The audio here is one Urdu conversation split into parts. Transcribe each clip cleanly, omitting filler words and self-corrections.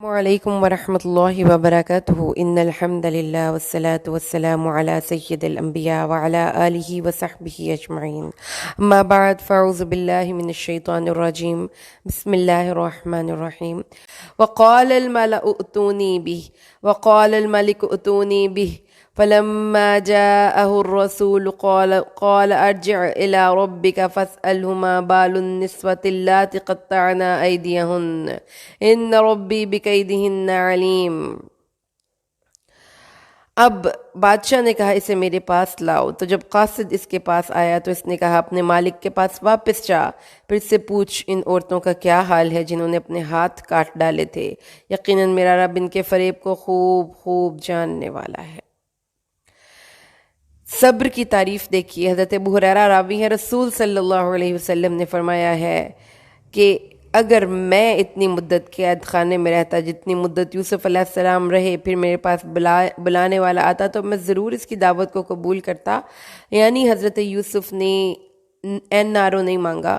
وعلیکم ورحمۃ اللہ وبرکاتہ ان الحمد للہ والصلاة والسلام علی سید الانبیاء وعلی آلہ وصحبہ اجمعین اما بعد فاعوذ باللہ من الشیطان الرجیم بسم اللہ الرحمن الرحیم وقال الملأ ائتونی بہ وقال الملک ائتونی بہ فلما جاءه الرسول قال ارجع إلى ربك فاسأله ما بال النسوة اللاتي قطعنا أيديهن إن ربي بكيدهن عليم۔ اب بادشاہ نے کہا اسے میرے پاس لاؤ، تو جب قاصد اس کے پاس آیا تو اس نے کہا اپنے مالک کے پاس واپس جا، پھر اس سے پوچھ ان عورتوں کا کیا حال ہے جنہوں نے اپنے ہاتھ کاٹ ڈالے تھے، یقیناً میرا رب ان کے فریب کو خوب خوب جاننے والا ہے۔ صبر کی تعریف دیکھیے، حضرت ابو ہریرہ راوی ہے، رسول صلی اللہ علیہ وسلم نے فرمایا ہے کہ اگر میں اتنی مدت قید خانے میں رہتا جتنی مدت یوسف علیہ السلام رہے، پھر میرے پاس بلانے والا آتا تو میں ضرور اس کی دعوت کو قبول کرتا۔ یعنی حضرت یوسف نے این نہیں مانگا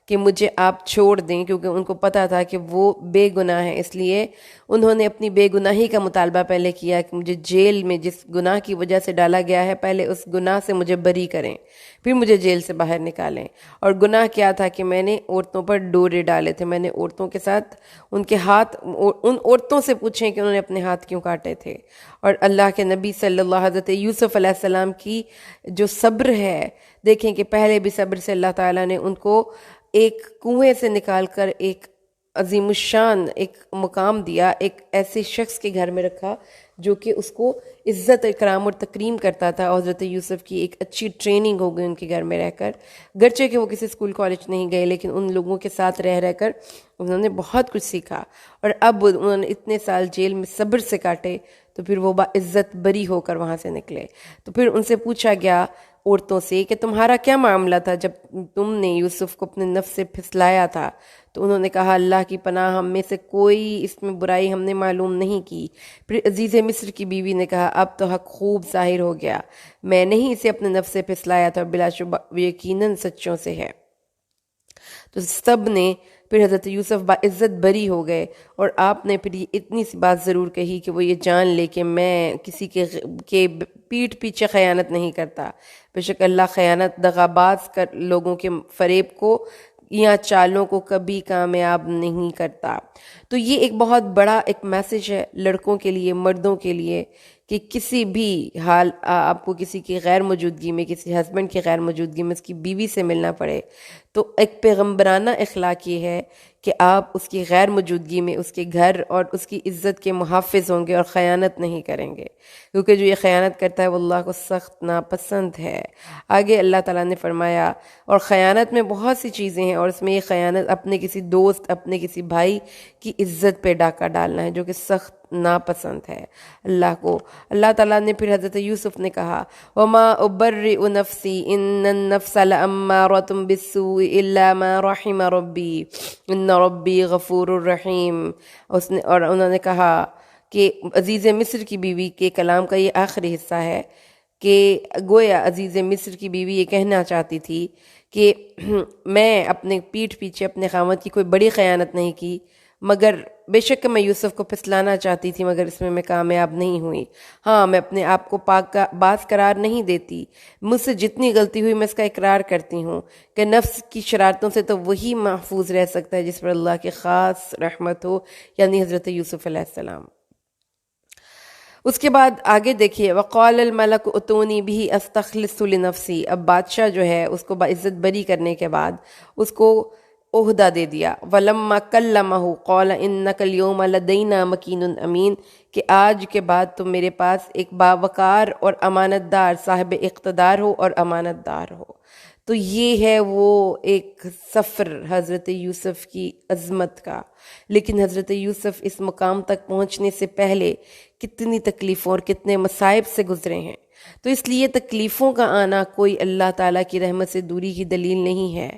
کہ مجھے آپ چھوڑ دیں، کیونکہ ان کو پتہ تھا کہ وہ بے گناہ ہیں، اس لیے انہوں نے اپنی بے گناہی کا مطالبہ پہلے کیا کہ مجھے جیل میں جس گناہ کی وجہ سے ڈالا گیا ہے پہلے اس گناہ سے مجھے بری کریں، پھر مجھے جیل سے باہر نکالیں۔ اور گناہ کیا تھا کہ میں نے عورتوں پر ڈورے ڈالے تھے، میں نے عورتوں کے ساتھ ان کے ہاتھ، ان عورتوں سے پوچھیں کہ انہوں نے اپنے ہاتھ کیوں کاٹے تھے۔ اور اللہ کے نبی صلی اللہ حضرت یوسف علیہ السلام کی جو صبر ہے، دیکھیں کہ پہلے بھی صبر سے اللہ تعالیٰ نے ان کو ایک کنویں سے نکال کر ایک عظیم الشان ایک مقام دیا، ایک ایسے شخص کے گھر میں رکھا جو کہ اس کو عزت اکرام اور تکریم کرتا تھا، اور حضرت یوسف کی ایک اچھی ٹریننگ ہو گئی ان کے گھر میں رہ کر، گرچہ کہ وہ کسی اسکول کالج نہیں گئے، لیکن ان لوگوں کے ساتھ رہ کر انہوں نے بہت کچھ سیکھا۔ اور اب انہوں نے اتنے سال جیل میں صبر سے کاٹے تو پھر وہ باعزت بری ہو کر وہاں سے نکلے۔ تو پھر ان سے پوچھا گیا عورتوں سے کہ تمہارا کیا معاملہ تھا جب تم نے یوسف کو اپنے نفس سے پھسلایا تھا؟ تو انہوں نے کہا اللہ کی پناہ، ہم میں سے کوئی اس میں برائی ہم نے معلوم نہیں کی۔ پھر عزیز مصر کی بیوی نے کہا اب تو حق خوب ظاہر ہو گیا، میں نے ہی اسے اپنے نفس سے پھسلایا تھا، اور بلا شبہ یقیناً سچوں سے ہے۔ تو سب نے پھر حضرت یوسف باعزت بری ہو گئے، اور آپ نے پھر یہ اتنی سی بات ضرور کہی کہ وہ یہ جان لے کہ میں کسی کے پیٹھ پیچھے خیانت نہیں کرتا، بے شک اللہ خیانت دغاباز کر لوگوں کے فریب کو یا چالوں کو کبھی کامیاب نہیں کرتا۔ تو یہ ایک بہت بڑا ایک میسج ہے لڑکوں کے لیے، مردوں کے لیے، کہ کسی بھی حال آپ کو کسی کی غیر موجودگی میں، کسی ہسبینڈ کی غیر موجودگی میں اس کی بیوی سے ملنا پڑے تو ایک پیغمبرانہ اخلاق یہ ہے کہ آپ اس کی غیر موجودگی میں اس کے گھر اور اس کی عزت کے محافظ ہوں گے اور خیانت نہیں کریں گے، کیونکہ جو یہ خیانت کرتا ہے وہ اللہ کو سخت ناپسند ہے۔ آگے اللہ تعالیٰ نے فرمایا اور خیانت میں بہت سی چیزیں ہیں، اور اس میں یہ خیانت اپنے کسی دوست، اپنے کسی بھائی کی عزت پہ ڈاکہ ڈالنا ہے، جو کہ سخت ناپسند ہے اللہ کو۔ اللہ تعالیٰ نے پھر حضرت یوسف نے کہا وَمَا أُبَرِّئُ نَفْسِي إِنَّ النَّفْسَ لَأَمَّارَةٌ بِالسُّوءِ إِلَّا مَا رَحِمَ رَبِّي إِنَّ رَبِّي غَفُورٌ رَحِيمٌ۔ اور انہوں نے کہا کہ عزیز مصر کی بیوی کے کلام کا یہ آخری حصہ ہے کہ گویا عزیز مصر کی بیوی یہ کہنا چاہتی تھی کہ میں اپنے پیٹھ پیچھے اپنے خاوند کی کوئی بڑی خیانت نہیں کی، مگر بے شک میں یوسف کو پھسلانا چاہتی تھی، مگر اس میں کامیاب نہیں ہوئی۔ ہاں، میں اپنے آپ کو پاک کا باز قرار نہیں دیتی، مجھ سے جتنی غلطی ہوئی میں اس کا اقرار کرتی ہوں کہ نفس کی شرارتوں سے تو وہی محفوظ رہ سکتا ہے جس پر اللہ کی خاص رحمت ہو، یعنی حضرت یوسف علیہ السلام۔ اس کے بعد آگے دیکھیے وقال الملک اتونی بھی استخلص لنفسی۔ اب بادشاہ جو ہے اس کو باعزت بری کرنے کے بعد اس کو عہدہ دے دیا۔ ولما کلمہ قال انک اليوم لدینا مکین امین، کہ آج کے بعد تم میرے پاس ایک باوقار اور امانت دار، صاحب اقتدار ہو اور امانت دار ہو۔ تو یہ ہے وہ ایک سفر حضرت یوسف کی عظمت کا، لیکن حضرت یوسف اس مقام تک پہنچنے سے پہلے کتنی تکلیفوں اور کتنے مصائب سے گزرے ہیں۔ تو اس لیے تکلیفوں کا آنا کوئی اللہ تعالیٰ کی رحمت سے دوری کی دلیل نہیں ہے۔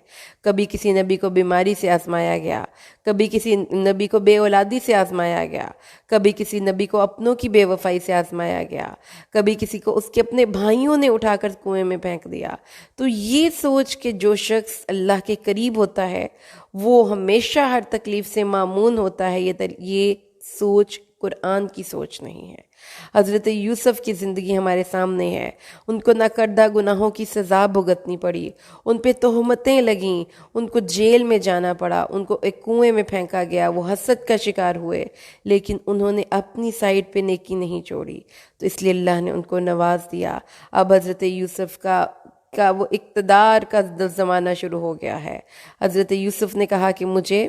کبھی کسی نبی کو بیماری سے آزمایا گیا، کبھی کسی نبی کو بے اولادی سے آزمایا گیا، کبھی کسی نبی کو اپنوں کی بے وفائی سے آزمایا گیا، کبھی کسی کو اس کے اپنے بھائیوں نے اٹھا کر کنویں میں پھینک دیا۔ تو یہ سوچ کہ جو شخص اللہ کے قریب ہوتا ہے وہ ہمیشہ ہر تکلیف سے مامون ہوتا ہے، یہ سوچ قرآن کی سوچ نہیں ہے۔ حضرت یوسف کی زندگی ہمارے سامنے ہے، ان کو نہ کردہ گناہوں کی سزا بھگتنی پڑی، ان پہ تہمتیں لگیں، ان کو جیل میں جانا پڑا، ان کو ایک کنویں میں پھینکا گیا، وہ حسد کا شکار ہوئے، لیکن انہوں نے اپنی سائڈ پہ نیکی نہیں چھوڑی، تو اس لیے اللہ نے ان کو نواز دیا۔ اب حضرت یوسف کا وہ اقتدار کا زمانہ شروع ہو گیا ہے۔ حضرت یوسف نے کہا کہ مجھے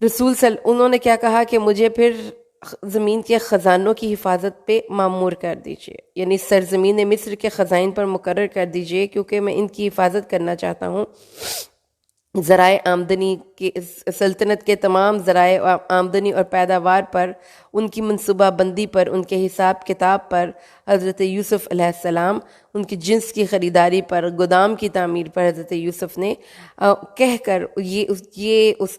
انہوں نے کیا کہا کہ مجھے پھر زمین کے خزانوں کی حفاظت پہ مامور کر دیجئے، یعنی سرزمین مصر کے خزائن پر مقرر کر دیجئے، کیونکہ میں ان کی حفاظت کرنا چاہتا ہوں۔ ذرائع آمدنی کے سلطنت کے تمام ذرائع آمدنی اور پیداوار پر، ان کی منصوبہ بندی پر، ان کے حساب کتاب پر، حضرت یوسف علیہ السلام ان کی جنس کی خریداری پر، گودام کی تعمیر پر حضرت یوسف نے کہہ کر یہ اس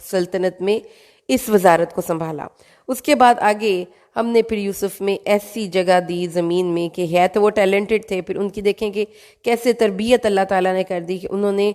سلطنت میں اس وزارت کو سنبھالا۔ اس کے بعد آگے ہم نے پھر یوسف میں ایسی جگہ دی زمین میں کہ ہے تو وہ ٹیلنٹڈ تھے، پھر ان کی دیکھیں کہ کیسے تربیت اللہ تعالیٰ نے کر دی کہ انہوں نے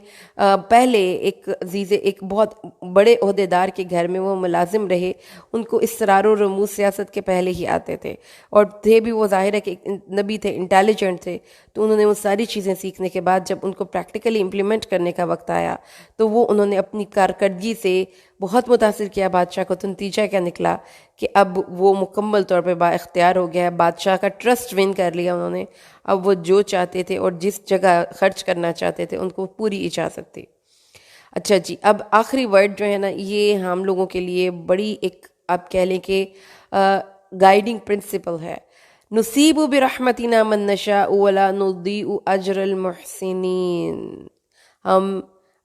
پہلے ایک بہت بڑے عہدیدار کے گھر میں وہ ملازم رہے، ان کو اسرار و رموز سیاست کے پہلے ہی آتے تھے، اور تھے بھی وہ ظاہر ہے کہ نبی تھے، انٹیلیجنٹ تھے، تو انہوں نے وہ ساری چیزیں سیکھنے کے بعد جب ان کو پریکٹیکلی امپلیمنٹ کرنے کا وقت آیا تو وہ انہوں نے اپنی کارکردگی سے بہت متاثر کیا بادشاہ کو۔ تو نتیجہ کیا نکلا کہ اب وہ مکمل طور پہ با اختیار ہو گیا ہے، بادشاہ کا ٹرسٹ ون کر لیا انہوں نے، اب وہ جو چاہتے تھے اور جس جگہ خرچ کرنا چاہتے تھے ان کو پوری اجازت تھی۔ اچھا جی، اب آخری ورڈ جو ہے نا، یہ ہم لوگوں کے لیے بڑی ایک آپ کہہ لیں کہ گائیڈنگ پرنسپل ہے۔ نصیب برحمتنا من نشاء ولا نضیع اجر المحسنین، ہم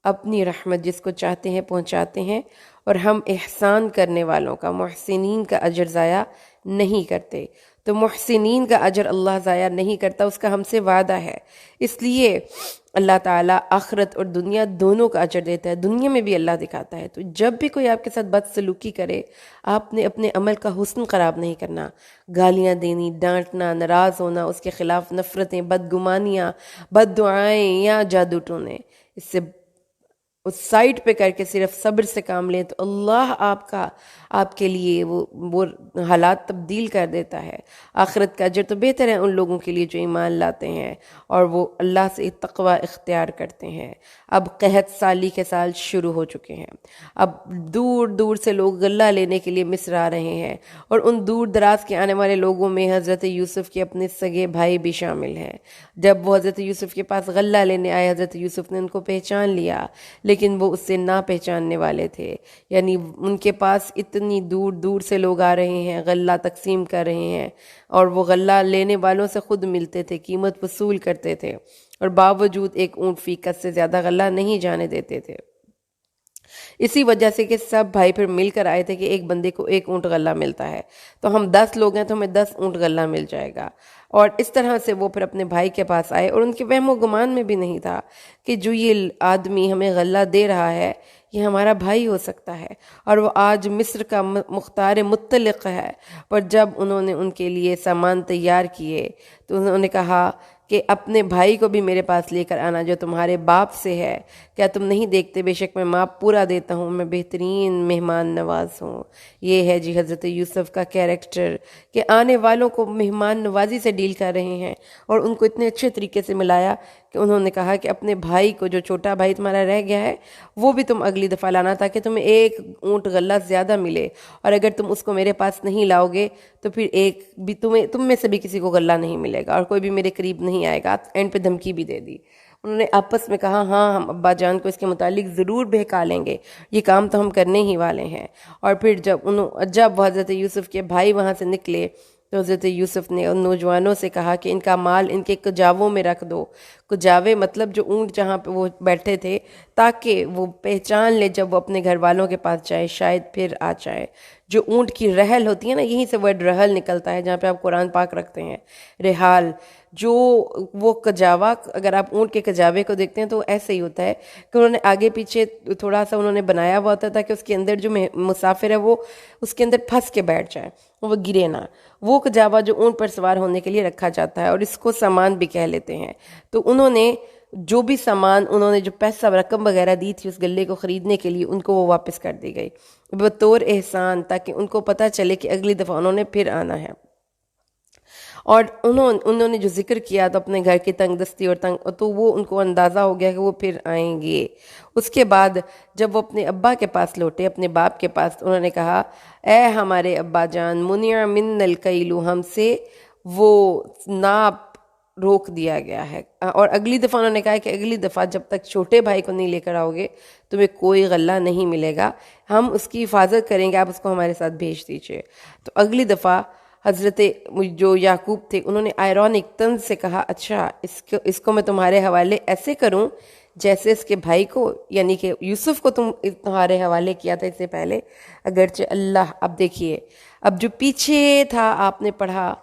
اپنی رحمت جس کو چاہتے ہیں پہنچاتے ہیں، اور ہم احسان کرنے والوں کا، محسنین کا اجر ضائع نہیں کرتے۔ تو محسنین کا اجر اللہ ضائع نہیں کرتا، اس کا ہم سے وعدہ ہے، اس لیے اللہ تعالیٰ آخرت اور دنیا دونوں کا اجر دیتا ہے، دنیا میں بھی اللہ دکھاتا ہے۔ تو جب بھی کوئی آپ کے ساتھ بد سلوکی کرے، آپ نے اپنے عمل کا حسن خراب نہیں کرنا، گالیاں دینی، ڈانٹنا، ناراض ہونا، اس کے خلاف نفرتیں، بدگمانیاں، بد دعائیں یا جادو ٹونے، اس سے اس سائڈ پہ کر کے صرف صبر سے کام لیں تو اللہ آپ کے لیے وہ حالات تبدیل کر دیتا ہے۔ آخرت کا اجر تو بہتر ہے ان لوگوں کے لیے جو ایمان لاتے ہیں اور وہ اللہ سے تقوی اختیار کرتے ہیں۔ اب قحط سالی کے سال شروع ہو چکے ہیں، اب دور دور سے لوگ غلہ لینے کے لیے مصر آ رہے ہیں، اور ان دور دراز کے آنے والے لوگوں میں حضرت یوسف کے اپنے سگے بھائی بھی شامل ہیں۔ جب وہ حضرت یوسف کے پاس غلہ لینے آئے، حضرت یوسف نے ان کو پہچان لیا، لیکن وہ اس سے نہ پہچاننے والے تھے، یعنی ان کے پاس اتنی دور دور سے لوگ آ رہے ہیں، غلہ تقسیم کر رہے ہیں، اور وہ غلہ لینے والوں سے خود ملتے تھے، قیمت وصول کرتے تھے، اور باوجود ایک اونٹ فیقت سے زیادہ غلہ نہیں جانے دیتے تھے۔ اسی وجہ سے کہ سب بھائی پھر مل کر آئے تھے کہ ایک بندے کو ایک اونٹ غلہ ملتا ہے، تو ہم 10 لوگ ہیں تو ہمیں 10 اونٹ غلہ مل جائے گا۔ اور اس طرح سے وہ پھر اپنے بھائی کے پاس آئے، اور ان کے وہم و گمان میں بھی نہیں تھا کہ جو یہ آدمی ہمیں غلہ دے رہا ہے یہ ہمارا بھائی ہو سکتا ہے، اور وہ آج مصر کا مختار مطلق ہے۔ پر جب انہوں نے ان کے لیے سامان تیار کیے تو انہوں نے کہا کہ اپنے بھائی کو بھی میرے پاس لے کر آنا جو تمہارے باپ سے ہے، کیا تم نہیں دیکھتے بے شک میں ماپ پورا دیتا ہوں، میں بہترین مہمان نواز ہوں۔ یہ ہے جی حضرت یوسف کا کیریکٹر کہ آنے والوں کو مہمان نوازی سے ڈیل کر رہے ہیں، اور ان کو اتنے اچھے طریقے سے ملایا کہ انہوں نے کہا کہ اپنے بھائی کو، جو چھوٹا بھائی تمہارا رہ گیا ہے، وہ بھی تم اگلی دفعہ لانا تاکہ تمہیں ایک اونٹ غلہ زیادہ ملے، اور اگر تم اس کو میرے پاس نہیں لاؤ گے تو پھر ایک بھی تم میں سے بھی کسی کو غلہ نہیں ملے گا، اور کوئی بھی میرے قریب نہیں آئے گا۔ اینڈ پہ دھمکی بھی دے دی۔ انہوں نے آپس میں کہا ہاں ہم ابا جان کو اس کے متعلق ضرور بہکا لیں گے، یہ کام تو ہم کرنے ہی والے ہیں۔ اور پھر جب حضرت یوسف کے بھائی وہاں سے نکلے تو حضرت یوسف نے ان نوجوانوں سے کہا کہ ان کا مال ان کے کجاووں میں رکھ دو۔ کجاوے مطلب جو اونٹ جہاں پہ وہ بیٹھے تھے، تاکہ وہ پہچان لے جب وہ اپنے گھر والوں کے پاس جائے، شاید پھر آ جائے۔ جو اونٹ کی رحل ہوتی ہے نا، یہیں سے ورڈ رحل نکلتا ہے جہاں پہ آپ قرآن پاک رکھتے ہیں، رحال، جو وہ کجاوا، اگر آپ اونٹ کے کجاوے کو دیکھتے ہیں تو ایسے ہی ہوتا ہے کہ انہوں نے آگے پیچھے تھوڑا سا انہوں نے بنایا ہوا ہوتا تھا کہ اس کے اندر جو مسافر ہے وہ اس کے اندر پھنس کے بیٹھ جائے، وہ گرے نہ۔ وہ کجاوا جو اونٹ پر سوار ہونے کے لیے رکھا جاتا ہے، اور اس کو سامان بھی کہہ لیتے ہیں۔ تو انہوں نے جو بھی سامان انہوں نے جو پیسہ رقم وغیرہ دی تھی اس گلے کو خریدنے کے لیے ان کو وہ واپس کر دی گئی بطور احسان، تاکہ ان کو پتہ چلے کہ اگلی دفعہ انہوں نے پھر آنا ہے۔ اور انہوں نے جو ذکر کیا تو اپنے گھر کی تنگ دستی اور تو وہ ان کو اندازہ ہو گیا کہ وہ پھر آئیں گے۔ اس کے بعد جب وہ اپنے ابا کے پاس لوٹے، اپنے باپ کے پاس، انہوں نے کہا اے ہمارے ابا جان، منع من الکیل، ہم سے وہ ناپ روک دیا گیا ہے، اور اگلی دفعہ انہوں نے کہا کہ اگلی دفعہ جب تک چھوٹے بھائی کو نہیں لے کر آؤ گے تمہیں کوئی غلہ نہیں ملے گا، ہم اس کی حفاظت کریں گے، آپ اس کو ہمارے ساتھ بھیج دیجئے۔ تو اگلی دفعہ حضرت جو یعقوب تھے انہوں نے آئرونک طنز سے کہا اچھا اس کو میں تمہارے حوالے ایسے کروں جیسے اس کے بھائی کو، یعنی کہ یوسف کو تمہارے حوالے کیا تھا اس سے پہلے، اگرچہ اللہ۔ اب دیکھیے، اب جو پیچھے تھا آپ نے پڑھا،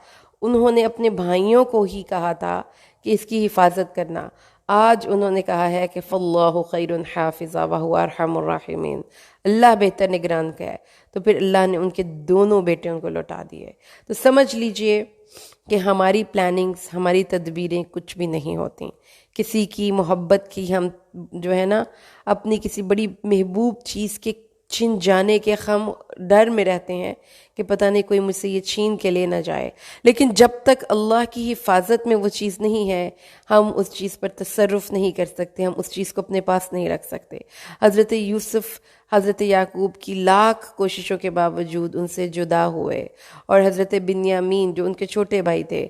انہوں نے اپنے بھائیوں کو ہی کہا تھا کہ اس کی حفاظت کرنا، آج انہوں نے کہا ہے کہ فاللہ خیر حافظا وہو ارحم الراحمین، اللہ بہتر نگران کا ہے۔ تو پھر اللہ نے ان کے دونوں بیٹوں کو لوٹا دیے۔ تو سمجھ لیجئے کہ ہماری پلاننگز، ہماری تدبیریں کچھ بھی نہیں ہوتی۔ کسی کی محبت کی ہم جو ہے نا اپنی کسی بڑی محبوب چیز کے چھن جانے کے ہم ڈر میں رہتے ہیں کہ پتہ نہیں کوئی مجھ سے یہ چھین کے لے نہ جائے، لیکن جب تک اللہ کی حفاظت میں وہ چیز نہیں ہے ہم اس چیز پر تصرف نہیں کر سکتے، ہم اس چیز کو اپنے پاس نہیں رکھ سکتے۔ حضرت یوسف حضرت یعقوب کی لاکھ کوششوں کے باوجود ان سے جدا ہوئے، اور حضرت بنیامین جو ان کے چھوٹے بھائی تھے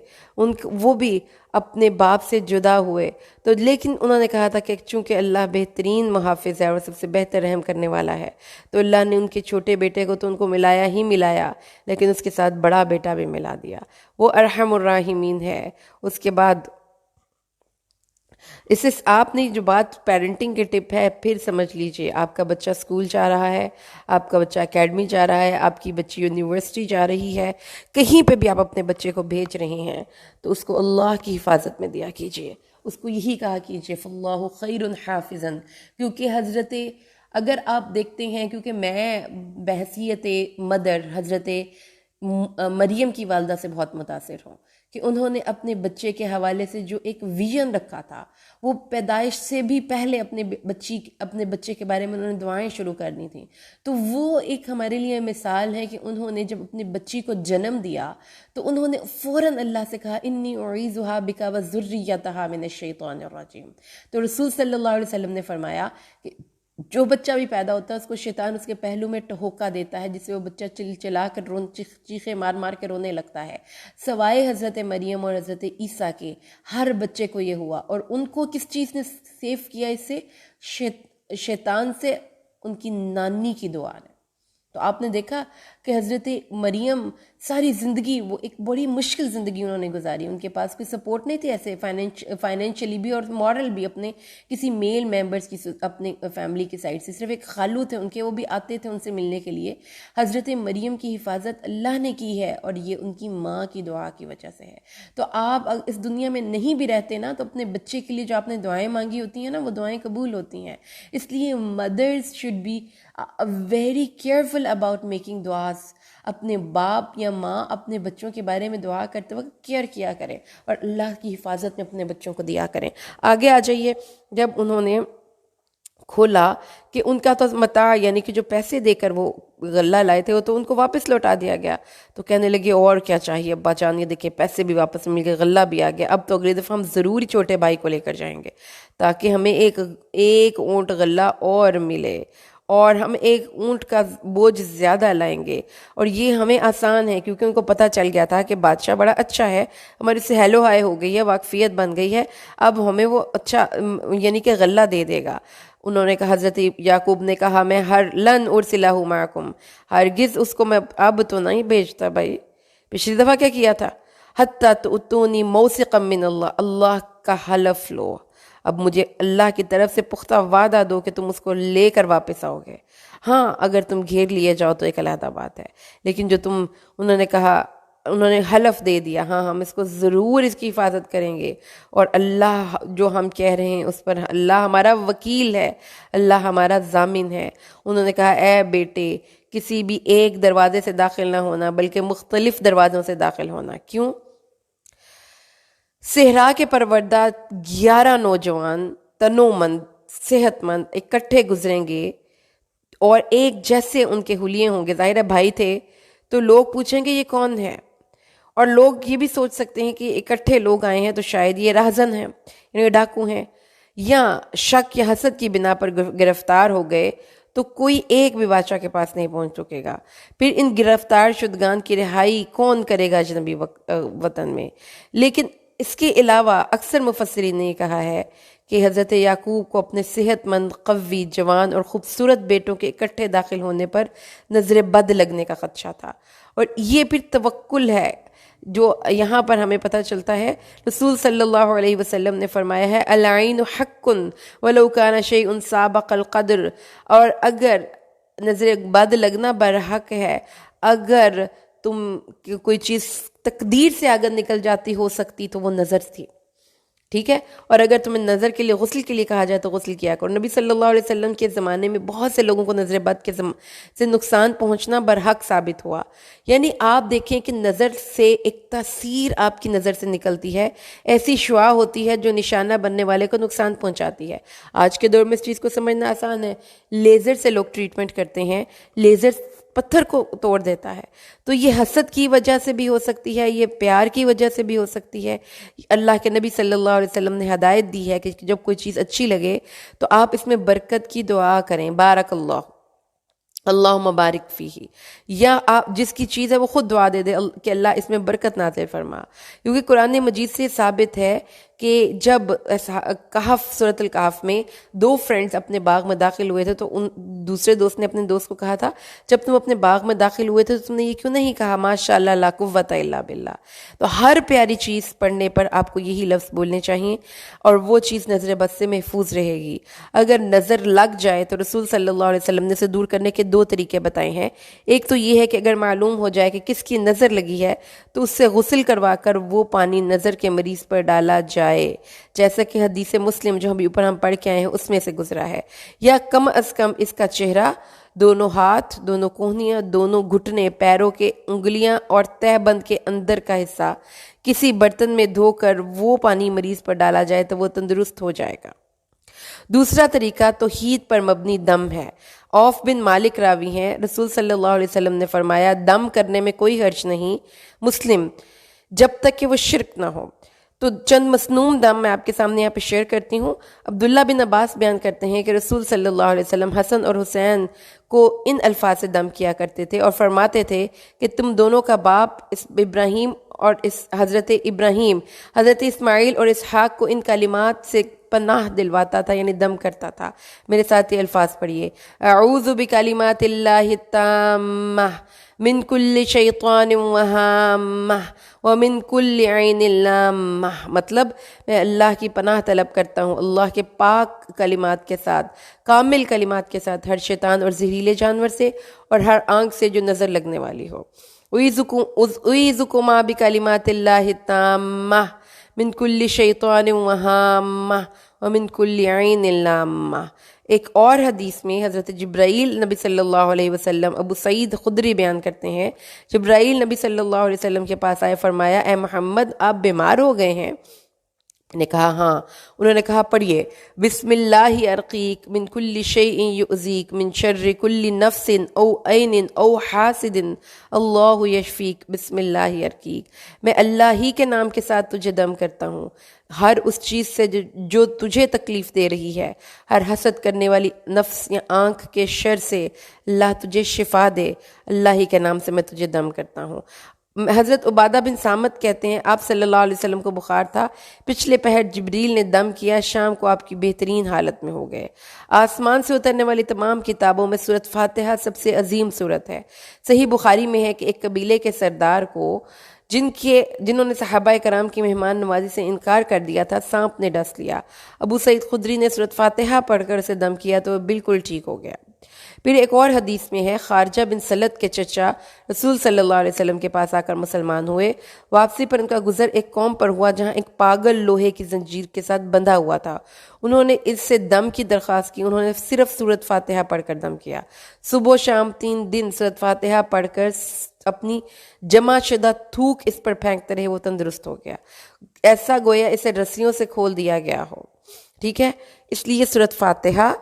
وہ بھی اپنے باپ سے جدا ہوئے، تو لیکن انہوں نے کہا تھا کہ چونکہ اللہ بہترین محافظ ہے اور سب سے بہتر رحم کرنے والا ہے، تو اللہ نے ان کے چھوٹے بیٹے کو تو ان کو ملایا ہی ملایا، لیکن اس کے ساتھ بڑا بیٹا بھی ملا دیا، وہ ارحم الراحمین ہے۔ اس کے بعد اس سے آپ نے جو بات پیرنٹنگ کے ٹپ ہے، پھر سمجھ لیجئے آپ کا بچہ سکول جا رہا ہے، آپ کا بچہ اکیڈمی جا رہا ہے، آپ کی بچی یونیورسٹی جا رہی ہے، کہیں پہ بھی آپ اپنے بچے کو بھیج رہے ہیں تو اس کو اللہ کی حفاظت میں دیا کیجئے، اس کو یہی کہا کیجئے فاللہ خیر حافظا، کیونکہ اگر آپ دیکھتے ہیں، کیونکہ میں بحیثیت مدر حضرت مریم کی والدہ سے بہت متاثر ہوں کہ انہوں نے اپنے بچے کے حوالے سے جو ایک ویژن رکھا تھا، وہ پیدائش سے بھی پہلے اپنے بچے کے بارے میں انہوں نے دعائیں شروع کرنی تھیں، تو وہ ایک ہمارے لیے مثال ہے کہ انہوں نے جب اپنی بچی کو جنم دیا تو انہوں نے فوراً اللہ سے کہا انی اعیذھا بک وذریتھا من الشیطان الرجیم۔ تو رسول صلی اللہ علیہ وسلم نے فرمایا کہ جو بچہ بھی پیدا ہوتا ہے اس کو شیطان اس کے پہلو میں ٹہوکا دیتا ہے، جس سے وہ بچہ چلا کر چیخے مار مار کے رونے لگتا ہے، سوائے حضرت مریم اور حضرت عیسیٰ کے ہر بچے کو یہ ہوا، اور ان کو کس چیز نے سیف کیا اس سے؟ شیطان سے ان کی نانی کی دعا نے۔ تو آپ نے دیکھا کہ حضرت مریم ساری زندگی وہ ایک بڑی مشکل زندگی انہوں نے گزاری، ان کے پاس کوئی سپورٹ نہیں تھی ایسے فائنینشلی بھی اور مورل بھی، اپنے کسی میل ممبرز کی اپنے فیملی کی سائڈ سے، صرف ایک خالو تھے ان کے، وہ بھی آتے تھے ان سے ملنے کے لیے۔ حضرت مریم کی حفاظت اللہ نے کی ہے، اور یہ ان کی ماں کی دعا کی وجہ سے ہے۔ تو آپ اس دنیا میں نہیں بھی رہتے نا تو اپنے بچے کے لیے جو آپ نے دعائیں مانگی ہوتی ہیں نا وہ دعائیں قبول ہوتی ہیں، اس لیے mothers should be very careful about making دعاز۔ اپنے باپ یا ماں اپنے بچوں کے بارے میں دعا کرتے وقت کیئر کیا کریں اور اللہ کی حفاظت میں اپنے بچوں کو دیا کریں۔ آگے آ جائیے، جب انہوں نے کھولا کہ ان کا تو متاع یعنی کہ جو پیسے دے کر وہ غلہ لائے تھے وہ تو ان کو واپس لوٹا دیا گیا، تو کہنے لگے اور کیا چاہیے ابا جان، یہ دیکھیں پیسے بھی واپس مل گئے، غلہ بھی آ گیا، اب تو اگلی دفعہ ہم ضروری چھوٹے بھائی کو لے کر جائیں گے تاکہ ہمیں ایک اونٹ غلہ اور ملے، اور ہم ایک اونٹ کا بوجھ زیادہ لائیں گے، اور یہ ہمیں آسان ہے کیونکہ ان کو پتہ چل گیا تھا کہ بادشاہ بڑا اچھا ہے، ہماری سے ہیلو ہائے ہو گئی ہے، واقفیت بن گئی ہے، اب ہمیں وہ اچھا یعنی کہ غلہ دے دے گا۔ انہوں نے کہا، حضرت یعقوب نے کہا میں لن ارسلہ معکم، ہرگز اس کو میں اب تو نہیں بھیجتا بھائی، پچھلی دفعہ کیا کیا تھا، حتی تؤتونی موثقا من اللہ، اللہ کا حلف لو، اب مجھے اللہ کی طرف سے پختہ وعدہ دو کہ تم اس کو لے کر واپس آؤ گے، ہاں اگر تم گھیر لیے جاؤ تو ایک علیحدہ بات ہے، لیکن جو انہوں نے کہا، انہوں نے حلف دے دیا ہاں ہم اس کو ضرور اس کی حفاظت کریں گے، اور اللہ جو ہم کہہ رہے ہیں اس پر اللہ ہمارا وکیل ہے، اللہ ہمارا ضامن ہے۔ انہوں نے کہا اے بیٹے کسی بھی ایک دروازے سے داخل نہ ہونا بلکہ مختلف دروازوں سے داخل ہونا، کیوں؟ صحرا کے پروردہ 11 نوجوان تنومند صحت مند اکٹھے گزریں گے اور ایک جیسے ان کے حلیے ہوں گے، ظاہر ہے بھائی تھے تو لوگ پوچھیں گے یہ کون ہے، اور لوگ یہ بھی سوچ سکتے ہیں کہ اکٹھے لوگ آئے ہیں تو شاید یہ راہزن ہیں، یعنی ڈاکو ہیں، یا شک یا حسد کی بنا پر گرفتار ہو گئے تو کوئی ایک بھی بادشاہ کے پاس نہیں پہنچ سکے گا۔ پھر ان گرفتار شدگان کی رہائی کون کرے گا اجنبی وطن میں؟ لیکن اس کے علاوہ اکثر مفسرین نے یہ کہا ہے کہ حضرت یعقوب کو اپنے صحت مند، قوی، جوان اور خوبصورت بیٹوں کے اکٹھے داخل ہونے پر نظر بد لگنے کا خدشہ تھا، اور یہ پھر توکل ہے جو یہاں پر ہمیں پتہ چلتا ہے۔ رسول صلی اللہ علیہ وسلم نے فرمایا ہے العین حق ولو کان شیء سابق القدر، اور اگر نظر بد لگنا برحق ہے، اگر تم کوئی چیز تقدیر سے اگر نکل جاتی ہو سکتی تو وہ نظر تھی، ٹھیک ہے، اور اگر تمہیں نظر کے لیے غسل کے لیے کہا جائے تو غسل کیا کرو۔ نبی صلی اللہ علیہ وسلم کے زمانے میں بہت سے لوگوں کو نظر بد سے نقصان پہنچنا برحق ثابت ہوا، یعنی آپ دیکھیں کہ نظر سے ایک تاثیر آپ کی نظر سے نکلتی ہے، ایسی شعاع ہوتی ہے جو نشانہ بننے والے کو نقصان پہنچاتی ہے۔ آج کے دور میں اس چیز کو سمجھنا آسان ہے، لیزر سے لوگ ٹریٹمنٹ کرتے ہیں، لیزر پتھر کو توڑ دیتا ہے، تو یہ حسد کی وجہ سے بھی ہو سکتی ہے، یہ پیار کی وجہ سے بھی ہو سکتی ہے۔ اللہ کے نبی صلی اللہ علیہ وسلم نے ہدایت دی ہے کہ جب کوئی چیز اچھی لگے تو آپ اس میں برکت کی دعا کریں، بارک اللہ، اللہم بارک فیہ، یا آپ جس کی چیز ہے وہ خود دعا دے دے کہ اللہ اس میں برکت نازل فرما، کیونکہ قرآن مجید سے ثابت ہے کہ جب کہف سورۃ الکہف میں 2 فرینڈز اپنے باغ میں داخل ہوئے تھے تو ان دوسرے دوست نے اپنے دوست کو کہا تھا جب تم اپنے باغ میں داخل ہوئے تھے تو تم نے یہ کیوں نہیں کہا ماشاء اللہ لا قوت الا باللہ؟ تو ہر پیاری چیز پڑھنے پر آپ کو یہی لفظ بولنے چاہیے اور وہ چیز نظر بد سے محفوظ رہے گی۔ اگر نظر لگ جائے تو رسول صلی اللہ علیہ وسلم نے اسے دور کرنے کے 2 طریقے بتائے ہیں۔ ایک تو یہ ہے کہ اگر معلوم ہو جائے کہ کس کی نظر لگی ہے تو اس سے غسل کروا کر وہ پانی نظر کے مریض پر ڈالا جائے، جیسا کہ حدیث مسلم جو ابھی اوپر ہم پڑھ کے آئے ہیں اس میں سے گزرا ہے، یا کم از کم اس کا چہرہ، دونوں ہاتھ، دونوں کوہنیاں، دونوں گھٹنے، پیروں کے انگلیاں اور تہہ بند کے اندر کا حصہ کسی برتن میں دھو کر وہ پانی مریض پر ڈالا جائے تو وہ تندرست ہو جائے گا۔ دوسرا طریقہ توحید پر مبنی دم ہے۔ عوف بن مالک راوی ہیں، رسول صلی اللہ علیہ وسلم نے فرمایا دم کرنے میں کوئی حرج نہیں، مسلم، جب تک کہ وہ شرک نہ ہو۔ تو چند مسنون دم میں آپ کے سامنے یہاں پہ شیئر کرتی ہوں۔ عبداللہ بن عباس بیان کرتے ہیں کہ رسول صلی اللہ علیہ وسلم حسن اور حسین کو ان الفاظ سے دم کیا کرتے تھے اور فرماتے تھے کہ تم دونوں کا باپ ابراہیم اور حضرت ابراہیم، حضرت اسماعیل اور اسحاق کو ان کلمات سے پناہ دلواتا تھا، یعنی دم کرتا تھا۔ میرے ساتھ یہ الفاظ پڑھیے، اعوذ بکلمات اللہ التامہ من کل شیطان وہامہ ومن کل عین لامہ، مطلب میں اللہ کی پناہ طلب کرتا ہوں اللہ کے پاک کلمات کے ساتھ، کامل کلمات کے ساتھ، ہر شیطان اور زہریلے جانور سے اور ہر آنکھ سے جو نظر لگنے والی ہو۔ اعیذکما بکلمات اللہ التامہ من کل شیطان وہامہ ومن کل عین لامہ۔ ایک اور حدیث میں حضرت جبرائیل نبی صلی اللہ علیہ وسلم، ابو سعید خدری بیان کرتے ہیں، جبرائیل نبی صلی اللہ علیہ وسلم کے پاس آئے، فرمایا اے محمد آپ بیمار ہو گئے ہیں؟ نے کہا ہاں۔ انہوں نے کہا پڑھیے، بسم اللہ ارقیک من کل شیء یؤذیک من شر کل نفس او عین او حاسد اللہ یشفیک، بسم اللہ ارقیک، میں اللہ ہی کے نام کے ساتھ تجھے دم کرتا ہوں ہر اس چیز سے جو تجھے تکلیف دے رہی ہے، ہر حسد کرنے والی نفس یا آنکھ کے شر سے اللہ تجھے شفا دے، اللہ ہی کے نام سے میں تجھے دم کرتا ہوں۔ حضرت عبادہ بن سامت کہتے ہیں آپ صلی اللہ علیہ وسلم کو بخار تھا، پچھلے پہر جبریل نے دم کیا، شام کو آپ کی بہترین حالت میں ہو گئے۔ آسمان سے اترنے والی تمام کتابوں میں سورۃ فاتحہ سب سے عظیم سورت ہے۔ صحیح بخاری میں ہے کہ ایک قبیلے کے سردار کو جنہوں نے صحابہ کرام کی مہمان نوازی سے انکار کر دیا تھا، سانپ نے ڈس لیا۔ ابو سعید خدری نے سورۃ فاتحہ پڑھ کر اسے دم کیا تو وہ بالکل ٹھیک ہو گیا۔ پھر ایک اور حدیث میں ہے خارجہ بن سلط کے چچا رسول صلی اللہ علیہ وسلم کے پاس آ کر مسلمان ہوئے، واپسی پر ان کا گزر ایک قوم پر ہوا جہاں ایک پاگل لوہے کی زنجیر کے ساتھ بندھا ہوا تھا، انہوں نے اس سے دم کی درخواست کی، انہوں نے صرف سورۃ فاتحہ پڑھ کر دم کیا، صبح و شام 3 دن سورۃ فاتحہ پڑھ کر اپنی جمع شدہ تھوک اس پر پھینکتے رہے، وہ تندرست ہو گیا۔ ایسا گویا اسے رسیوں سے کھول دیا گیا ہو. ٹھیک ہے، اس لیے سورۃ فاتحہ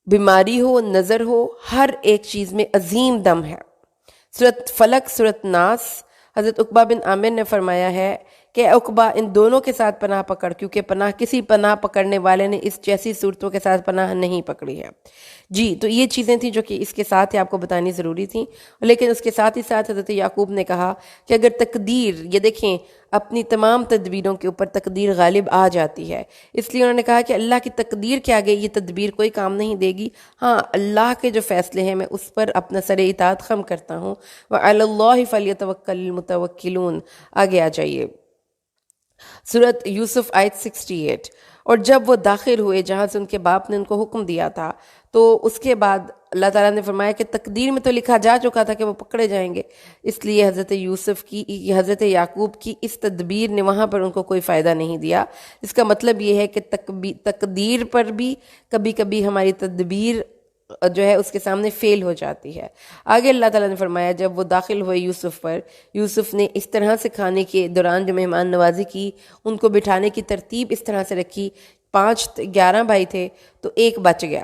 بیماری ہو، نظر ہو، ہر ایک چیز میں عظیم دم ہے. سورۃ فلق، سورۃ ناس، حضرت عقبہ بن عامر نے فرمایا ہے کہ عقبہ ان دونوں کے ساتھ پناہ پکڑ، کیونکہ کسی پناہ پکڑنے والے نے اس جیسی صورتوں کے ساتھ پناہ نہیں پکڑی ہے. جی، تو یہ چیزیں تھیں جو کہ اس کے ساتھ ہی آپ کو بتانی ضروری تھیں. لیکن اس کے ساتھ ہی ساتھ حضرت یعقوب نے کہا کہ اگر تقدیر، یہ دیکھیں اپنی تمام تدبیروں کے اوپر تقدیر غالب آ جاتی ہے، اس لیے انہوں نے کہا کہ اللہ کی تقدیر کے آگے یہ تدبیر کوئی کام نہیں دے گی. ہاں، اللہ کے جو فیصلے ہیں میں اس پر اپنا سر اطاعت خم کرتا ہوں. وَعَلَى اللَّهِ فَلْيَتَوَكَّلِ الْمُتَوَكِّلُونَ. آگے آ جائیے سورۃ یوسف آیت 68. اور جب وہ داخل ہوئے جہاں سے ان کے باپ نے ان کو حکم دیا تھا، تو اس کے بعد اللہ تعالیٰ نے فرمایا کہ تقدیر میں تو لکھا جا چکا تھا کہ وہ پکڑے جائیں گے، اس لیے حضرت یعقوب کی اس تدبیر نے وہاں پر ان کو کوئی فائدہ نہیں دیا. اس کا مطلب یہ ہے کہ تقدیر پر بھی کبھی کبھی ہماری تدبیر جو ہے اس کے سامنے فیل ہو جاتی ہے. آگے اللہ تعالیٰ نے فرمایا جب وہ داخل ہوئے یوسف پر، یوسف نے اس طرح سے کھانے کے دوران جو مہمان نوازی کی، ان کو بٹھانے کی ترتیب اس طرح سے رکھی. 11 بھائی تھے تو ایک بچ گیا،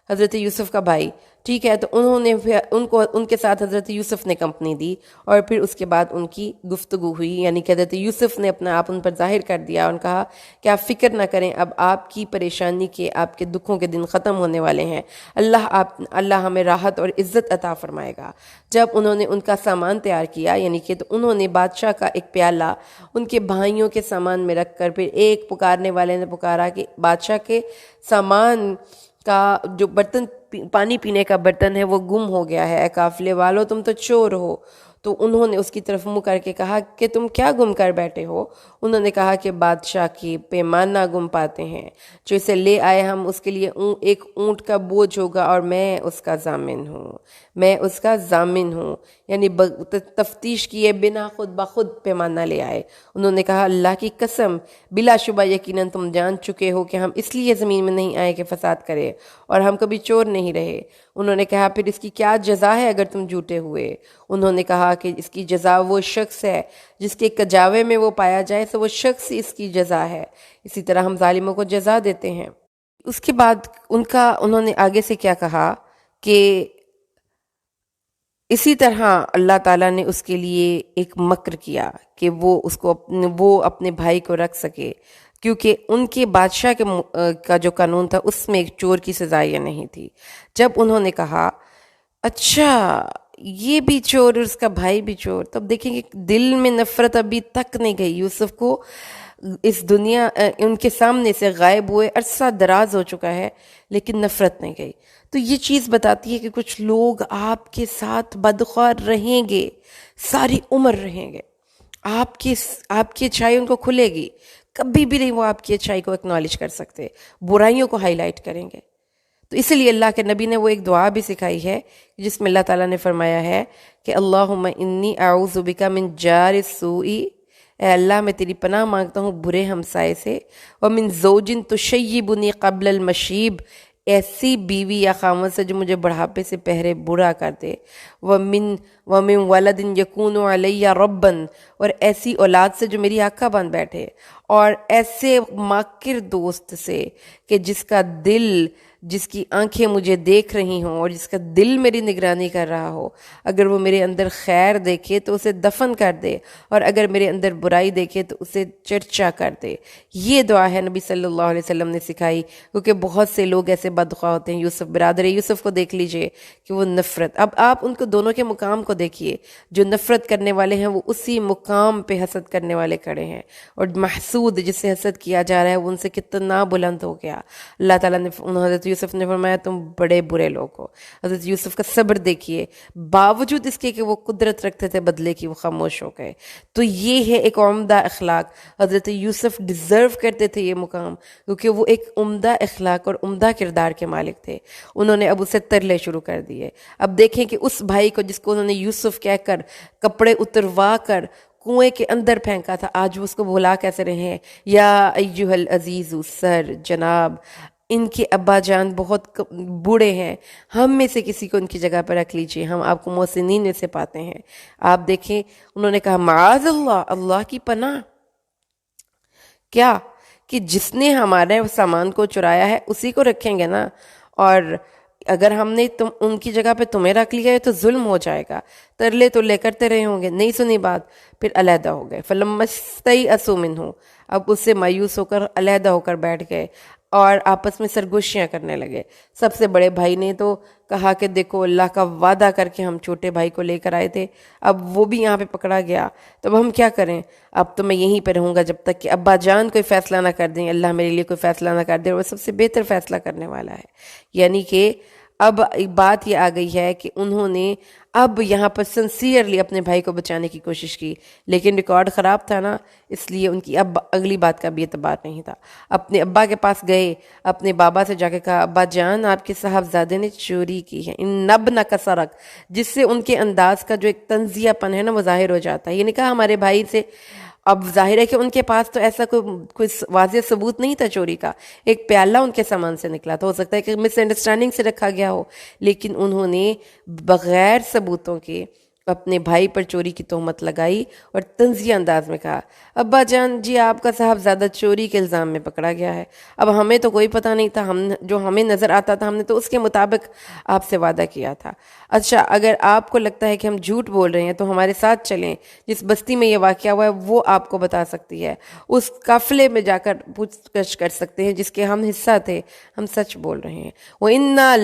حضرت یوسف کا بھائی. ٹھیک ہے، تو انہوں نے ان کے ساتھ حضرت یوسف نے کمپنی دی، اور پھر اس کے بعد ان کی گفتگو ہوئی. یعنی کہ حضرت یوسف نے اپنا آپ ان پر ظاہر کر دیا اور کہا کہ آپ فکر نہ کریں، اب آپ کی پریشانی کے، آپ کے دکھوں کے دن ختم ہونے والے ہیں. اللہ ہمیں راحت اور عزت عطا فرمائے گا. جب انہوں نے ان کا سامان تیار کیا، یعنی کہ تو انہوں نے بادشاہ کا ایک پیالہ ان کے بھائیوں کے سامان میں رکھ کر، پھر ایک پکارنے والے نے پکارا کہ بادشاہ کے سامان کا جو برتن، پانی پینے کا برتن ہے وہ گم ہو گیا ہے، اے قافلے والو تم تو چور ہو. تو انہوں نے اس کی طرف منہ کر کے کہا کہ تم کیا گم کر بیٹھے ہو؟ انہوں نے کہا کہ بادشاہ کی پیمانہ گم پاتے ہیں، جو اسے لے آئے ہم اس کے لیے ایک اونٹ کا بوجھ ہوگا، اور میں اس کا ضامن ہوں. یعنی تفتیش کیے بنا خود بخود پیمانہ لے آئے. انہوں نے کہا اللہ کی قسم، بلا شبہ یقیناً تم جان چکے ہو کہ ہم اس لیے زمین میں نہیں آئے کہ فساد کرے، اور ہم کبھی چور نہیں رہے. انہوں نے کہا پھر اس کی کیا جزا ہے اگر تم جھوٹے ہوئے؟ انہوں نے کہا کہ اس کی جزا وہ شخص ہے جس کے کجاوے میں وہ پایا جائے، تو وہ شخص ہی اس کی جزا ہے. اسی طرح ہم ظالموں کو جزا دیتے ہیں. اس کے بعد انہوں نے آگے سے کیا کہا کہ اسی طرح اللہ تعالیٰ نے اس کے لیے ایک مکر کیا کہ وہ اپنے بھائی کو رکھ سکے، کیونکہ ان کے بادشاہ کا جو قانون تھا اس میں ایک چور کی سزا یہ نہیں تھی. جب انہوں نے کہا اچھا یہ بھی چور اور اس کا بھائی بھی چور، تب دیکھیں کہ دل میں نفرت ابھی تک نہیں گئی. یوسف کو اس دنیا ان کے سامنے سے غائب ہوئے عرصہ دراز ہو چکا ہے، لیکن نفرت نہیں گئی. تو یہ چیز بتاتی ہے کہ کچھ لوگ آپ کے ساتھ بدخواہ رہیں گے، ساری عمر رہیں گے. آپ کی اچھائی ان کو کھلے گی، کبھی بھی نہیں وہ آپ کی اچھائی کو اکنالج کر سکتے، برائیوں کو ہائی لائٹ کریں گے. تو اس لیے اللہ کے نبی نے وہ ایک دعا بھی سکھائی ہے جس میں اللہ تعالیٰ نے فرمایا ہے کہ اللہم انی اعوذ بک من جار السوء، اے اللہ میں تیری پناہ مانگتا ہوں برے ہمسائے سے، ومن زوج تشیبنی قبل المشیب، ایسی بیوی یا خاوند سے جو مجھے بڑھاپے سے پہلے برا کر دے، ومن ولد یکون علی ربا، اور ایسی اولاد سے جو میری آنکھیں بن بیٹھے، اور ایسے ماکر دوست سے کہ جس کی آنکھیں مجھے دیکھ رہی ہوں اور جس کا دل میری نگرانی کر رہا ہو، اگر وہ میرے اندر خیر دیکھے تو اسے دفن کر دے، اور اگر میرے اندر برائی دیکھے تو اسے چرچا کر دے. یہ دعا ہے نبی صلی اللہ علیہ وسلم نے سکھائی، کیونکہ بہت سے لوگ ایسے بدخواہ ہوتے ہیں. برادر یوسف کو دیکھ لیجئے کہ وہ نفرت، اب آپ ان کو دونوں کے مقام کو دیکھیے. جو نفرت کرنے والے ہیں وہ اسی مقام پہ حسد کرنے والے کھڑے ہیں، اور محسود جس سے حسد کیا جا رہا ہے وہ ان سے کتنا بلند ہو گیا. اللہ تعالیٰ نے حضرت یوسف نے فرمایا تم بڑے برے لوگ ہو. حضرت یوسف کا صبر دیکھیے، باوجود اس کے کہ وہ قدرت رکھتے تھے بدلے کی، وہ خاموش ہو گئے. تو یہ ہے ایک عمدہ اخلاق. حضرت یوسف ڈیزرو کرتے تھے یہ مقام، کیونکہ وہ ایک عمدہ اخلاق اور عمدہ کردار کے مالک تھے. انہوں نے اب اسے ترلے شروع کر دیے. اب دیکھیں کہ اس بھائی کو جس کو انہوں نے یوسف کہہ کر کپڑے اتروا کر کنویں کے اندر پھینکا تھا، آج وہ اس کو بھلا کیسے رہے ہیں. یا ایھا العزیز، سر، جناب، ان کے ابا جان بہت بوڑھے ہیں، ہم میں سے کسی کو ان کی جگہ پر رکھ لیجئے، ہم آپ کو محسنین میں سے پاتے ہیں. آپ دیکھیں انہوں نے کہا معاذ اللہ، اللہ کی پناہ. کیا کہ جس نے ہمارے سامان کو چرایا ہے اسی کو رکھیں گے نا، اور اگر ہم نے ان کی جگہ پہ تمہیں رکھ لیا ہے تو ظلم ہو جائے گا۔ ترلے ترلے کرتے رہے ہوں گے، نہیں سنی بات، پھر علیحدہ ہو گئے۔ فلما استیئسوا منہ، اب اس سے مایوس ہو کر علیحدہ ہو کر بیٹھ گئے اور آپس میں سرگوشیاں کرنے لگے۔ سب سے بڑے بھائی نے تو کہا کہ دیکھو اللہ کا وعدہ کر کے ہم چھوٹے بھائی کو لے کر آئے تھے، اب وہ بھی یہاں پہ پکڑا گیا، تو اب ہم کیا کریں؟ اب تو میں یہیں پہ رہوں گا جب تک کہ ابا جان کوئی فیصلہ نہ کر دیں، اللہ میرے لیے کوئی فیصلہ نہ کر دے، اور وہ سب سے بہتر فیصلہ کرنے والا ہے۔ یعنی کہ اب بات یہ آ گئی ہے کہ انہوں نے اب یہاں پر سنسیئرلی اپنے بھائی کو بچانے کی کوشش کی، لیکن ریکارڈ خراب تھا نا، اس لیے ان کی اب اگلی بات کا بھی اعتبار نہیں تھا۔ اپنے ابا کے پاس گئے، اپنے بابا سے جا کے کہا ابا جان آپ کے صاحبزادے نے چوری کی ہے، ان ابنک سرق، جس سے ان کے انداز کا جو ایک طنزیہ پن ہے نا وہ ظاہر ہو جاتا ہے۔ یہ نہیں کہا ہمارے بھائی سے، اب ظاہر ہے کہ ان کے پاس تو ایسا کوئی واضح ثبوت نہیں تھا چوری کا، ایک پیالہ ان کے سامان سے نکلا تھا، ہو سکتا ہے کہ مس انڈرسٹینڈنگ سے رکھا گیا ہو، لیکن انہوں نے بغیر ثبوتوں کے اپنے بھائی پر چوری کی تہمت لگائی اور طنزیہ انداز میں کہا ابا جان جی آپ کا صاحبزادہ چوری کے الزام میں پکڑا گیا ہے۔ اب ہمیں تو کوئی پتہ نہیں تھا، جو ہمیں نظر آتا تھا ہم نے تو اس کے مطابق آپ سے وعدہ کیا تھا۔ اچھا اگر آپ کو لگتا ہے کہ ہم جھوٹ بول رہے ہیں تو ہمارے ساتھ چلیں، جس بستی میں یہ واقعہ ہوا ہے وہ آپ کو بتا سکتی ہے، اس قافلے میں جا کر پوچھ گچھ کر سکتے ہیں جس کے ہم حصہ تھے، ہم سچ بول رہے ہیں۔ وَإِنَّا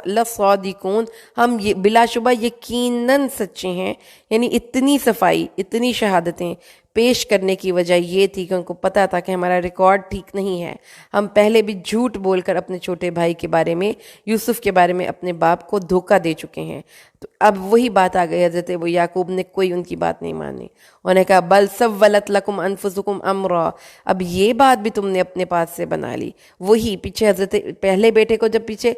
لَصَادِقُونَ، ہم یہ بلا شبہ یقیناً سچے ہیں۔ یعنی اتنی صفائی، اتنی شہادتیں پیش کرنے کی وجہ یہ تھی کہ ان کو پتہ تھا کہ ہمارا ریکارڈ ٹھیک نہیں ہے، ہم پہلے بھی جھوٹ بول کر اپنے چھوٹے بھائی کے بارے میں، یوسف کے بارے میں اپنے باپ کو دھوکہ دے چکے ہیں۔ تو اب وہی بات آ گئی، حضرت وہ یعقوب نے کوئی ان کی بات نہیں مانی، انہوں نے کہا بل سولت لکم انفسکم امرا، اب یہ بات بھی تم نے اپنے پاس سے بنا لی۔ وہی پیچھے حضرت پہلے بیٹے کو جب پیچھے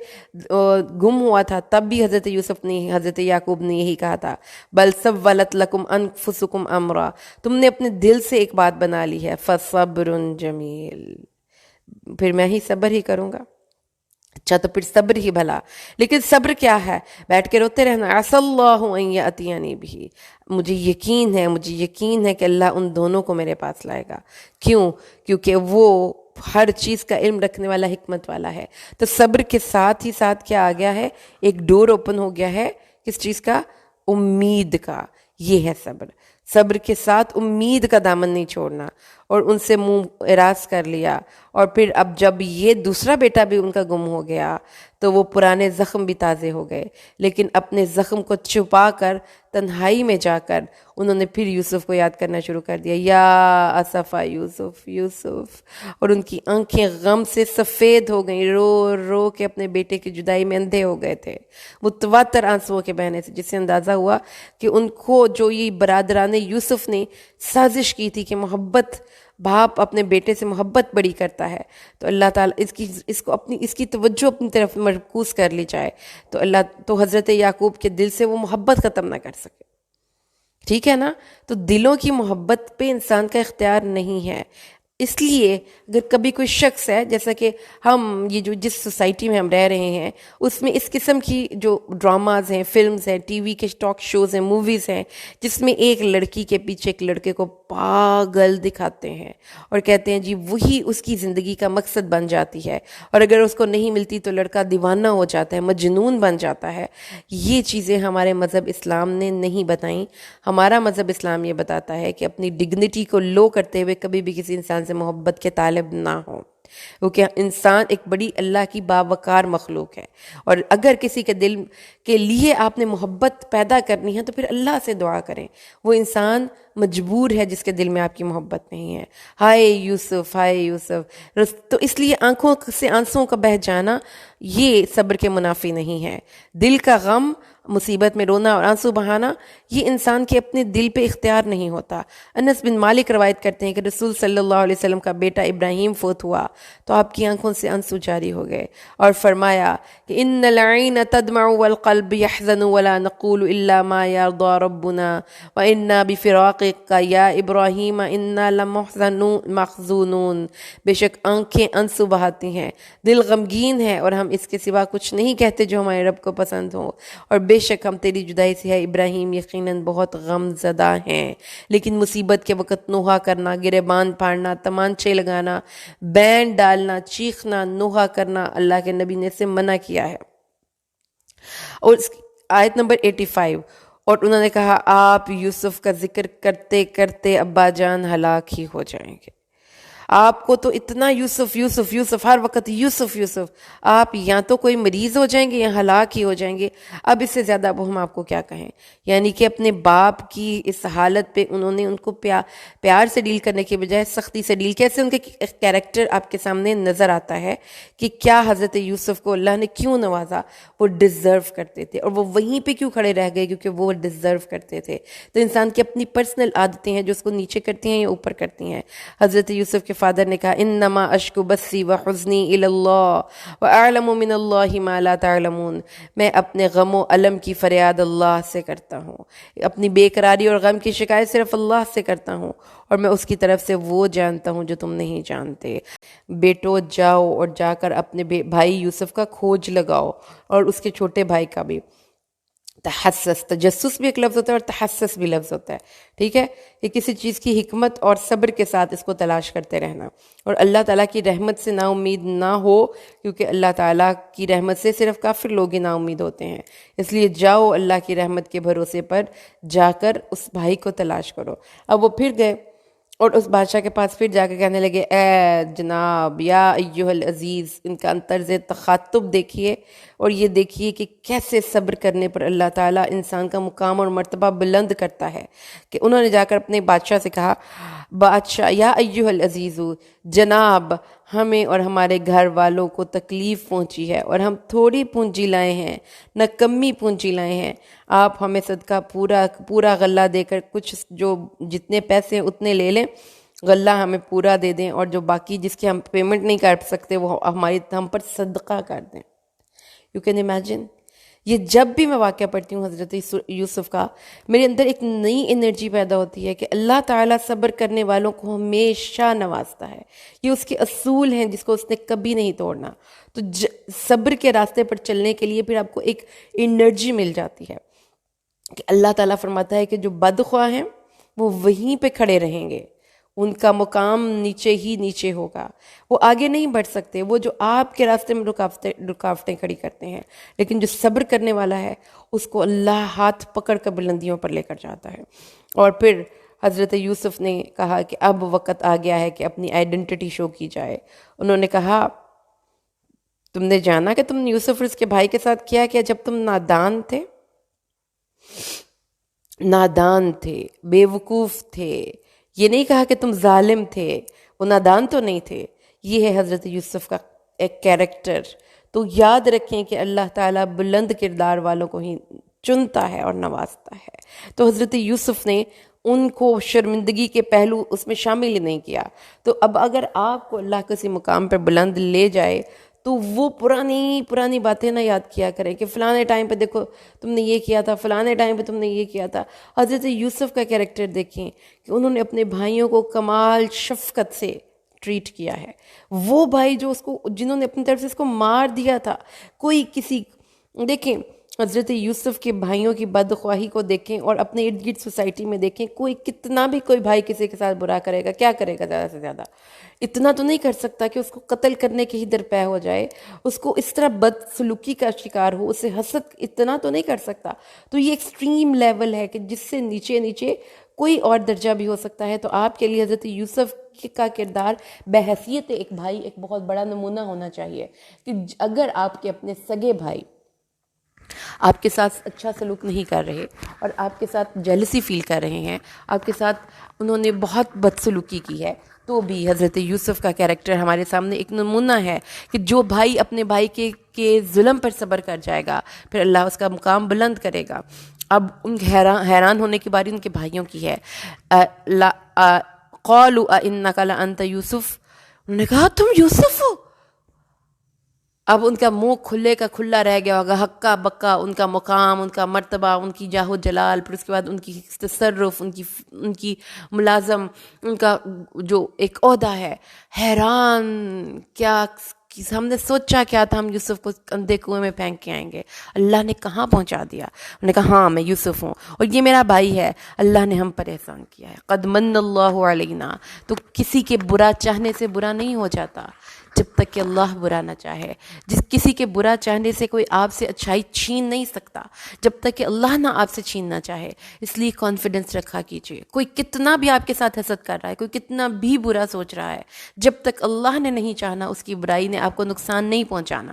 گم ہوا تھا تب بھی حضرت یوسف نے، حضرت یعقوب نے یہی کہا تھا بل سولت لکم انفسکم امرا، تم نے اپنے دل سے ایک بات بنا لی ہے، فصبر جمیل، پھر میں ہی صبر ہی کروں گا۔ اچھا تو پھر صبر ہی بھلا، لیکن صبر کیا ہے؟ بیٹھ کے روتے رہنا، عسى الله ان ياتيني به، مجھے یقین ہے کہ اللہ ان دونوں کو میرے پاس لائے گا۔ کیوں؟ کیونکہ وہ ہر چیز کا علم رکھنے والا، حکمت والا ہے۔ تو صبر کے ساتھ ہی ساتھ کیا آ گیا ہے؟ ایک ڈور اوپن ہو گیا ہے، کس چیز کا؟ امید کا۔ یہ ہے صبر، صبر کے ساتھ امید کا دامن نہیں چھوڑنا، اور ان سے منہ اراض کر لیا۔ اور پھر اب جب یہ دوسرا بیٹا بھی ان کا گم ہو گیا تو وہ پرانے زخم بھی تازے ہو گئے، لیکن اپنے زخم کو چھپا کر تنہائی میں جا کر انہوں نے پھر یوسف کو یاد کرنا شروع کر دیا، یا اسفا یوسف یوسف، اور ان کی آنکھیں غم سے سفید ہو گئیں، رو رو کے اپنے بیٹے کی جدائی میں اندھے ہو گئے تھے متواتر آنسوؤں کے بہنے سے، جس سے اندازہ ہوا کہ ان کو جو یہ برادران یوسف نے سازش کی تھی کہ محبت، باپ اپنے بیٹے سے محبت بڑی کرتا ہے، تو اللہ تعالیٰ اس کی توجہ اپنی طرف مرکوز کر لی جائے تو حضرت یعقوب کے دل سے وہ محبت ختم نہ کر سکے۔ ٹھیک ہے نا؟ تو دلوں کی محبت پہ انسان کا اختیار نہیں ہے۔ اس لیے اگر کبھی کوئی شخص ہے، جیسا کہ ہم یہ جس سوسائٹی میں ہم رہ رہے ہیں اس میں اس قسم کی جو ڈراماز ہیں، فلمز ہیں، ٹی وی کے ٹاک شوز ہیں، موویز ہیں، جس میں ایک لڑکی کے پیچھے ایک لڑکے کو پاگل دکھاتے ہیں اور کہتے ہیں جی وہی اس کی زندگی کا مقصد بن جاتی ہے، اور اگر اس کو نہیں ملتی تو لڑکا دیوانہ ہو جاتا ہے، مجنون بن جاتا ہے۔ یہ چیزیں ہمارے مذہب اسلام نے نہیں بتائیں۔ ہمارا مذہب اسلام یہ بتاتا ہے کہ اپنی ڈگنیٹی کو لو کرتے ہوئے کبھی بھی کسی انسان سے محبت کے طالب نہ ہو، کیونکہ انسان ایک بڑی اللہ کی باوقار مخلوق ہے، اور اگر کسی کے دل کے لیے آپ نے محبت پیدا کرنی ہے تو پھر اللہ سے دعا کریں۔ وہ انسان مجبور ہے جس کے دل میں آپ کی محبت نہیں ہے۔ ہائے یوسف، ہائے یوسف، تو اس لیے آنکھوں سے آنسوں کا بہہ جانا یہ صبر کے منافی نہیں ہے۔ دل کا غم، مصیبت میں رونا اور آنسو بہانا، یہ انسان کے اپنے دل پہ اختیار نہیں ہوتا۔ انس بن مالک روایت کرتے ہیں کہ رسول صلی اللہ علیہ وسلم کا بیٹا ابراہیم فوت ہوا تو آپ کی آنکھوں سے آنسو جاری ہو گئے، اور فرمایا کہ ان العین تدمع والقلب يحزن ولا نقول الا ما يرضى ربنا وانا بفراقك یا ابراہیم انا لمحزونون، بے شک آنکھیں آنسو بہاتی ہیں، دل غمگین ہے، اور ہم اس کے سوا کچھ نہیں کہتے جو ہمارے رب کو پسند ہو، اور بے بے شک ہم تیری جدائی سے ہے ابراہیم یقیناً بہت غم زدہ ہیں، لیکن مصیبت کے وقت نوحہ کرنا، گریبان پھاڑنا، تمانچے لگانا، بینڈ ڈالنا، چیخنا، نوحہ کرنا اللہ کے نبی نے اسے منع کیا ہے۔ اور آیت نمبر 85، اور انہوں نے کہا آپ یوسف کا ذکر کرتے کرتے ابا جان ہلاک ہی ہو جائیں گے۔ آپ کو تو اتنا یوسف یوسف یوسف، ہر وقت یوسف یوسف، آپ یا تو کوئی مریض ہو جائیں گے یا ہلاک ہی ہو جائیں گے۔ اب اس سے زیادہ اب ہم آپ کو کیا کہیں، یعنی کہ اپنے باپ کی اس حالت پہ انہوں نے ان کو پیار سے ڈیل کرنے کے بجائے سختی سے ڈیل، کیسے ان کے کیریکٹر آپ کے سامنے نظر آتا ہے کہ کیا حضرت یوسف کو اللہ نے کیوں نوازا، وہ ڈیزرو کرتے تھے، اور وہ وہیں پہ کیوں کھڑے رہ گئے، کیونکہ وہ ڈیزرو کرتے تھے۔ تو انسان کی اپنی پرسنل عادتیں ہیں جو اس کو نیچے کرتی ہیں یا اوپر کرتی ہیں۔ حضرت یوسف کے فادر نے کہا انما اشکو بسی وحزنی الی اللہ واعلم من اللہ ما لا تعلمون، میں اپنے غم و الم کی فریاد اللہ سے کرتا ہوں، اپنی بے قراری اور غم کی شکایت صرف اللہ سے کرتا ہوں، اور میں اس کی طرف سے وہ جانتا ہوں جو تم نہیں جانتے۔ بیٹو جاؤ اور جا کر اپنے بھائی یوسف کا کھوج لگاؤ، اور اس کے چھوٹے بھائی کا بھی۔ تحسس، تجسس بھی ایک لفظ ہوتا ہے اور تحسس بھی لفظ ہوتا ہے، ٹھیک ہے، کہ کسی چیز کی حکمت اور صبر کے ساتھ اس کو تلاش کرتے رہنا، اور اللہ تعالیٰ کی رحمت سے نا امید نہ ہو، کیونکہ اللہ تعالیٰ کی رحمت سے صرف کافر لوگ ہی نا امید ہوتے ہیں۔ اس لیے جاؤ اللہ کی رحمت کے بھروسے پر جا کر اس بھائی کو تلاش کرو۔ اب وہ پھر گئے اور اس بادشاہ کے پاس پھر جا کے کہنے لگے اے جناب یا ایہا العزیز، ان کا طرز تخاطب دیکھیے، اور یہ دیکھیے کہ کیسے صبر کرنے پر اللہ تعالیٰ انسان کا مقام اور مرتبہ بلند کرتا ہے، کہ انہوں نے جا کر اپنے بادشاہ سے کہا بادشاہ یا ایہا العزیز، جناب ہمیں اور ہمارے گھر والوں کو تکلیف پہنچی ہے اور ہم تھوڑی پونجی لائے ہیں، نہ کمی پونجی لائے ہیں، آپ ہمیں صدقہ پورا غلہ دے کر کچھ جو جتنے پیسے ہیں اتنے لے لیں، غلہ ہمیں پورا دے دیں، اور جو باقی جس کی ہم پیمنٹ نہیں کر سکتے وہ ہم پر صدقہ کر دیں۔ یو کین امیجن، یہ جب بھی میں واقعہ پڑھتی ہوں حضرت یوسف کا، میرے اندر ایک نئی انرجی پیدا ہوتی ہے کہ اللہ تعالیٰ صبر کرنے والوں کو ہمیشہ نوازتا ہے، یہ اس کے اصول ہیں جس کو اس نے کبھی نہیں توڑنا۔ تو صبر کے راستے پر چلنے کے لیے پھر آپ کو ایک انرجی مل جاتی ہے کہ اللہ تعالیٰ فرماتا ہے کہ جو بدخواہ ہیں وہ وہیں پہ کھڑے رہیں گے، ان کا مقام نیچے ہی نیچے ہوگا، وہ آگے نہیں بڑھ سکتے، وہ جو آپ کے راستے میں رکاوٹیں کھڑی کرتے ہیں، لیکن جو صبر کرنے والا ہے اس کو اللہ ہاتھ پکڑ کر بلندیوں پر لے کر جاتا ہے۔ اور پھر حضرت یوسف نے کہا کہ اب وقت آ گیا ہے کہ اپنی آئیڈینٹی شو کی جائے۔ انہوں نے کہا تم نے جانا کہ تم نے یوسف اور اس کے بھائی کے ساتھ کیا جب تم نادان تھے، بے وقوف تھے، یہ نہیں کہا کہ تم ظالم تھے، وہ نادان تو نہیں تھے۔ یہ ہے حضرت یوسف کا ایک کیریکٹر۔ تو یاد رکھیں کہ اللہ تعالیٰ بلند کردار والوں کو ہی چنتا ہے اور نوازتا ہے۔ تو حضرت یوسف نے ان کو شرمندگی کے پہلو اس میں شامل ہی نہیں کیا۔ تو اب اگر آپ کو اللہ کسی مقام پر بلند لے جائے تو وہ پرانی باتیں نہ یاد کیا کریں کہ فلانے ٹائم پہ دیکھو تم نے یہ کیا تھا، فلانے ٹائم پہ تم نے یہ کیا تھا۔ حضرت یوسف کا کیریکٹر دیکھیں کہ انہوں نے اپنے بھائیوں کو کمال شفقت سے ٹریٹ کیا ہے۔ وہ بھائی جنہوں نے اپنی طرف سے اس کو مار دیا تھا، دیکھیں حضرت یوسف کے بھائیوں کی بدخواہی کو دیکھیں اور اپنے ارد گرد سوسائٹی میں دیکھیں، کتنا بھی کوئی بھائی کسی کے ساتھ برا کرے گا، کیا کرے گا زیادہ سے زیادہ؟ اتنا تو نہیں کر سکتا کہ اس کو قتل کرنے کے ہی درپے ہو جائے، اس کو اس طرح بد سلوکی کا شکار ہو، اسے حسد، اتنا تو نہیں کر سکتا۔ تو یہ ایکسٹریم لیول ہے کہ جس سے نیچے کوئی اور درجہ بھی ہو سکتا ہے۔ تو آپ کے لیے حضرت یوسف کا کردار بحیثیت ایک بھائی ایک بہت بڑا نمونہ ہونا چاہیے کہ اگر آپ کے اپنے سگے بھائی آپ کے ساتھ اچھا سلوک نہیں کر رہے اور آپ کے ساتھ جیلسی فیل کر رہے ہیں، آپ کے ساتھ انہوں نے بہت بدسلوکی کی ہے، تو بھی حضرت یوسف کا کیریکٹر ہمارے سامنے ایک نمونہ ہے کہ جو بھائی اپنے بھائی کے ظلم پر صبر کر جائے گا پھر اللہ اس کا مقام بلند کرے گا۔ اب ان حیران ہونے کی باری ان کے بھائیوں کی ہے۔ قالوا انک لانت یوسف، انہوں نے کہا تم یوسف ہو؟ اب ان کا منہ کھلے کا کھلا رہ گیا ہوگا، ہکا بکا ان کا مقام، ان کا مرتبہ، ان کی جاہ و جلال، پھر اس کے بعد ان کی تصرف، ان کی ملازم، ان کا جو ایک عہدہ ہے، حیران ہم نے سوچا کیا تھا ہم یوسف کو اندھے کنویں میں پھینک کے آئیں گے، اللہ نے کہاں پہنچا دیا۔ انہوں نے کہا ہاں میں یوسف ہوں اور یہ میرا بھائی ہے، اللہ نے ہم پر احسان کیا ہے، قد من اللہ علینا۔ تو کسی کے برا چاہنے سے برا نہیں ہو جاتا جب تک کہ اللہ برا نہ چاہے، کسی کے برا چاہنے سے کوئی آپ سے اچھائی چھین نہیں سکتا جب تک کہ اللہ نہ آپ سے چھیننا چاہے۔ اس لیے کانفیڈنس رکھا کیجیے، کوئی کتنا بھی آپ کے ساتھ حسد کر رہا ہے، کوئی کتنا بھی برا سوچ رہا ہے، جب تک اللہ نے نہیں چاہنا اس کی برائی نے آپ کو نقصان نہیں پہنچانا۔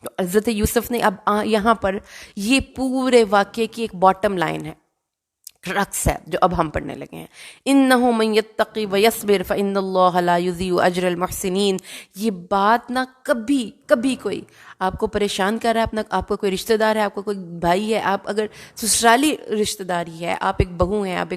تو حضرت یوسف نے اب یہاں پر یہ پورے واقعے کی ایک باٹم لائن ہے، رقص ہے جو اب ہم پڑھنے لگے ہیں، انہ من یتقی ویصبر فان اللہ لا یضیع اجر المحسنین۔ یہ بات نہ کبھی کوئی آپ کو پریشان کر رہا ہے، آپ کو کوئی رشتہ دار ہے، آپ کو کوئی بھائی ہے، آپ اگر سسرالی رشتہ داری ہے، آپ ایک بہو ہیں، آپ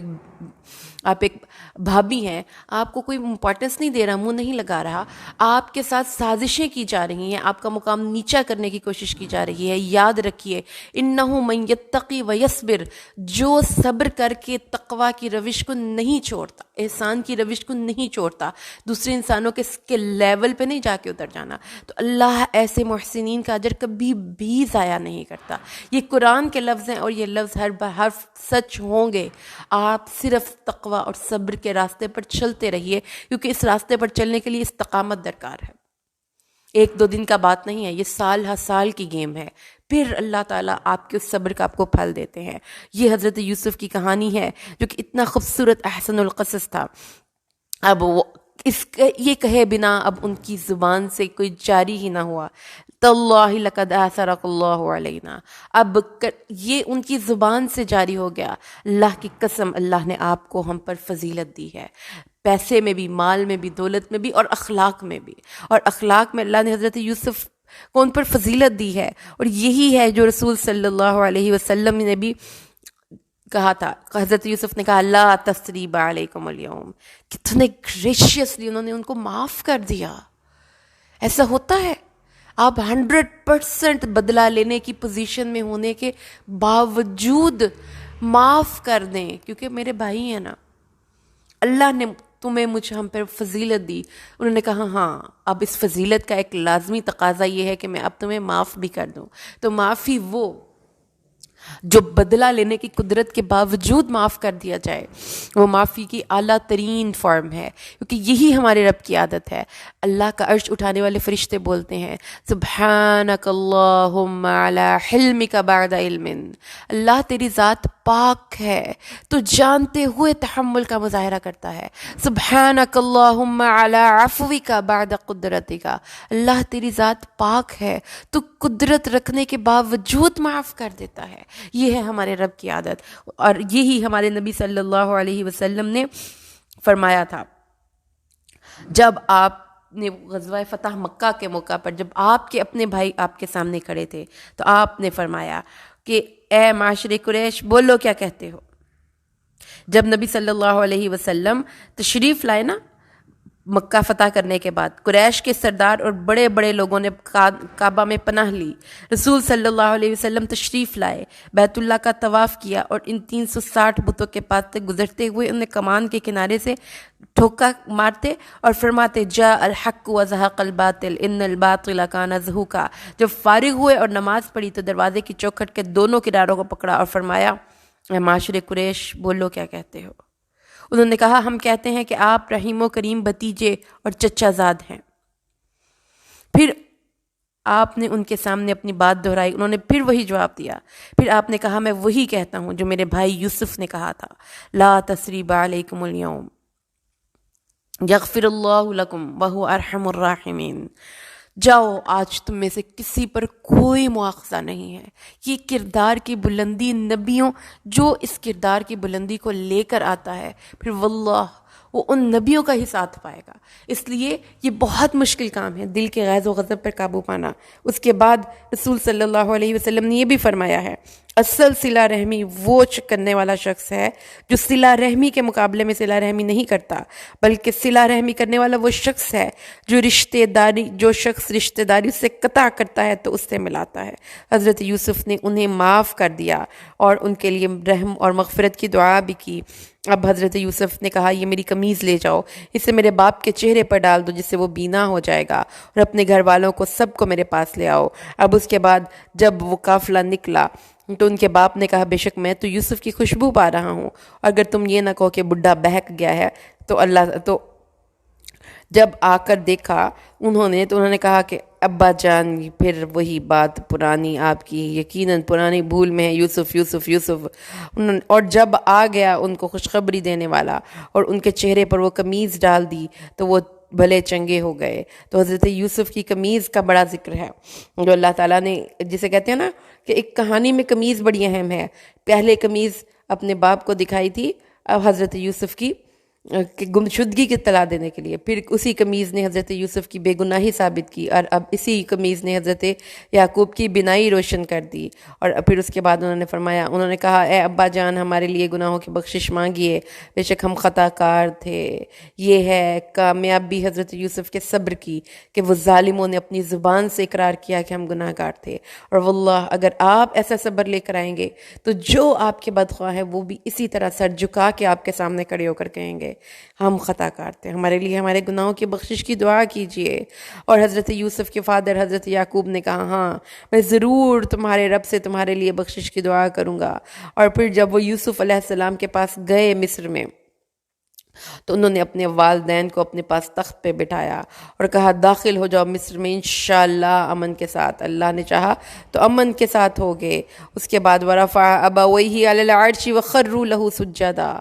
ایک بھابھی ہیں، آپ کو کوئی امپورٹنس نہیں دے رہا، منہ نہیں لگا رہا، آپ کے ساتھ سازشیں کی جا رہی ہیں، آپ کا مقام نیچا کرنے کی کوشش کی جا رہی ہے، یاد رکھیے انہ من یتقی ویصبر، جو صبر کر کے تقوی کی روش کو نہیں چھوڑتا، احسان کی روش کو نہیں چھوڑتا، دوسرے انسانوں کے لیول پہ نہیں جا کے اتر جانا، تو اللہ ایسے محسنین کا اجر کبھی بھی ضائع نہیں کرتا۔ یہ قرآن کے لفظ ہیں اور یہ لفظ ہر حرف سچ ہوں گے۔ آپ صرف تقوی اور صبر کے راستے پر چلتے رہیے، کیونکہ اس راستے پر چلنے کے لیے استقامت درکار ہے، ایک دو دن کا بات نہیں ہے، یہ سال ہر سال کی گیم ہے، پھر اللہ تعالیٰ آپ کے اس صبر کا آپ کو پھل دیتے ہیں۔ یہ حضرت یوسف کی کہانی ہے جو کہ اتنا خوبصورت احسن القصص تھا۔ اب وہ یہ کہے بنا اب ان کی زبان سے کوئی جاری ہی نہ ہوا، تاللہ لقد آثرک اللہ علینا، اب یہ ان کی زبان سے جاری ہو گیا، اللہ کی قسم اللہ نے آپ کو ہم پر فضیلت دی ہے، پیسے میں بھی، مال میں بھی، دولت میں بھی، اور اخلاق میں بھی۔ اور اخلاق میں اللہ نے حضرت یوسف کو ان پر فضیلت دی ہے، اور یہی ہے جو رسول صلی اللہ علیہ وسلم نے بھی کہا تھا۔ حضرت یوسف نے کہا لا تثریب علیکم اليوم، کتنے گریشیسلی انہوں نے ان کو معاف کر دیا۔ ایسا ہوتا ہے آپ 100% بدلہ لینے کی پوزیشن میں ہونے کے باوجود معاف کر دیں، کیونکہ میرے بھائی ہیں نا، اللہ نے ہم پر فضیلت دی۔ انہوں نے کہا ہاں اب اس فضیلت کا ایک لازمی تقاضا یہ ہے کہ میں اب تمہیں معاف بھی کر دوں۔ تو معافی وہ جو بدلہ لینے کی قدرت کے باوجود معاف کر دیا جائے، وہ معافی کی اعلیٰ ترین فارم ہے، کیونکہ یہی ہمارے رب کی عادت ہے۔ اللہ کا عرش اٹھانے والے فرشتے بولتے ہیں سبحانک اللہم علی حلمک بعد علم، اللہ تیری ذات پاک ہے تو جانتے ہوئے تحمل کا مظاہرہ کرتا ہے۔ سبحانک اللہم علی عفوک بعد قدرتک، اللہ تیری ذات پاک ہے تو قدرت رکھنے کے باوجود معاف کر دیتا ہے۔ یہ ہے ہمارے رب کی عادت، اور یہی ہمارے نبی صلی اللہ علیہ وسلم نے فرمایا تھا جب آپ نے غزوہ فتح مکہ کے موقع پر، جب آپ کے اپنے بھائی آپ کے سامنے کھڑے تھے، تو آپ نے فرمایا کہ اے معاشر قریش بولو کیا کہتے ہو۔ جب نبی صلی اللہ علیہ وسلم تشریف لائے نا مکہ فتح کرنے کے بعد، قریش کے سردار اور بڑے بڑے لوگوں نے کعبہ میں پناہ لی، رسول صلی اللہ علیہ وسلم تشریف لائے، بیت اللہ کا طواف کیا، اور ان 360 بتوں کے پاس سے گزرتے ہوئے انہیں کمان کے کنارے سے ٹھوکا مارتے اور فرماتے جاء الحق وزہق الباطل ان الباطل کان زہوقا۔ جب فارغ ہوئے اور نماز پڑھی تو دروازے کی چوکھٹ کے دونوں کناروں کو پکڑا اور فرمایا اے معاشر قریش بولو کیا کہتے ہو۔ انہوں نے کہا ہم کہتے ہیں کہ آپ رحیم و کریم بھتیجے اور چچا زاد ہیں۔ پھر آپ نے ان کے سامنے اپنی بات دہرائی، انہوں نے پھر وہی جواب دیا۔ پھر آپ نے کہا میں وہی کہتا ہوں جو میرے بھائی یوسف نے کہا تھا، لا تثریب علیکم اليوم یغفر اللہ لکم وہو ارحم الراحمین، جاؤ آج تم میں سے کسی پر کوئی مواخذہ نہیں ہے۔ یہ کردار کی بلندی نبیوں جو اس کردار کی بلندی کو لے کر آتا ہے، پھر واللہ وہ ان نبیوں کا ہی ساتھ پائے گا۔ اس لیے یہ بہت مشکل کام ہے دل کے غیظ و غضب پر قابو پانا۔ اس کے بعد رسول صلی اللہ علیہ وسلم نے یہ بھی فرمایا ہے اصل صلہ رحمی وہ کرنے والا شخص ہے جو صلہ رحمی کے مقابلے میں صلہ رحمی نہیں کرتا، بلکہ صلہ رحمی کرنے والا وہ شخص ہے جو شخص رشتہ داری سے قطع کرتا ہے تو اس سے ملاتا ہے۔ حضرت یوسف نے انہیں معاف کر دیا اور ان کے لیے رحم اور مغفرت کی دعا بھی کی۔ اب حضرت یوسف نے کہا یہ میری قمیض لے جاؤ، اسے میرے باپ کے چہرے پر ڈال دو جس سے وہ بینا ہو جائے گا، اور اپنے گھر والوں کو سب کو میرے پاس لے آؤ۔ اب اس کے بعد جب وہ قافلہ نکلا تو ان کے باپ نے کہا بے شک میں تو یوسف کی خوشبو پا رہا ہوں، اگر تم یہ نہ کہو کہ بڈھا بہک گیا ہے تو جب آ کر دیکھا انہوں نے کہا کہ ابا جان پھر وہی بات پرانی، آپ کی یقیناً پرانی بھول میں ہے، یوسف یوسف یوسف۔ اور جب آ گیا ان کو خوشخبری دینے والا اور ان کے چہرے پر وہ قمیض ڈال دی تو وہ بھلے چنگے ہو گئے۔ تو حضرت یوسف کی قمیض کا بڑا ذکر ہے جو اللہ تعالیٰ نے، جسے کہتے ہیں نا کہ ایک کہانی میں قمیض بڑی اہم ہے۔ پہلے قمیض اپنے باپ کو دکھائی تھی اب حضرت یوسف کی گمشدگی کی اطلاع دینے کے لیے، پھر اسی قمیض نے حضرت یوسف کی بے گناہی ثابت کی، اور اب اسی قمیض نے حضرت یعقوب کی بینائی روشن کر دی۔ اور پھر اس کے بعد انہوں نے کہا اے ابا جان ہمارے لیے گناہوں کی بخشش مانگیے، بے شک ہم خطا کار تھے۔ یہ ہے کامیابی حضرت یوسف کے صبر کی کہ وہ ظالموں نے اپنی زبان سے اقرار کیا کہ ہم گناہ گار تھے، اور واللہ اگر آپ ایسا صبر لے کر آئیں گے تو جو آپ کے بدخواہ ہیں وہ بھی اسی طرح سر جھکا کے آپ کے سامنے کھڑے ہو کر کہیں گے ہم خطا کار تھے، ہمارے لیے ہمارے گناہوں کی بخشش کی دعا کیجئے۔ اور حضرت یوسف کے فادر حضرت یعقوب نے کہا ہاں میں ضرور تمہارے رب سے تمہارے لیے بخشش کی دعا کروں گا۔ اور پھر جب وہ یوسف علیہ السلام کے پاس گئے مصر میں تو انہوں نے اپنے والدین کو اپنے پاس تخت پہ بٹھایا اور کہا داخل ہو جاؤ مصر میں انشاءاللہ امن کے ساتھ، اللہ نے چاہا تو امن کے ساتھ ہو گئے۔ اس کے بعد ورفع ابویہ علی العرش وخروا لہ سجدا،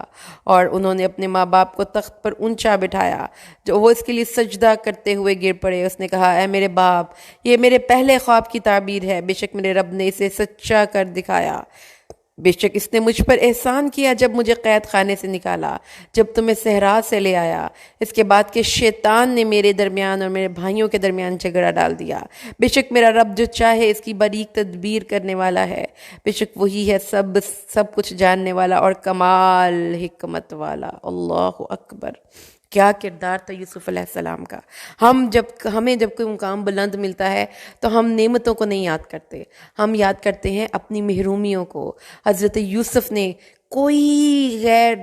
اور انہوں نے اپنے ماں باپ کو تخت پر اونچا بٹھایا جو وہ اس کے لیے سجدہ کرتے ہوئے گر پڑے۔ اس نے کہا اے میرے باپ یہ میرے پہلے خواب کی تعبیر ہے، بے شک میرے رب نے اسے سچا کر دکھایا، بے شک اس نے مجھ پر احسان کیا جب مجھے قید خانے سے نکالا، جب تمہیں صحرا سے لے آیا، اس کے بعد کہ شیطان نے میرے درمیان اور میرے بھائیوں کے درمیان جھگڑا ڈال دیا۔ بے شک میرا رب جو چاہے اس کی باریک تدبیر کرنے والا ہے، بے شک وہی ہے سب کچھ جاننے والا اور کمال حکمت والا۔ اللہ اکبر، کیا کردار تھا یوسف علیہ السلام کا۔ ہمیں جب کوئی مقام بلند ملتا ہے تو ہم نعمتوں کو نہیں یاد کرتے، ہم یاد کرتے ہیں اپنی محرومیوں کو۔ حضرت یوسف نے کوئی غیر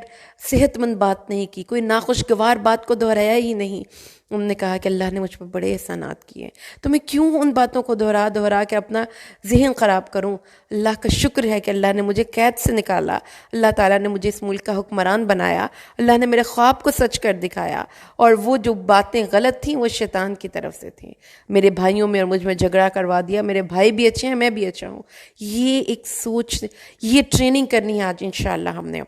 صحت مند بات نہیں کی، کوئی ناخوشگوار بات کو دہرایا ہی نہیں۔ انہوں نے کہا کہ اللہ نے مجھ پر بڑے احسانات کیے، تو میں کیوں ان باتوں کو دہرا کے اپنا ذہن خراب کروں۔ اللہ کا شکر ہے کہ اللہ نے مجھے قید سے نکالا، اللہ تعالیٰ نے مجھے اس ملک کا حکمران بنایا، اللہ نے میرے خواب کو سچ کر دکھایا، اور وہ جو باتیں غلط تھیں وہ شیطان کی طرف سے تھیں۔ میرے بھائیوں میں اور مجھ میں جھگڑا کروا دیا، میرے بھائی بھی اچھے ہیں میں بھی اچھا ہوں۔ یہ ایک سوچ، یہ ٹریننگ کرنی ہے آج انشاءاللہ ہم نے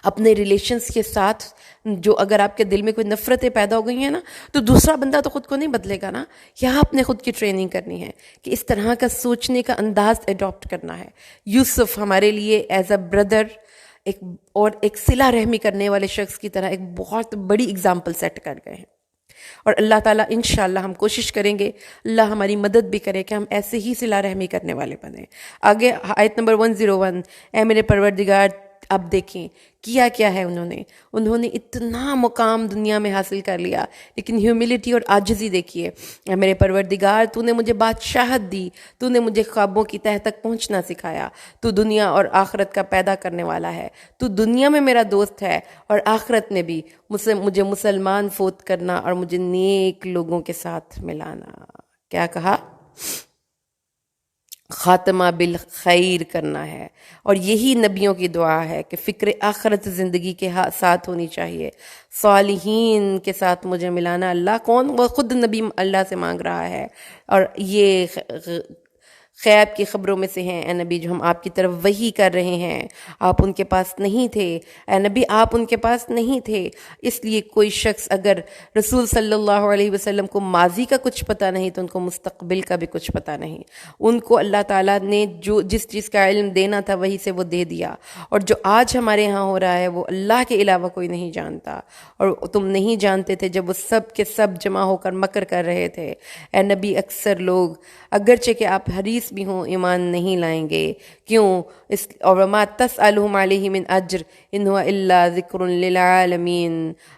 اپنے ریلیشنز کے ساتھ۔ جو اگر آپ کے دل میں کوئی نفرتیں پیدا ہو گئی ہیں نا تو دوسرا بندہ تو خود کو نہیں بدلے گا نا، یہاں آپ نے خود کی ٹریننگ کرنی ہے کہ اس طرح کا سوچنے کا انداز اڈاپٹ کرنا ہے۔ یوسف ہمارے لیے ایز اے بردر ایک صلہ رحمی کرنے والے شخص کی طرح ایک بہت بڑی اگزامپل سیٹ کر گئے ہیں، اور اللہ تعالیٰ انشاءاللہ ہم کوشش کریں گے، اللہ ہماری مدد بھی کرے کہ ہم ایسے ہی صلہ رحمی کرنے والے بنیں۔ آگے آیت نمبر 101، اے میرے پروردگار اب دیکھیں کیا ہے انہوں نے اتنا مقام دنیا میں حاصل کر لیا، لیکن ہیوملٹی اور عاجزی دیکھیے۔ اے میرے پروردگار تو نے مجھے بادشاہت دی، تو نے مجھے خوابوں کی تہہ تک پہنچنا سکھایا، تو دنیا اور آخرت کا پیدا کرنے والا ہے، تو دنیا میں میرا دوست ہے اور آخرت میں بھی مجھے مسلمان فوت کرنا اور مجھے نیک لوگوں کے ساتھ ملانا۔ کیا کہا؟ خاتمہ بالخیر کرنا ہے، اور یہی نبیوں کی دعا ہے کہ فکر آخرت زندگی کے ساتھ ہونی چاہیے، صالحین کے ساتھ مجھے ملانا۔ اللہ کون؟ وہ خود نبی اللہ سے مانگ رہا ہے، اور یہ غیب کی خبروں میں سے ہیں اے نبی جو ہم آپ کی طرف وحی کر رہے ہیں۔ آپ ان کے پاس نہیں تھے اے نبی، آپ ان کے پاس نہیں تھے، اس لیے کوئی شخص اگر رسول صلی اللہ علیہ وسلم کو ماضی کا کچھ پتہ نہیں تو ان کو مستقبل کا بھی کچھ پتہ نہیں۔ ان کو اللہ تعالیٰ نے جس چیز کا علم دینا تھا وہی سے وہ دے دیا، اور جو آج ہمارے ہاں ہو رہا ہے وہ اللہ کے علاوہ کوئی نہیں جانتا، اور تم نہیں جانتے تھے جب وہ سب کے سب جمع ہو کر مکر کر رہے تھے۔ اے نبی اکثر لوگ اگرچہ کہ آپ حریص قدیس بھی ہوں ایمان نہیں لائیں گے. کیوں؟ اس اور وما تسألہم علیہ من اجر ان هو الا ذکر للعالمین،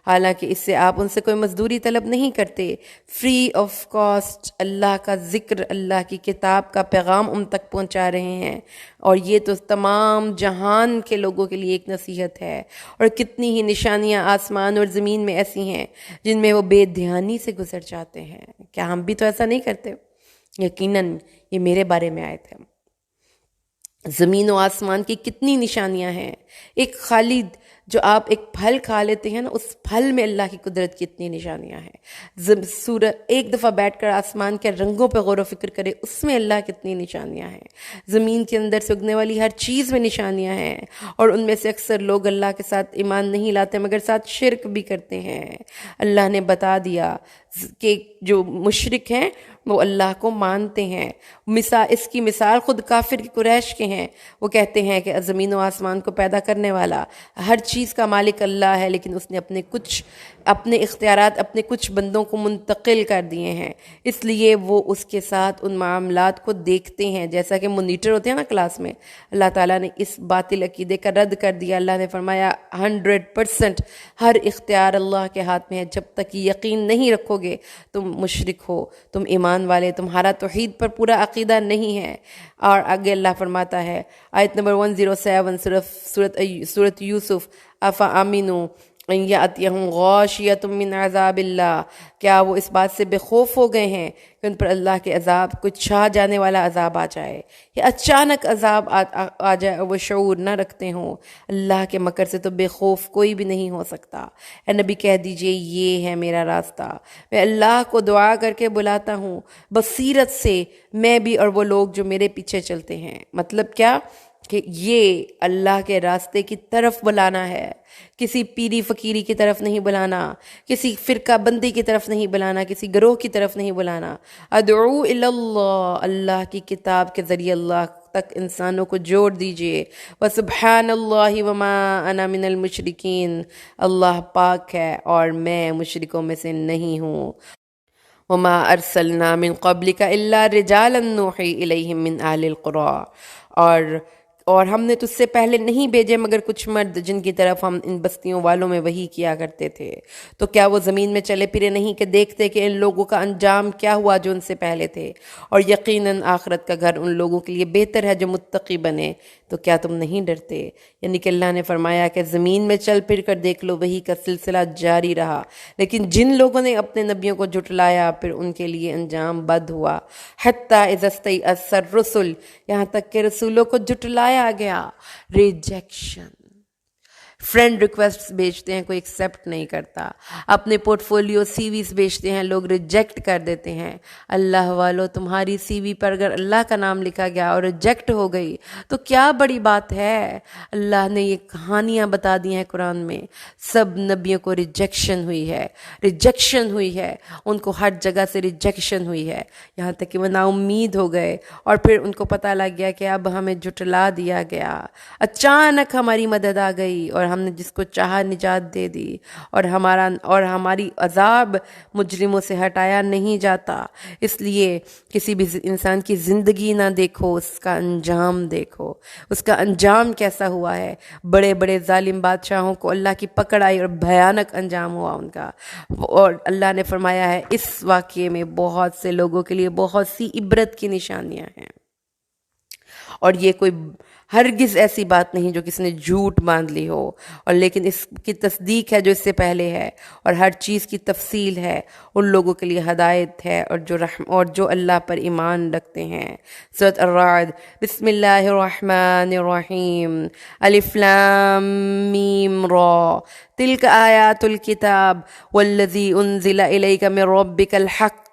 حالانکہ اس سے آپ ان سے کوئی مزدوری طلب نہیں کرتے، فری آف کاسٹ اللہ کا ذکر، اللہ کی کتاب کا پیغام ان تک پہنچا رہے ہیں. اور یہ تو تمام جہان کے لوگوں کے لیے ایک نصیحت ہے. اور کتنی ہی نشانیاں آسمان اور زمین میں ایسی ہیں جن میں وہ بے دھیانی سے گزر جاتے ہیں. کیا ہم بھی تو ایسا نہیں کرتے؟ یقیناً یہ میرے بارے میں آئے تھے. زمین و آسمان کی کتنی نشانیاں ہیں. ایک خالد جو آپ ایک پھل کھا لیتے ہیں نا، اس پھل میں اللہ کی قدرت کی اتنی نشانیاں ہیں. سورج ایک دفعہ بیٹھ کر آسمان کے رنگوں پہ غور و فکر کرے، اس میں اللہ کی اتنی نشانیاں ہیں. زمین کے اندر سے اگنے والی ہر چیز میں نشانیاں ہیں، اور ان میں سے اکثر لوگ اللہ کے ساتھ ایمان نہیں لاتے مگر ساتھ شرک بھی کرتے ہیں. اللہ نے بتا دیا کہ جو مشرک ہیں وہ اللہ کو مانتے ہیں. اس کی مثال خود کافر کی قریش کے ہیں. وہ کہتے ہیں کہ زمین و آسمان کو پیدا کرنے والا، ہر چیز کا مالک اللہ ہے، لیکن اس نے اپنے اختیارات اپنے کچھ بندوں کو منتقل کر دیے ہیں. اس لیے وہ اس کے ساتھ ان معاملات کو دیکھتے ہیں جیسا کہ مانیٹر ہوتے ہیں نا کلاس میں. اللہ تعالیٰ نے اس باطل عقیدے کا رد کر دیا. اللہ نے فرمایا 100% ہر اختیار اللہ کے ہاتھ میں ہے. جب تک یقین نہیں رکھو گے تم مشرک ہو، تم ایمان والے، تمہارا توحید پر پورا عقیدہ نہیں ہے. اور آگے اللہ فرماتا ہے آیت نمبر 107 سورۃ یوسف، افامنوا ان یاتیہم غاشیۃ من عذاب اللہ، کیا وہ اس بات سے بے خوف ہو گئے ہیں کہ ان پر اللہ کے عذاب، کوئی چھا جانے والا عذاب آ جائے، یا اچانک عذاب آ جائے اور وہ شعور نہ رکھتے ہوں. اللہ کے مکر سے تو بے خوف کوئی بھی نہیں ہو سکتا. اے نبی کہہ دیجئے یہ ہے میرا راستہ، میں اللہ کو دعا کر کے بلاتا ہوں بصیرت سے، میں بھی اور وہ لوگ جو میرے پیچھے چلتے ہیں. مطلب کیا؟ کہ یہ اللہ کے راستے کی طرف بلانا ہے، کسی پیری فقیری کی طرف نہیں بلانا، کسی فرقہ بندی کی طرف نہیں بلانا، کسی گروہ کی طرف نہیں بلانا. ادعو الی اللہ، اللہ کی کتاب کے ذریعے اللہ تک انسانوں کو جوڑ دیجئے. وسبحان اللہ وما انا من المشرکین، اللہ پاک ہے اور میں مشرکوں میں سے نہیں ہوں. وما ارسلنا من قبلک الا رجالا نوحی الیہم من اہل القری، اور ہم نے تجھ سے پہلے نہیں بھیجے مگر کچھ مرد جن کی طرف ہم ان بستیوں والوں میں وحی کیا کرتے تھے. تو کیا وہ زمین میں چلے پھرے نہیں کہ دیکھتے کہ ان لوگوں کا انجام کیا ہوا جو ان سے پہلے تھے، اور یقیناً آخرت کا گھر ان لوگوں کے لیے بہتر ہے جو متقی بنے. تو کیا تم نہیں ڈرتے؟ یعنی کہ اللہ نے فرمایا کہ زمین میں چل پھر کر دیکھ لو، وحی کا سلسلہ جاری رہا، لیکن جن لوگوں نے اپنے نبیوں کو جھٹلایا پھر ان کے لیے انجام بد ہوا. حتی اذا استیأس الرسل، یہاں تک کہ رسولوں کو جھٹلایا گیا. ریجیکشن. فرینڈ ریکویسٹ بھیجتے ہیں، کوئی ایکسیپٹ نہیں کرتا. اپنے پورٹ فولیو سی ویز بھیجتے ہیں، لوگ ریجیکٹ کر دیتے ہیں. اللہ والو، تمہاری سی وی پر اگر اللہ کا نام لکھا گیا اور ریجیکٹ ہو گئی تو کیا بڑی بات ہے؟ اللہ نے یہ کہانیاں بتا دی ہیں قرآن میں. سب نبیوں کو ریجیکشن ہوئی ہے، ان کو ہر جگہ سے ریجیکشن ہوئی ہے، یہاں تک کہ وہ نا امید ہو گئے. اور پھر ان کو پتہ لگ گیا کہ اب ہمیں جھٹلا دیا گیا. اچانک ہماری مدد آ گئی اور ہم نے جس کو چاہا نجات دے دی، اور ہماری عذاب مجرموں سے ہٹایا نہیں جاتا. اس لیے کسی بھی انسان کی زندگی نہ دیکھو، اس کا انجام دیکھو. اس کا انجام کیسا ہوا ہے؟ بڑے بڑے ظالم بادشاہوں کو اللہ کی پکڑ آئی اور بھیانک انجام ہوا ان کا. اور اللہ نے فرمایا ہے اس واقعے میں بہت سے لوگوں کے لیے بہت سی عبرت کی نشانیاں ہیں. اور یہ کوئی ہرگز ایسی بات نہیں جو کسی نے جھوٹ باندھ لی ہو، اور لیکن اس کی تصدیق ہے جو اس سے پہلے ہے، اور ہر چیز کی تفصیل ہے. ان لوگوں کے لیے ہدایت ہے اور جو اللہ پر ایمان رکھتے ہیں. سورۃ الرعد، بسم اللہ الرحمن الرحیم، الف لام میم را، تلک آیات الکتاب والذی انزل الیک من ربک الحق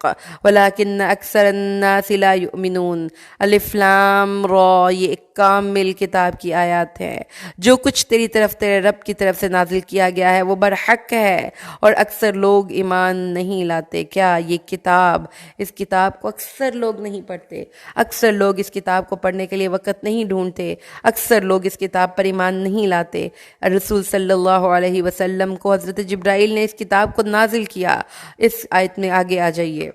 ولکن اکثر الناس لا یؤمنون. الف لام را، یہ ایک کامل کتاب کی آیات ہے. جو کچھ تیری طرف تیرے رب کی طرف سے نازل کیا گیا ہے وہ برحق ہے، اور اکثر لوگ ایمان نہیں لاتے. کیا یہ کتاب، اس کتاب کو اکثر لوگ نہیں پڑھتے، اکثر لوگ اس کتاب کو پڑھنے کے لیے وقت نہیں ڈھونڈتے، اکثر لوگ اس کتاب پر ایمان نہیں لاتے. رسول صلی اللہ علیہ وسلم کو حضرت جبرائیل نے اس کتاب کو نازل کیا. اس آیت میں آگے آ جائیے.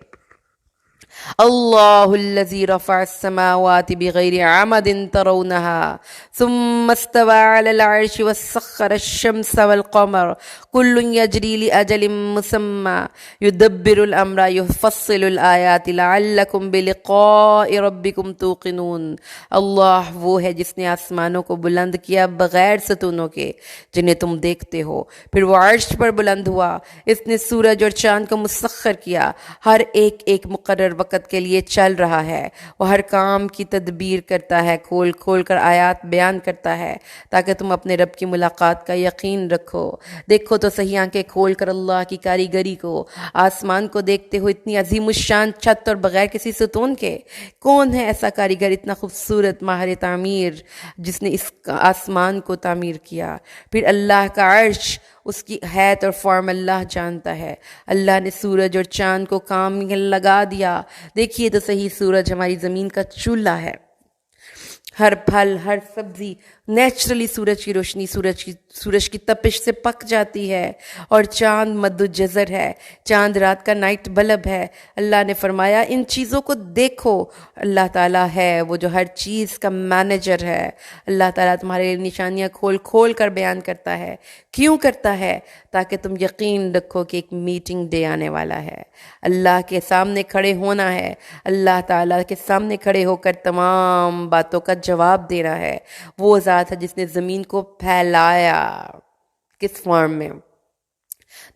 الله الذي رفع السماوات بغير عمد ترونها ثم استوى على العرش وسخر الشمس والقمر كل يجري لأجل مسمى يدبر الأمر يفصل الآيات لعلكم بلقاء ربكم توقنون. اللہ وہ ہے جس نے آسمانوں کو بلند کیا بغیر ستونوں کے جنہیں تم دیکھتے ہو، پھر وہ عرش پر بلند ہوا. اس نے سورج اور چاند کو مسخر کیا، ہر ایک ایک مقرر وقت کے لیے چل رہا ہے. وہ ہر کام کی تدبیر کرتا ہے، کھول کھول کر آیات بیان کرتا ہے تاکہ تم اپنے رب کی ملاقات کا یقین رکھو. دیکھو تو صحیح آنکھیں کھول کر اللہ کی کاریگری کو. آسمان کو دیکھتے ہو اتنی عظیم الشان چھت اور بغیر کسی ستون کے. کون ہے ایسا کاریگر اتنا خوبصورت ماہر تعمیر جس نے اس آسمان کو تعمیر کیا؟ پھر اللہ کا عرش، اس کی حیت اور فارم اللہ جانتا ہے. اللہ نے سورج اور چاند کو کام میں لگا دیا. دیکھیے تو صحیح، سورج ہماری زمین کا چولہا ہے. ہر پھل، ہر سبزی نیچرلی سورج کی روشنی، سورج کی تپش سے پک جاتی ہے. اور چاند مد الجزر ہے، چاند رات کا نائٹ بلب ہے. اللہ نے فرمایا ان چیزوں کو دیکھو. اللہ تعالیٰ ہے وہ جو ہر چیز کا مینیجر ہے. اللہ تعالیٰ تمہارے لیے نشانیاں کھول کھول کر بیان کرتا ہے. کیوں کرتا ہے؟ تاکہ تم یقین رکھو کہ ایک میٹنگ ڈے آنے والا ہے. اللہ کے سامنے کھڑے ہونا ہے، اللہ تعالیٰ کے سامنے کھڑے ہو کر تمام باتوں کا جواب دینا ہے. وہ ذات ہے جس نے زمین کو پھیلایا. کس فارم میں؟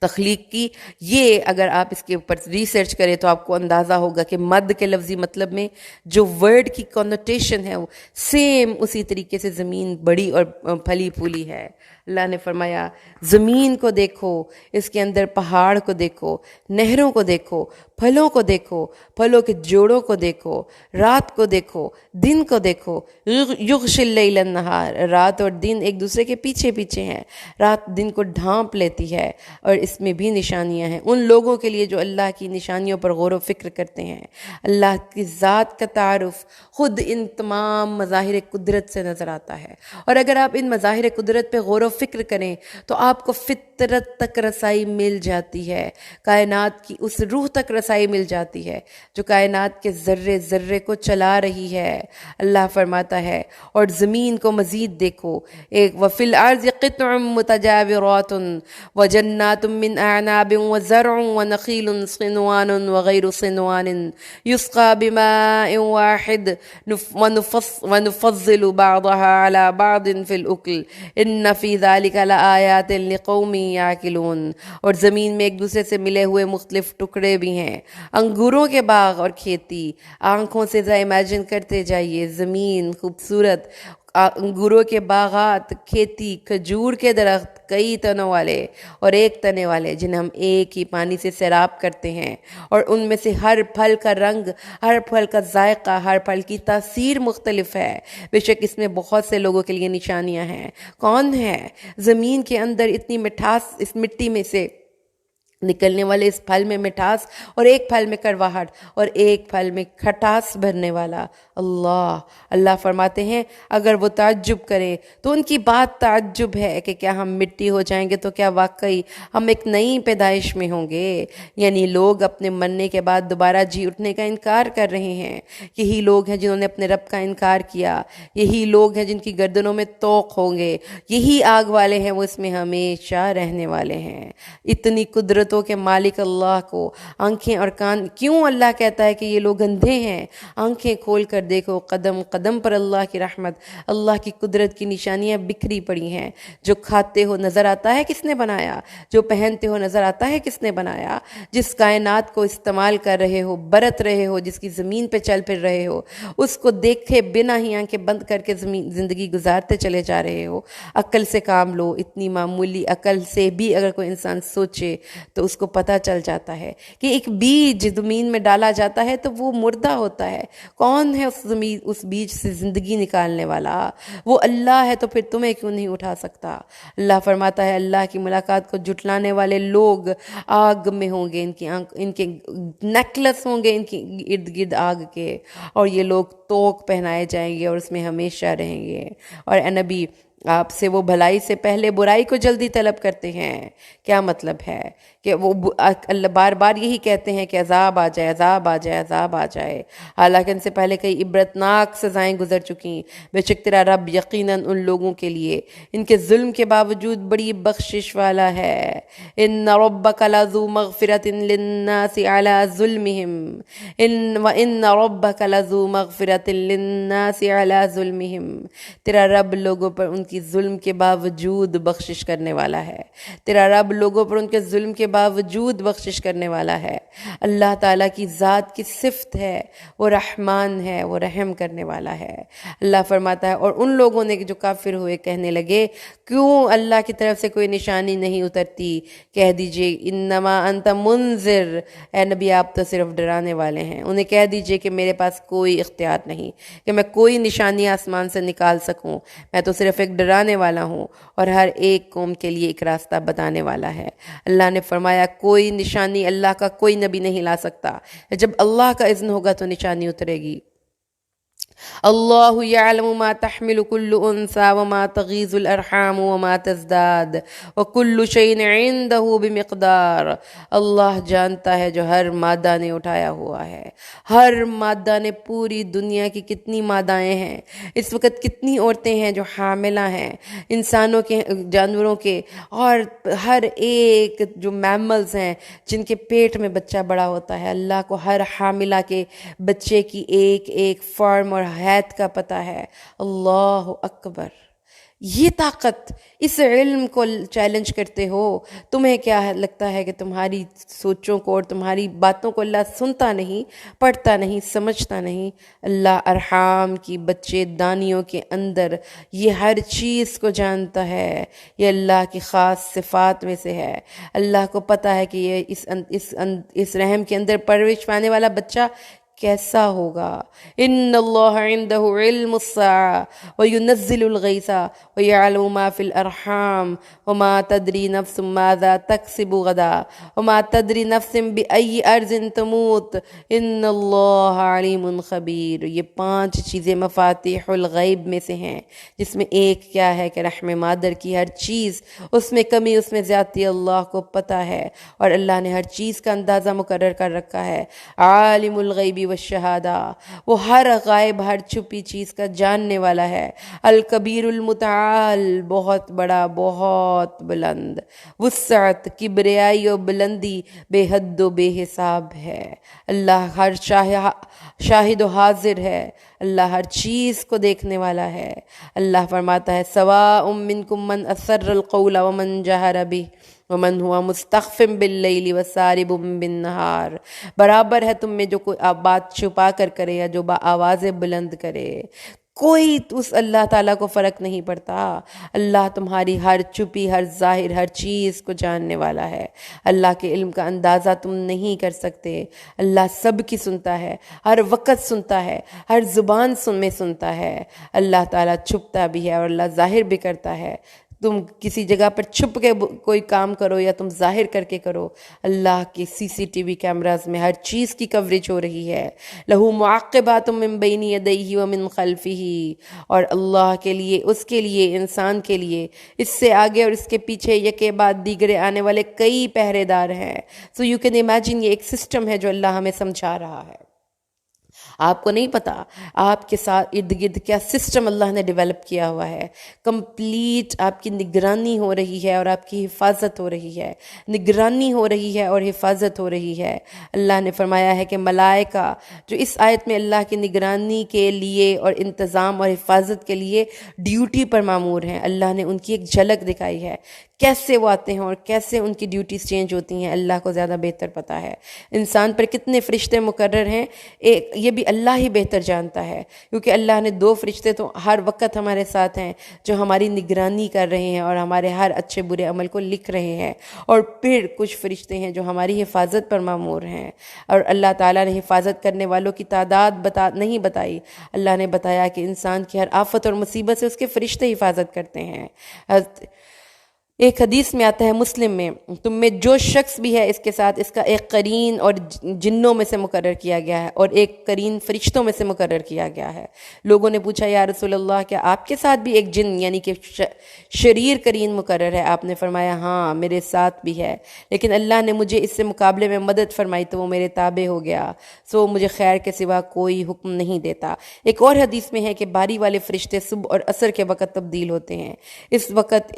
تخلیق کی. یہ اگر آپ اس کے اوپر ریسرچ کریں تو آپ کو اندازہ ہوگا کہ مد کے لفظی مطلب میں جو ورڈ کی کنوٹیشن ہے وہ سیم اسی طریقے سے زمین بڑی اور پھلی پھولی ہے. اللہ نے فرمایا زمین کو دیکھو، اس کے اندر پہاڑ کو دیکھو، نہروں کو دیکھو، پھلوں کو دیکھو، پھلوں کے جوڑوں کو دیکھو، رات کو دیکھو، دن کو دیکھو. یغشی اللیل النہار، رات اور دن ایک دوسرے کے پیچھے پیچھے ہیں. رات دن کو ڈھانپ لیتی ہے. اور اس میں بھی نشانیاں ہیں ان لوگوں کے لیے جو اللہ کی نشانیوں پر غور و فکر کرتے ہیں. اللہ کی ذات کا تعارف خود ان تمام مظاہر قدرت سے نظر آتا ہے. اور اگر آپ ان مظاہر قدرت پہ غور و فکر کریں تو آپ کو فطرت تک رسائی مل جاتی ہے، کائنات کی اس روح تک رسائی مل جاتی ہے جو کائنات کے ذرے ذرے کو چلا رہی ہے. اللہ فرماتا ہے اور زمین کو مزید دیکھو. ایک وَفِي الْأَرْضِ قِطْعٌ مُتَجَاوِرَاتٌ وَجَنَّاتٌ مِّنْ أَعْنَابٍ وَزَرْعٌ وَنَخِيلٌ صِنْوَانٌ وَغَيْرُ صِنْوَانٍ يُسْقَىٰ بِمَاءٍ وَاحِدٍ وَنُفَضِّلُ بَعْضَهَا عَلَىٰ بَعْضٍ فِي الْأُكْلِ إِنَّ فِي ذَلِكَ لَآيَاتٍ لِقَوْمٍ يَعْقِلُونَ. اور زمین میں ایک دوسرے سے ملے ہوئے مختلف ٹکڑے بھی ہیں. انگوروں کے باغ اور کھیتی، آنکھوں سے ذرا امیجن کرتے جائیے. زمین خوبصورت، انگوروں کے باغات، کھیتی، کھجور کے درخت کئی تنوں والے اور ایک تنے والے جنہیں ہم ایک ہی پانی سے سیراب کرتے ہیں. اور ان میں سے ہر پھل کا رنگ، ہر پھل کا ذائقہ، ہر پھل کی تاثیر مختلف ہے. بے شک اس میں بہت سے لوگوں کے لیے نشانیاں ہیں. کون ہے؟ زمین کے اندر اتنی مٹھاس، اس مٹی میں سے نکلنے والے اس پھل میں مٹھاس، اور ایک پھل میں کرواہٹ، اور ایک پھل میں کھٹاس بھرنے والا. اللہ فرماتے ہیں اگر وہ تعجب کرے تو ان کی بات تعجب ہے کہ کیا ہم مٹی ہو جائیں گے تو کیا واقعی ہم ایک نئی پیدائش میں ہوں گے؟ یعنی لوگ اپنے مرنے کے بعد دوبارہ جی اٹھنے کا انکار کر رہے ہیں. یہی لوگ ہیں جنہوں نے اپنے رب کا انکار کیا. یہی لوگ ہیں جن کی گردنوں میں طوق ہوں گے. یہی آگ والے ہیں، وہ اس میں ہمیشہ رہنے والے ہیں. اتنی قدرتوں کے مالک اللہ کو آنکھیں اور کان کیوں اللہ کہتا ہے کہ یہ لوگ اندھے ہیں؟ آنکھیں کھول کر دیکھو، قدم قدم پر اللہ کی رحمت، اللہ کی قدرت کی نشانیاں بکھری پڑی ہیں. جو کھاتے ہو نظر آتا ہے کس نے بنایا، جو پہنتے ہو نظر آتا ہے کس نے بنایا، جس کائنات کو استعمال کر رہے ہو، برت رہے ہو، جس کی زمین پہ چل پھر رہے ہو، اس کو دیکھے بنا ہی آنکھیں بند کر کے زندگی گزارتے چلے جا رہے ہو. عقل سے کام لو. اتنی معمولی عقل سے بھی اگر کوئی انسان سوچے تو اس کو پتہ چل جاتا ہے کہ ایک بیج زمین میں ڈالا جاتا ہے تو وہ مردہ ہوتا ہے. کون ہے اس بیج سے زندگی نکالنے والا؟ وہ اللہ ہے. تو پھر تمہیں کیوں نہیں اٹھا سکتا؟ اللہ فرماتا ہے اللہ کی ملاقات کو جھٹلانے والے لوگ آگ میں ہوں گے، ان کے نیکلس ہوں گے ان کے ارد گرد آگ کے، اور یہ لوگ توق پہنائے جائیں گے اور اس میں ہمیشہ رہیں گے. اور اے نبی آپ سے وہ بھلائی سے پہلے برائی کو جلدی طلب کرتے ہیں۔ کیا مطلب ہے کہ وہ اللہ بار بار یہی کہتے ہیں کہ عذاب آ جائے، عذاب آ جائے، عذاب آ جائے، حالانکہ ان سے پہلے کئی عبرتناک سزائیں گزر چکیں۔ بے شک تیرا رب یقیناً ان لوگوں کے لیے ان کے ظلم کے باوجود بڑی بخشش والا ہے۔ ان ربک لذو مغفرۃ للناس علی ظلمہم وان ربک لذو مغفرۃ للناس علی ظلمہم، تیرا رب لوگوں پر ان کی ظلم کے باوجود بخشش کرنے والا ہے، تیرا رب لوگوں پر ان کے ظلم کے باوجود بخشش کرنے والا ہے۔ اللہ تعالیٰ کی ذات کی صفت ہے، وہ رحمان ہے، وہ رحم کرنے والا ہے۔ اللہ فرماتا ہے اور ان لوگوں نے جو کافر ہوئے کہنے لگے کیوں اللہ کی طرف سے کوئی نشانی نہیں اترتی، کہہ دیجئے انما انت منذر، اے نبی آپ تو صرف ڈرانے والے ہیں۔ انہیں کہہ دیجئے کہ میرے پاس کوئی اختیار نہیں کہ میں کوئی نشانی آسمان سے نکال سکوں، میں تو صرف ایک ڈرانے والا ہوں اور ہر ایک قوم کے لیے ایک راستہ بتانے والا ہے۔ اللہ نے فرمایا کوئی نشانی اللہ کا کوئی نبی نہیں لا سکتا، جب اللہ کا اذن ہوگا تو نشانی اترے گی۔ اللہ یعلم ما تحمل كل انثى وما تغیض الارحام وما تزداد وكل شيء عنده بمقدار، اللہ جانتا ہے جو ہر مادہ نے اٹھایا ہوا ہے، ہر مادہ نے، پوری دنیا کی کتنی مادائیں ہیں، اس وقت کتنی عورتیں ہیں جو حاملہ ہیں، انسانوں کے، جانوروں کے، اور ہر ایک جو میملز ہیں جن کے پیٹ میں بچہ بڑا ہوتا ہے، اللہ کو ہر حاملہ کے بچے کی ایک ایک فارم اور حیات کا پتہ ہے۔ اللہ اکبر، یہ طاقت، اس علم کو چیلنج کرتے ہو، تمہیں کیا لگتا ہے کہ تمہاری سوچوں کو اور تمہاری باتوں کو اللہ سنتا نہیں، پڑھتا نہیں، سمجھتا نہیں؟ اللہ ارحام کی بچے دانیوں کے اندر یہ ہر چیز کو جانتا ہے، یہ اللہ کی خاص صفات میں سے ہے۔ اللہ کو پتہ ہے کہ یہ اس رحم کے اندر پرورش پانے والا بچہ کیسا ہوگا۔ ان اللہ عنده علم الساعة وينزل الغیث ويعلم ما في الارحام وما تدری نفس ماذا تکسب غدا وما تدری نفس بأي ارض تموت ان اللہ علیم خبیر۔ یہ 5 چیزیں مفاتیح الغیب میں سے ہیں، جس میں ایک کیا ہے کہ رحم مادر کی ہر چیز، اس میں کمی، اس میں زیادتی اللہ کو پتہ ہے، اور اللہ نے ہر چیز کا اندازہ مقرر کر رکھا ہے۔ عالم الغیب والشہادہ، وہ ہر غائب، ہر چھپی چیز کا جاننے والا ہے۔ الکبیر المتعال، بہت بڑا، بہت بلند۔ وسعت، کبریائی و بلندی بے حد و بے حساب ہے۔ اللہ ہر شاہد و حاضر ہے، اللہ ہر چیز کو دیکھنے والا ہے۔ اللہ فرماتا ہے سواء منکم من اسر القول ومن جہر بہ ومن ہوا مستخف باللیل وسارب بالنہار، برابر ہے تم میں جو کوئی بات چھپا کر کرے یا جو آوازیں بلند کرے، کوئی اس اللہ تعالیٰ کو فرق نہیں پڑتا۔ اللہ تمہاری ہر چھپی، ہر ظاہر، ہر چیز کو جاننے والا ہے۔ اللہ کے علم کا اندازہ تم نہیں کر سکتے۔ اللہ سب کی سنتا ہے، ہر وقت سنتا ہے، ہر زبان میں سنتا ہے۔ اللہ تعالیٰ چھپتا بھی ہے اور اللہ ظاہر بھی کرتا ہے۔ تم کسی جگہ پر چھپ کے کوئی کام کرو یا تم ظاہر کر کے کرو، اللہ کے CCTV کیمراز میں ہر چیز کی کوریج ہو رہی ہے۔ لہو معقبات من بین یدیہ ومن خلفہ، اور اللہ کے لیے، اس کے لیے، انسان کے لیے اس سے آگے اور اس کے پیچھے یکے بعد دیگرے آنے والے کئی پہرے دار ہیں۔ سو یو کین امیجن، یہ ایک سسٹم ہے جو اللہ ہمیں سمجھا رہا ہے۔ آپ کو نہیں پتا آپ کے ساتھ ارد گرد کیا سسٹم اللہ نے ڈیولپ کیا ہوا ہے۔ کمپلیٹ آپ کی نگرانی ہو رہی ہے اور آپ کی حفاظت ہو رہی ہے، نگرانی ہو رہی ہے اور حفاظت ہو رہی ہے۔ اللہ نے فرمایا ہے کہ ملائکہ جو اس آیت میں اللہ کی نگرانی کے لیے اور انتظام اور حفاظت کے لیے ڈیوٹی پر مامور ہیں، اللہ نے ان کی ایک جھلک دکھائی ہے۔ کیسے وہ آتے ہیں اور کیسے ان کی ڈیوٹیز چینج ہوتی ہیں، اللہ کو زیادہ بہتر پتہ ہے۔ انسان پر کتنے فرشتے مقرر ہیں، یہ بھی اللہ ہی بہتر جانتا ہے، کیونکہ اللہ نے 2 فرشتے تو ہر وقت ہمارے ساتھ ہیں جو ہماری نگرانی کر رہے ہیں اور ہمارے ہر اچھے برے عمل کو لکھ رہے ہیں، اور پھر کچھ فرشتے ہیں جو ہماری حفاظت پر مامور ہیں۔ اور اللہ تعالیٰ نے حفاظت کرنے والوں کی تعداد نہیں بتائی، اللہ نے بتایا کہ انسان کی ہر آفت اور مصیبت سے اس کے فرشتے حفاظت کرتے ہیں۔ ایک حدیث میں آتا ہے مسلم میں، تم میں جو شخص بھی ہے اس کے ساتھ اس کا ایک قرین اور جنوں میں سے مقرر کیا گیا ہے اور ایک قرین فرشتوں میں سے مقرر کیا گیا ہے۔ لوگوں نے پوچھا یا رسول اللہ کیا آپ کے ساتھ بھی ایک جن یعنی کہ شریر قرین مقرر ہے؟ آپ نے فرمایا ہاں میرے ساتھ بھی ہے، لیکن اللہ نے مجھے اس سے مقابلے میں مدد فرمائی تو وہ میرے تابع ہو گیا، سو مجھے خیر کے سوا کوئی حکم نہیں دیتا۔ ایک اور حدیث میں ہے کہ باری والے فرشتے صبح اور عصر کے وقت تبدیل ہوتے ہیں، اس وقت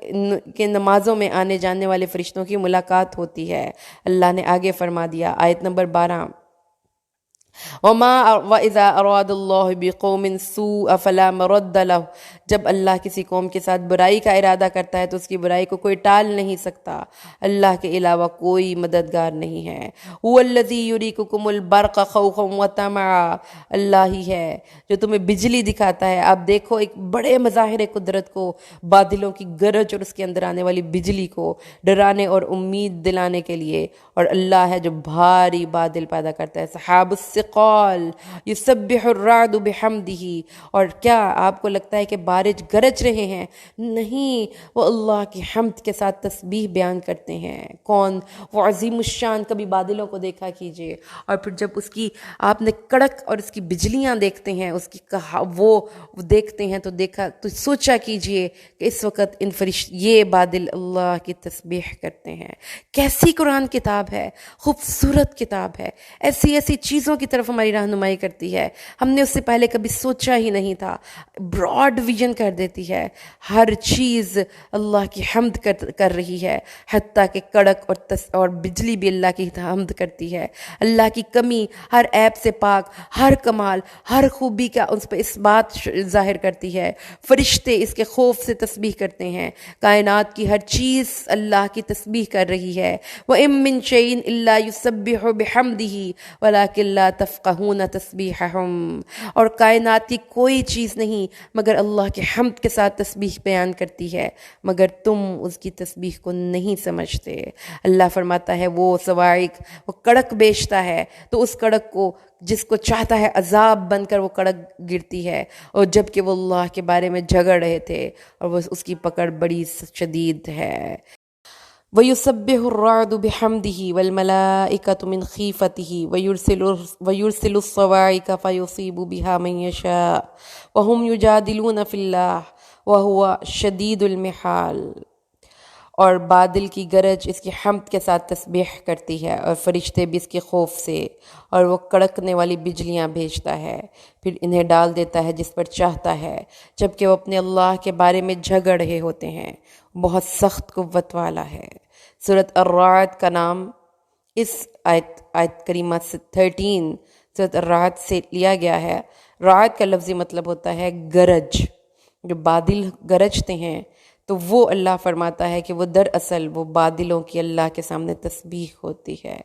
کے نمازوں میں آنے جانے والے فرشتوں کی ملاقات ہوتی ہے۔ اللہ نے آگے فرما دیا آیت نمبر 12، وَإِذَا أَرَادَ اللَّهُ بِقَوْمٍ سُوءًا فَلَا مَرَدَّ لَهُ، جب اللہ کسی قوم کے ساتھ برائی کا ارادہ کرتا ہے تو اس کی برائی کو کوئی ٹال نہیں سکتا، اللہ کے علاوہ کوئی مددگار نہیں ہے۔ هُوَ الَّذِي يُرِيكُكُمُ الْبَرْقَ خَوْفًا وَطَمَعًا، اللہ ہی ہے جو تمہیں بجلی دکھاتا ہے۔ آپ دیکھو ایک بڑے مظاہر قدرت کو، بادلوں کی گرج اور اس کے اندر آنے والی بجلی کو ڈرانے اور امید دلانے کے لیے، اور اللہ ہے جو بھاری بادل پیدا کرتا ہے، سحاب الثقال یسبح الرعد بحمدہ، اور کیا آپ کو لگتا ہے کہ بارش گرج رہے ہیں؟ نہیں، وہ اللہ کی حمد کے ساتھ تسبیح بیان کرتے ہیں۔ کون؟ وہ عظیم الشان۔ کبھی بادلوں کو دیکھا کیجئے اور پھر جب اس کی آپ نے کڑک اور اس کی بجلیاں دیکھتے ہیں، اس کی وہ دیکھتے ہیں تو سوچا کیجئے کہ اس وقت یہ بادل اللہ کی تسبیح کرتے ہیں۔ کیسی قرآن کتاب ہے، خوبصورت کتاب ہے، ایسی ایسی چیزوں کی طرف ہماری رہنمائی کرتی ہے، ہم نے اس سے پہلے کبھی سوچا ہی نہیں تھا، براڈ ویژن کر دیتی ہے، ہر چیز اللہ کی حمد کر رہی ہے، حتیٰ کہ کڑک اور بجلی بھی اللہ کی حمد کرتی ہے۔ اللہ کی کمی، ہر عیب سے پاک، ہر کمال، ہر خوبی کا اس پہ اس بات ظاہر کرتی ہے۔ فرشتے اس کے خوف سے تسبیح کرتے ہیں، کائنات کی ہر چیز اللہ کی تسبیح کر رہی ہے۔ وَإِن مِّن شَيْءٍ إِلَّا يُسَبِّحُ بِحَمْدِهِ وَلَٰكِن لَّا تَفْقَهُونَ تَسْبِيحَهُمْ، اور کائنات کی کوئی چیز نہیں مگر اللہ کے حمد کے ساتھ تسبیح بیان کرتی ہے، مگر تم اس کی تسبیح کو نہیں سمجھتے۔ اللہ فرماتا ہے وہ صواعق، وہ کڑک بیچتا ہے تو اس کڑک کو جس کو چاہتا ہے عذاب بن کر وہ کڑک گرتی ہے، اور جب کہ وہ اللہ کے بارے میں جھگڑ رہے تھے اور وہ اس کی پکڑ بڑی شدید ہے۔ وَيُسَبِّحُ الرَّعْدُ بِحَمْدِهِ وَالْمَلَائِكَةُ مِنْ خِيفَتِهِ وَيُرْسِلُ الصَّوَاعِقَ فَيُصِيبُ بِهَا مَن يَشَاءُ وَهُمْ يُجَادِلُونَ فِي اللَّهِ وَهُوَ شَدِيدُ الْمِحَالِ، اور بادل کی گرج اس کی حمد کے ساتھ تسبیح کرتی ہے، اور فرشتے بھی اس کے خوف سے، اور وہ کڑکنے والی بجلیاں بھیجتا ہے، پھر انہیں ڈال دیتا ہے جس پر چاہتا ہے، جبکہ وہ اپنے اللہ کے بارے میں جھگڑ رہے ہوتے ہیں، بہت سخت قوت والا ہے۔ سورۃ الرعد کا نام اس آیت کریمہ 13 سورۃ الرعد سے لیا گیا ہے۔ رعد کا لفظی مطلب ہوتا ہے گرج، جو بادل گرجتے ہیں تو وہ اللہ فرماتا ہے کہ وہ دراصل وہ بادلوں کی اللہ کے سامنے تسبیح ہوتی ہے۔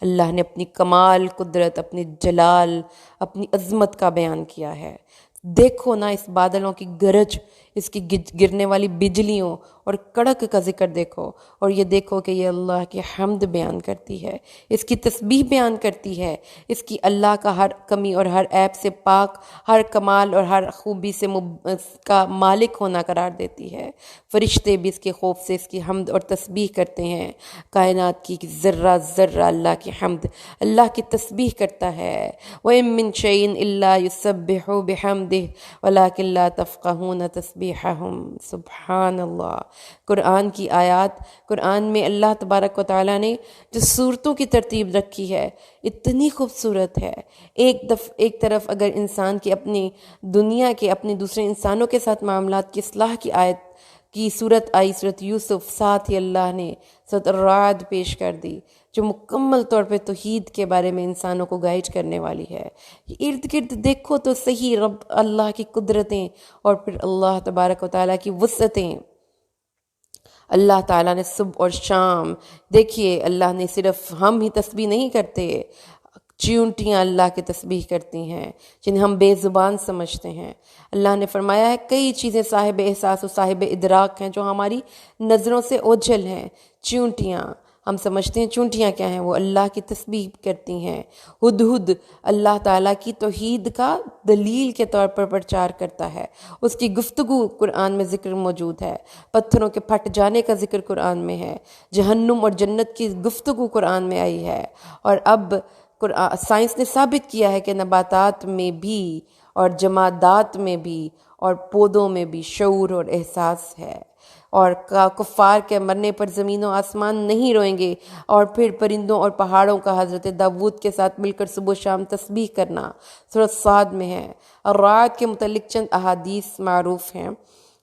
اللہ نے اپنی کمال قدرت، اپنی جلال، اپنی عظمت کا بیان کیا ہے۔ دیکھو نا اس بادلوں کی گرج، اس کی گرنے والی بجلیوں اور کڑک کا ذکر دیکھو، اور یہ دیکھو کہ یہ اللہ کی حمد بیان کرتی ہے، اس کی تسبیح بیان کرتی ہے، اس کی اللہ کا ہر کمی اور ہر عیب سے پاک، ہر کمال اور ہر خوبی سے کا مالک ہونا قرار دیتی ہے۔ فرشتے بھی اس کے خوف سے اس کی حمد اور تسبیح کرتے ہیں، کائنات کی ذرہ ذرہ اللہ کی حمد، اللہ کی تسبیح کرتا ہے۔ وَإِن مِّن شَيْءٍ إِلَّا يُسَبِّحُ بِحَمْدِهِ وَلَٰكِن لَّا تَفْقَهُونَ تَسْبِيحَهُمْ۔ سبحان اللہ۔ قرآن کی آیات، قرآن میں اللہ تبارک و تعالیٰ نے جو صورتوں کی ترتیب رکھی ہے اتنی خوبصورت ہے۔ ایک طرف اگر انسان کی اپنی دنیا کے اپنے دوسرے انسانوں کے ساتھ معاملات کی اصلاح کی آیت کی صورت آئی، صورت یوسف، ساتھ ہی اللہ نے صورت الرعد پیش کر دی جو مکمل طور پہ توحید کے بارے میں انسانوں کو گائیڈ کرنے والی ہے۔ ارد گرد دیکھو تو صحیح رب اللہ کی قدرتیں اور پھر اللہ تبارک و تعالیٰ کی وسعتیں۔ اللہ تعالیٰ نے صبح اور شام، دیکھیے اللہ نے صرف ہم ہی تسبیح نہیں کرتے، چیونٹیاں اللہ کی تسبیح کرتی ہیں جنہیں ہم بے زبان سمجھتے ہیں۔ اللہ نے فرمایا ہے کئی چیزیں صاحب احساس و صاحب ادراک ہیں جو ہماری نظروں سے اوجھل ہیں، چیونٹیاں، ہم سمجھتے ہیں چونٹیاں کیا ہیں، وہ اللہ کی تسبیح کرتی ہیں۔ ہدہد اللہ تعالیٰ کی توحید کا دلیل کے طور پر پرچار کرتا ہے، اس کی گفتگو قرآن میں ذکر موجود ہے، پتھروں کے پھٹ جانے کا ذکر قرآن میں ہے، جہنم اور جنت کی گفتگو قرآن میں آئی ہے، اور اب سائنس نے ثابت کیا ہے کہ نباتات میں بھی اور جمادات میں بھی اور پودوں میں بھی شعور اور احساس ہے، اور کفار کے مرنے پر زمین و آسمان نہیں روئیں گے، اور پھر پرندوں اور پہاڑوں کا حضرت داود کے ساتھ مل کر صبح و شام تسبیح کرنا سورۃ صاد میں ہے۔ الرعد کے متعلق چند احادیث معروف ہیں۔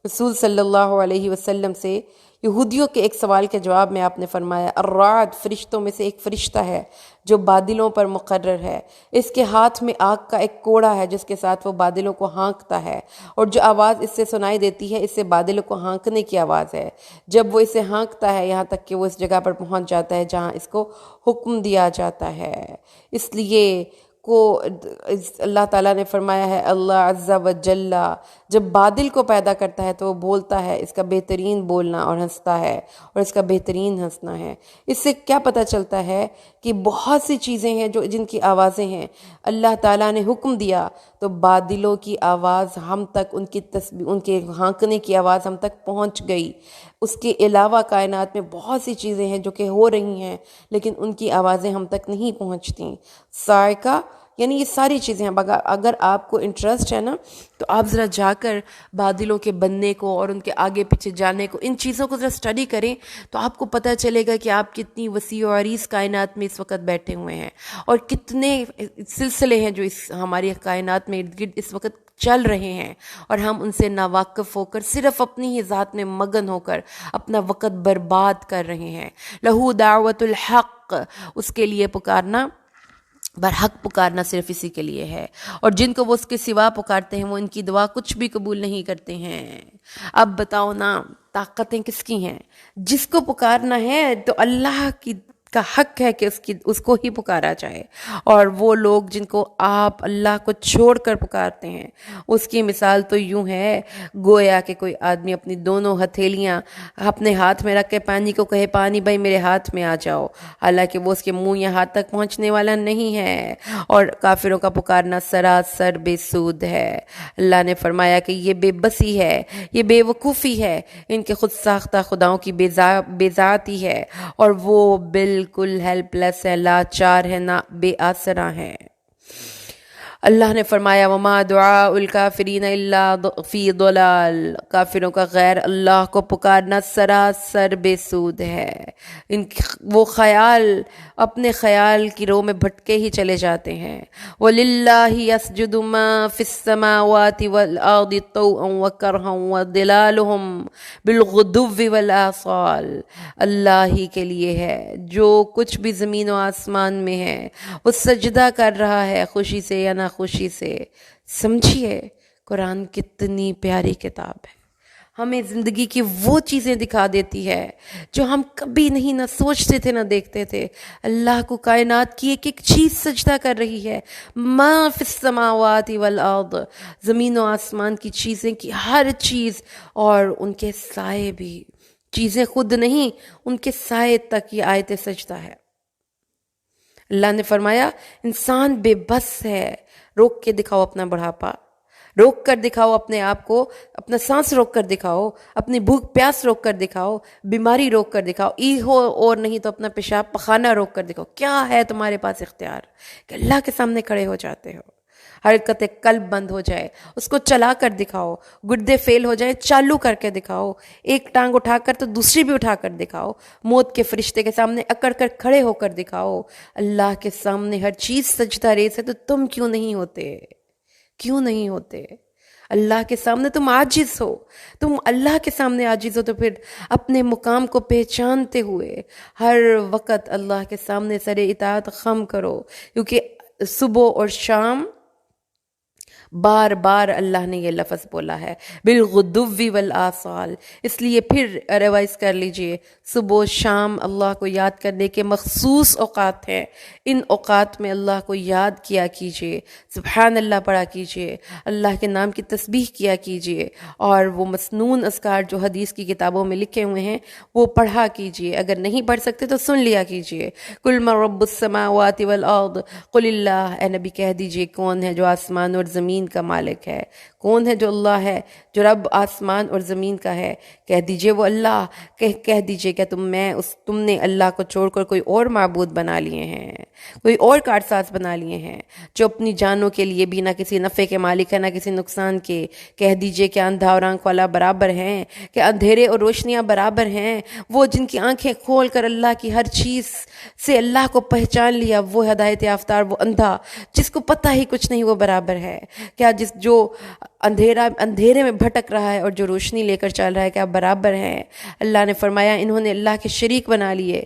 رسول صلی اللہ علیہ وسلم سے یہودیوں کے ایک سوال کے جواب میں آپ نے فرمایا، الرعد فرشتوں میں سے ایک فرشتہ ہے جو بادلوں پر مقرر ہے، اس کے ہاتھ میں آگ کا ایک کوڑا ہے جس کے ساتھ وہ بادلوں کو ہانکتا ہے، اور جو آواز اس سے سنائی دیتی ہے اس سے بادلوں کو ہانکنے کی آواز ہے۔ جب وہ اسے ہانکتا ہے یہاں تک کہ وہ اس جگہ پر پہنچ جاتا ہے جہاں اس کو حکم دیا جاتا ہے۔ اس لیے اللہ تعالیٰ نے فرمایا ہے، اللہ عز و جل جب بادل کو پیدا کرتا ہے تو وہ بولتا ہے، اس کا بہترین بولنا اور ہنستا ہے، اور اس کا بہترین ہنسنا ہے۔ اس سے کیا پتہ چلتا ہے کہ بہت سی چیزیں ہیں جن کی آوازیں ہیں، اللہ تعالیٰ نے حکم دیا تو بادلوں کی آواز ہم تک، ان کی تسبیح، ان کے ہانکنے کی آواز ہم تک پہنچ گئی۔ اس کے علاوہ کائنات میں بہت سی چیزیں ہیں جو کہ ہو رہی ہیں لیکن ان کی آوازیں ہم تک نہیں پہنچتیں۔ صاعقہ یعنی یہ ساری چیزیں ہیں۔ اگر آپ کو انٹرسٹ ہے نا تو آپ ذرا جا کر بادلوں کے بننے کو اور ان کے آگے پیچھے جانے کو، ان چیزوں کو ذرا اسٹڈی کریں تو آپ کو پتہ چلے گا کہ آپ کتنی وسیع و عریض کائنات میں اس وقت بیٹھے ہوئے ہیں، اور کتنے سلسلے ہیں جو ہماری کائنات میں ارد گرد اس وقت چل رہے ہیں، اور ہم ان سے ناواقف ہو کر صرف اپنی ہی ذات میں مگن ہو کر اپنا وقت برباد کر رہے ہیں۔ لہو دعوت الحق، اس کے لیے پکارنا، برحق پکارنا صرف اسی کے لیے ہے، اور جن کو وہ اس کے سوا پکارتے ہیں وہ ان کی دعا کچھ بھی قبول نہیں کرتے ہیں۔ اب بتاؤ نا، طاقتیں کس کی ہیں؟ جس کو پکارنا ہے تو اللہ کا حق ہے کہ اس کو ہی پکارا جائے، اور وہ لوگ جن کو آپ اللہ کو چھوڑ کر پکارتے ہیں اس کی مثال تو یوں ہے گویا کہ کوئی آدمی اپنی دونوں ہتھیلیاں اپنے ہاتھ میں رکھ کے پانی کو کہے، پانی بھائی میرے ہاتھ میں آ جاؤ، حالانکہ وہ اس کے منہ یا ہاتھ تک پہنچنے والا نہیں ہے۔ اور کافروں کا پکارنا سراسر بے سود ہے۔ اللہ نے فرمایا کہ یہ بے بسی ہے، یہ بے وقوفی ہے، ان کے خود ساختہ خداؤں کی بے ذاتی ہے، اور وہ بالکل ہیلپ لیس ہے، لاچار ہے، نہ بے آسرا ہیں۔ اللہ نے فرمایا وما دعاء الکافرین الا فی ضلال، کافروں کا غیر اللہ کو پکارنا سراسر بے سود ہے۔ وہ اپنے خیال کی رو میں بھٹکے ہی چلے جاتے ہیں۔ وَلِلَّهِ يَسْجُدُ مَا فِي السَّمَاوَاتِ وَالْأَرْضِ طَوْعًا وَكَرْهًا وَظِلَالُهُمْ بِالْغُدُوِّ وَالْآصَالِ، اللہ ہی کے لیے ہے جو کچھ بھی زمین و آسمان میں ہے، وہ سجدہ کر رہا ہے خوشی سے یا نہ خوشی سے۔ سمجھیے قرآن کتنی پیاری کتاب ہے، ہمیں زندگی کی وہ چیزیں دکھا دیتی ہے جو ہم کبھی نہیں نہ سوچتے تھے نہ دیکھتے تھے۔ اللہ کو کائنات کی ایک ایک چیز سجدہ کر رہی ہے، ما فی السماوات والارض، زمین و آسمان کی چیزیں کی ہر چیز، اور ان کے سائے بھی، چیزیں خود نہیں ان کے سائے تک یہ آیت سجدہ ہے۔ اللہ نے فرمایا انسان بے بس ہے، روک کے دکھاؤ اپنا بڑھاپا، روک کر دکھاؤ اپنے آپ کو، اپنا سانس روک کر دکھاؤ، اپنی بھوک پیاس روک کر دکھاؤ، بیماری روک کر دکھاؤ، ہو اور نہیں تو اپنا پیشاب پخانہ روک کر دکھاؤ۔ کیا ہے تمہارے پاس اختیار کہ اللہ کے سامنے کھڑے ہو جاتے ہو؟ حرکت قلب بند ہو جائے اس کو چلا کر دکھاؤ، گردے فیل ہو جائے چالو کر کے دکھاؤ، ایک ٹانگ اٹھا کر تو دوسری بھی اٹھا کر دکھاؤ، موت کے فرشتے کے سامنے اکڑ کر کھڑے ہو کر دکھاؤ۔ اللہ کے سامنے ہر چیز سجدہ ریز ہے تو تم کیوں نہیں ہوتے؟ کیوں نہیں ہوتے؟ اللہ کے سامنے تم عاجز ہو، تم اللہ کے سامنے عاجز ہو، تو پھر اپنے مقام کو پہچانتے ہوئے ہر وقت اللہ کے سامنے سر اطاعت خم کرو، کیونکہ صبح اور شام بار بار اللہ نے یہ لفظ بولا ہے، بالغدو والآصال. اس لیے پھر ریوائز کر لیجئے، صبح و شام اللہ کو یاد کرنے کے مخصوص اوقات ہیں. ان اوقات میں اللہ کو یاد کیا کیجئے، سبحان اللہ پڑھا کیجئے، اللہ کے نام کی تسبیح کیا کیجئے، اور وہ مسنون اذکار جو حدیث کی کتابوں میں لکھے ہوئے ہیں وہ پڑھا کیجئے. اگر نہیں پڑھ سکتے تو سن لیا کیجئے. قل من رب السماوات والارض قل اللہ. اے نبی کہہ دیجئے کون ہے جو آسمان اور زمین کا مالک ہے، کون ہے جو اللہ ہے جو رب آسمان اور زمین کا ہے. کہہ دیجئے وہ اللہ. کہہ دیجئے کہ تم نے اللہ کو چھوڑ کر کوئی اور معبود بنا لیے ہیں، کوئی اور کارساز بنا لیے ہیں جو اپنی جانوں کے لیے بھی نہ کسی نفع کے مالک ہے نہ کسی نقصان کے. کہہ دیجئے کہ اندھا اور آنکھ والا برابر ہیں، کہ اندھیرے اور روشنیاں برابر ہیں. وہ جن کی آنکھیں کھول کر اللہ کی ہر چیز سے اللہ کو پہچان لیا وہ ہدایت یافتہ، وہ اندھا جس کو پتہ ہی کچھ نہیں وہ برابر ہے. کیا جو اندھیرے میں بھٹک رہا ہے اور جو روشنی لے کر چل رہا ہے کیا برابر ہیں؟ اللہ نے فرمایا انہوں نے اللہ کے شریک بنا لیے.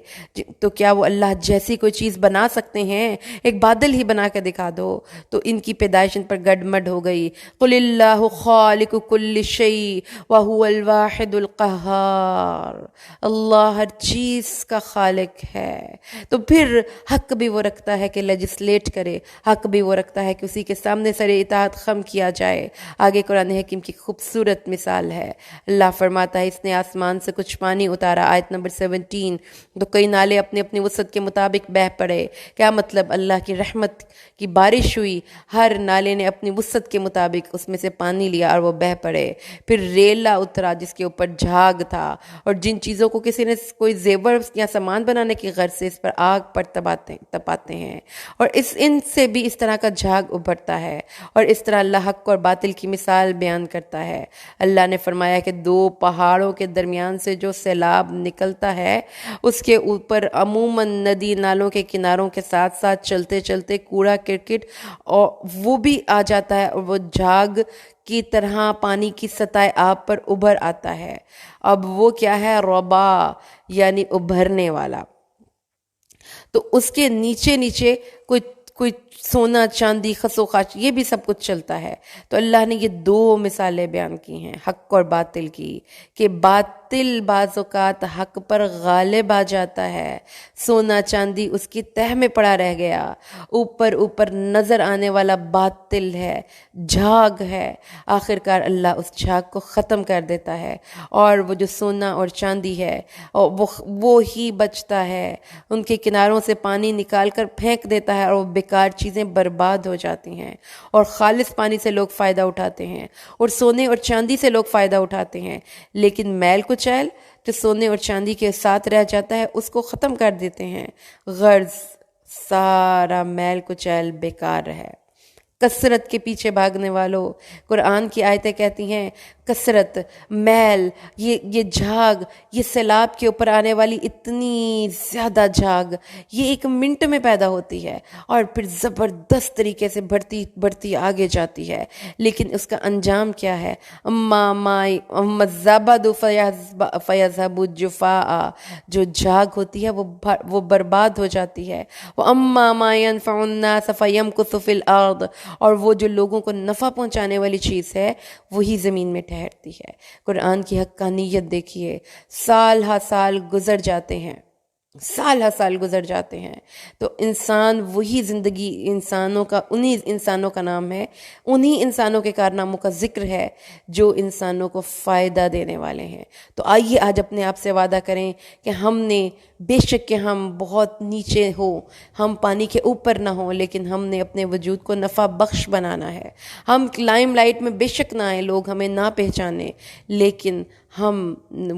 تو کیا وہ اللہ جیسی کوئی چیز بنا سکتے ہیں؟ ایک بادل ہی بنا کے دکھا دو تو ان کی پیدائش ان پر گڈمڈ ہو گئی. قل اللہ خالق کل شیء وہو الواحد القہار. اللہ ہر چیز کا خالق ہے. تو پھر حق بھی وہ رکھتا ہے کہ لیجسلیٹ کرے، حق بھی وہ رکھتا ہے کہ اسی کے سامنے سر اطاعت خم کیا جائے. آگے قرآن حکیم کی خوبصورت مثال ہے. اللہ فرماتا ہے اس نے آسمان سے کچھ پانی اتارا، آیت نمبر 17. تو کئی نالے اپنی اپنی وسعت کے مطابق بہہ پڑے. کیا مطلب؟ اللہ کی رحمت کی بارش ہوئی، ہر نالے نے اپنی وسعت کے مطابق اس میں سے پانی لیا اور وہ بہہ پڑے. پھر ریلا اترا جس کے اوپر جھاگ تھا، اور جن چیزوں کو کسی نے کوئی زیور یا سامان بنانے کی غرض سے اس پر آگ پر تپاتے ہیں، اور ان سے بھی اس طرح کا جھاگ ابھرتا ہے. اور اس طرح اللہ حق اور باطل کی مثال بیان کرتا ہے. اللہ نے فرمایا کہ دو پہاڑوں کے درمیان سے جو سیلاب نکلتا ہے اس کے اوپر عموماً ندی نالوں کے کناروں کے ساتھ ساتھ چلتے چلتے کوڑا کرکٹ اور وہ بھی آ جاتا ہے، اور وہ جھاگ کی طرح پانی کی سطح آب پر ابھر آتا ہے. اب وہ کیا ہے؟ ربا، یعنی ابھرنے والا. تو اس کے نیچے نیچے کوئی سونا چاندی خسوخاش یہ بھی سب کچھ چلتا ہے. تو اللہ نے یہ دو مثالیں بیان کی ہیں حق اور باطل کی، کہ باطل بعض اوقات حق پر غالب آ جاتا ہے. سونا چاندی اس کی تہ میں پڑا رہ گیا، اوپر نظر آنے والا باطل ہے، جھاگ ہے. آخرکار اللہ اس جھاگ کو ختم کر دیتا ہے، اور وہ جو سونا اور چاندی ہے وہ ہی بچتا ہے. ان کے کناروں سے پانی نکال کر پھینک دیتا ہے اور وہ بیکار چیزیں برباد ہو جاتی ہیں. اور خالص پانی سے لوگ فائدہ اٹھاتے ہیں، اور سونے اور چاندی سے لوگ فائدہ اٹھاتے ہیں. لیکن میل کچیل جو سونے اور چاندی کے ساتھ رہ جاتا ہے اس کو ختم کر دیتے ہیں. غرض سارا میل کچیل بیکار ہے. کثرت کے پیچھے بھاگنے والوں، قرآن کی آیتیں کہتی ہیں کثرت، میل، یہ جھاگ، یہ سیلاب کے اوپر آنے والی اتنی زیادہ جھاگ یہ ایک منٹ میں پیدا ہوتی ہے اور پھر زبردست طریقے سے بڑھتی آگے جاتی ہے. لیکن اس کا انجام کیا ہے؟ زبد فیذهب جفاء. جو جھاگ ہوتی ہے وہ برباد ہو جاتی ہے. واما ما ينفع الناس فيمكث في الارض. اور وہ جو لوگوں کو نفع پہنچانے والی چیز ہے وہی زمین میں ٹھہرتی ہے. قرآن کی حقانیت دیکھیے. سال ہا سال گزر جاتے ہیں، سال ہا سال گزر جاتے ہیں، تو انسان وہی زندگی انہی انسانوں کا نام ہے، انہی انسانوں کے کارناموں کا ذکر ہے جو انسانوں کو فائدہ دینے والے ہیں. تو آئیے آج اپنے آپ سے وعدہ کریں کہ ہم نے بے شک کہ ہم بہت نیچے ہوں، ہم پانی کے اوپر نہ ہوں، لیکن ہم نے اپنے وجود کو نفع بخش بنانا ہے. ہم لائم لائٹ میں بے شک نہ آئیں، لوگ ہمیں نہ پہچانے، لیکن ہم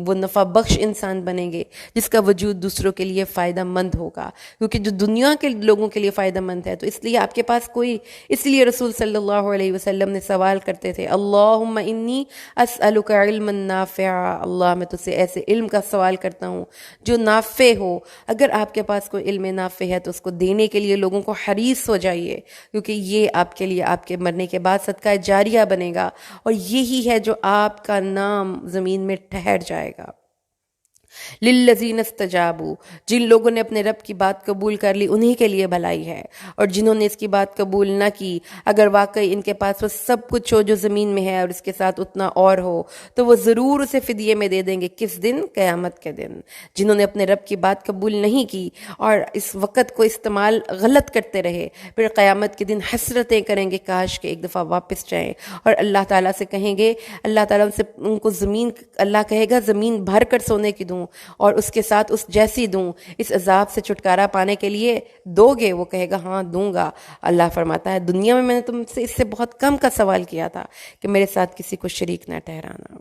وہ نفع بخش انسان بنیں گے جس کا وجود دوسروں کے لیے فائدہ مند ہوگا. کیونکہ جو دنیا کے لوگوں کے لیے فائدہ مند ہے تو اس لیے آپ کے پاس اس لیے رسول صلی اللہ علیہ وسلم نے سوال کرتے تھے، اللہم انی اسألک علما نافعا. اللہ میں تجھ سے ایسے علم کا سوال کرتا ہوں جو نافع ہو. اگر آپ کے پاس کوئی علم نافع ہے تو اس کو دینے کے لیے لوگوں کو حریص ہو جائیے، کیونکہ یہ آپ کے لیے آپ کے مرنے کے بعد صدقہ جاریہ بنے گا، اور یہی ہے جو آپ کا نام زمین میں ٹھہر جائے گا. للذین استجابوا، جن لوگوں نے اپنے رب کی بات قبول کر لی انہی کے لیے بھلائی ہے، اور جنہوں نے اس کی بات قبول نہ کی، اگر واقعی ان کے پاس وہ سب کچھ ہو جو زمین میں ہے اور اس کے ساتھ اتنا اور ہو تو وہ ضرور اسے فدیے میں دے دیں گے۔ کس دن؟ قیامت کے دن۔ جنہوں نے اپنے رب کی بات قبول نہیں کی اور اس وقت کو استعمال غلط کرتے رہے، پھر قیامت کے دن حسرتیں کریں گے، کاش کہ ایک دفعہ واپس جائیں اور اللہ تعالیٰ سے کہیں گے، اللہ تعالیٰ سے ان کو زمین، اللہ کہے گا زمین بھر کر سونے کی دوں اور اس کے ساتھ اس جیسی دوں، اس عذاب سے چھٹکارا پانے کے لیے دو گے؟ وہ کہے گا ہاں دوں گا۔ اللہ فرماتا ہے دنیا میں نے تم سے اس سے بہت کم کا سوال کیا تھا کہ میرے ساتھ کسی کو شریک نہ ٹھہرانا۔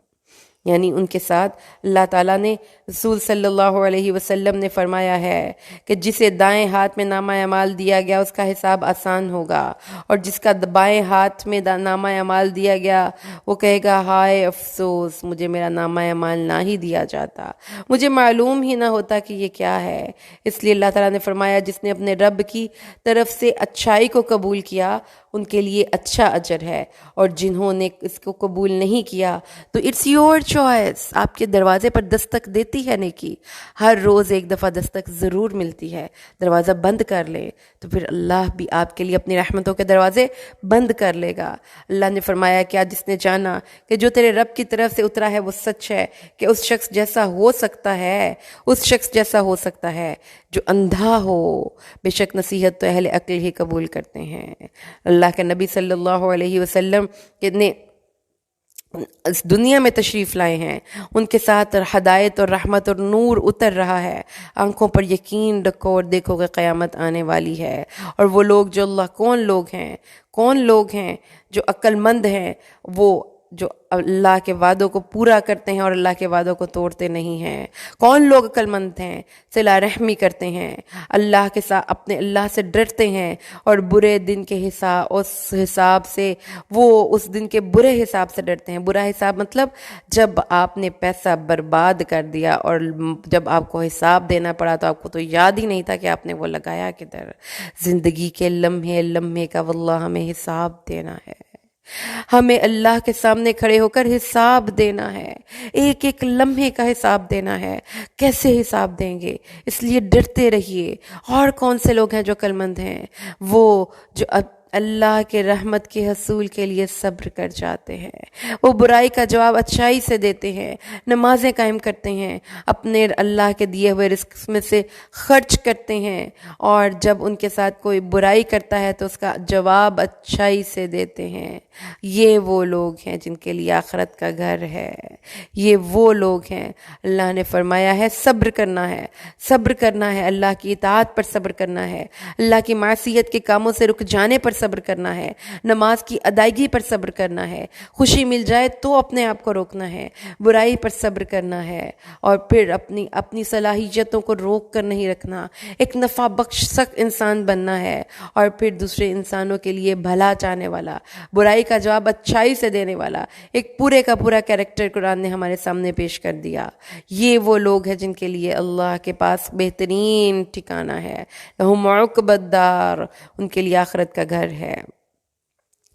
یعنی ان کے ساتھ اللہ تعالیٰ نے، رسول صلی اللہ علیہ وسلم نے فرمایا ہے کہ جسے دائیں ہاتھ میں نامہ اعمال دیا گیا اس کا حساب آسان ہوگا، اور جس کا بائیں ہاتھ میں نامہ اعمال دیا گیا وہ کہے گا ہائے افسوس، مجھے میرا نامہ اعمال نہ ہی دیا جاتا، مجھے معلوم ہی نہ ہوتا کہ یہ کیا ہے۔ اس لیے اللہ تعالیٰ نے فرمایا جس نے اپنے رب کی طرف سے اچھائی کو قبول کیا ان کے لیے اچھا اجر ہے، اور جنہوں نے اس کو قبول نہیں کیا تو اٹس یور چوائس، آپ کے دروازے پر دستک دیتی ہے نیکی، ہر روز ایک دفعہ دستک ضرور ملتی ہے، دروازہ بند کر لے تو پھر اللہ بھی آپ کے لیے اپنی رحمتوں کے دروازے بند کر لے گا۔ اللہ نے فرمایا کیا جس نے جانا کہ جو تیرے رب کی طرف سے اترا ہے وہ سچ ہے، کہ اس شخص جیسا ہو سکتا ہے، اس شخص جیسا ہو سکتا ہے جو اندھا ہو، بے شک نصیحت تو اہل عقل ہی قبول کرتے ہیں۔ اللہ کے نبی صلی اللہ علیہ وسلم نے اس دنیا میں تشریف لائے ہیں، ان کے ساتھ ہدایت اور رحمت اور نور اتر رہا ہے، آنکھوں پر یقین رکھو اور دیکھو کہ قیامت آنے والی ہے، اور وہ لوگ جو اللہ کون لوگ ہیں جو عقل مند ہیں، وہ جو اللہ کے وعدوں کو پورا کرتے ہیں اور اللہ کے وعدوں کو توڑتے نہیں ہیں۔ کون لوگ عقل مند ہیں؟ صلہ رحمی کرتے ہیں، اللہ کے ساتھ اپنے اللہ سے ڈرتے ہیں، اور برے دن کے حساب سے وہ اس دن کے برے حساب سے ڈرتے ہیں۔ برا حساب مطلب جب آپ نے پیسہ برباد کر دیا اور جب آپ کو حساب دینا پڑا تو آپ کو تو یاد ہی نہیں تھا کہ آپ نے وہ لگایا کدھر۔ زندگی کے لمحے لمحے کا واللہ ہمیں حساب دینا ہے، ہمیں اللہ کے سامنے کھڑے ہو کر حساب دینا ہے، ایک ایک لمحے کا حساب دینا ہے۔ کیسے حساب دیں گے؟ اس لیے ڈرتے رہیے۔ اور کون سے لوگ ہیں جو عقل مند ہیں؟ وہ جو اللہ کے رحمت کے حصول کے لیے صبر کر جاتے ہیں، وہ برائی کا جواب اچھائی سے دیتے ہیں، نمازیں قائم کرتے ہیں، اپنے اللہ کے دیے ہوئے رزق میں سے خرچ کرتے ہیں، اور جب ان کے ساتھ کوئی برائی کرتا ہے تو اس کا جواب اچھائی سے دیتے ہیں۔ یہ وہ لوگ ہیں جن کے لیے آخرت کا گھر ہے، یہ وہ لوگ ہیں۔ اللہ نے فرمایا ہے صبر کرنا ہے، صبر کرنا ہے، اللہ کی اطاعت پر صبر کرنا ہے، اللہ کی معصیت کے کاموں سے رک جانے پر صبر کرنا ہے، نماز کی ادائیگی پر صبر کرنا ہے، خوشی مل جائے تو اپنے آپ کو روکنا ہے، برائی پر صبر کرنا ہے، اور پھر اپنی صلاحیتوں کو روک کر نہیں رکھنا، ایک نفع بخش انسان بننا ہے، اور پھر دوسرے انسانوں کے لیے بھلا چاہنے والا، برائی کا جواب اچھائی سے دینے والا، ایک پورے کا پورا کیریکٹر قرآن نے ہمارے سامنے پیش کر دیا۔ یہ وہ لوگ ہیں جن کے لیے اللہ کے پاس بہترین ٹھکانہ ہے، لہم عقبی الدار، ان کے لیے آخرت کا گھر ہے۔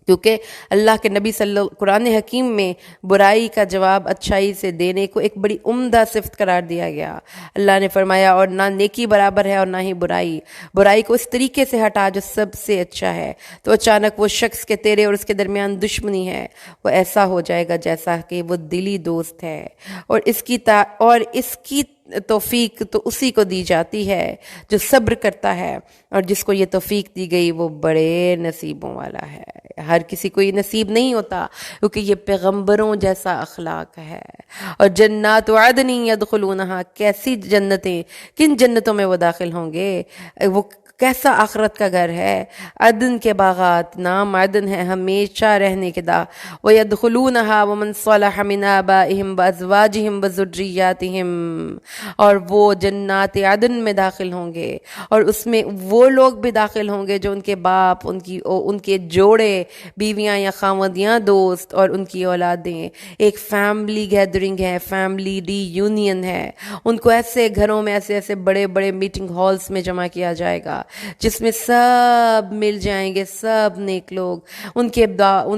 کیونکہ اللہ کے نبی قرآن حکیم میں برائی کا جواب اچھائی سے دینے کو ایک بڑی عمدہ صفت قرار دیا گیا۔ اللہ نے فرمایا اور نہ نیکی برابر ہے اور نہ ہی برائی کو اس طریقے سے ہٹا جو سب سے اچھا ہے، تو اچانک وہ شخص کے تیرے اور اس کے درمیان دشمنی ہے، وہ ایسا ہو جائے گا جیسا کہ وہ دلی دوست ہے، اور اس کی توفیق تو اسی کو دی جاتی ہے جو صبر کرتا ہے، اور جس کو یہ توفیق دی گئی وہ بڑے نصیبوں والا ہے۔ ہر کسی کو یہ نصیب نہیں ہوتا، کیونکہ یہ پیغمبروں جیسا اخلاق ہے۔ اور جنات عدن یدخلونہا، کیسی جنتیں، کن جنتوں میں وہ داخل ہوں گے، وہ کیسا آخرت کا گھر ہے۔ عدن کے باغات، نام عدن ہے ہمیشہ رہنے کے وَيَدْخُلُونَهَا وَمَنْ صَلَحَ مِنْ آبَائِهِمْ وَأَزْوَاجِهِمْ وَذُرِّيَّاتِهِمْ، اور وہ جنات عدن میں داخل ہوں گے، اور اس میں وہ لوگ بھی داخل ہوں گے جو ان کے باپ، ان کے جوڑے، بیویاں یا خاوندیاں، دوست اور ان کی اولادیں، ایک فیملی گیدرنگ ہے، فیملی ری یونین ہے۔ ان کو ایسے گھروں میں ایسے بڑے بڑے میٹنگ ہالز میں جمع کیا جائے گا جس میں سب مل جائیں گے، سب نیک لوگ، ان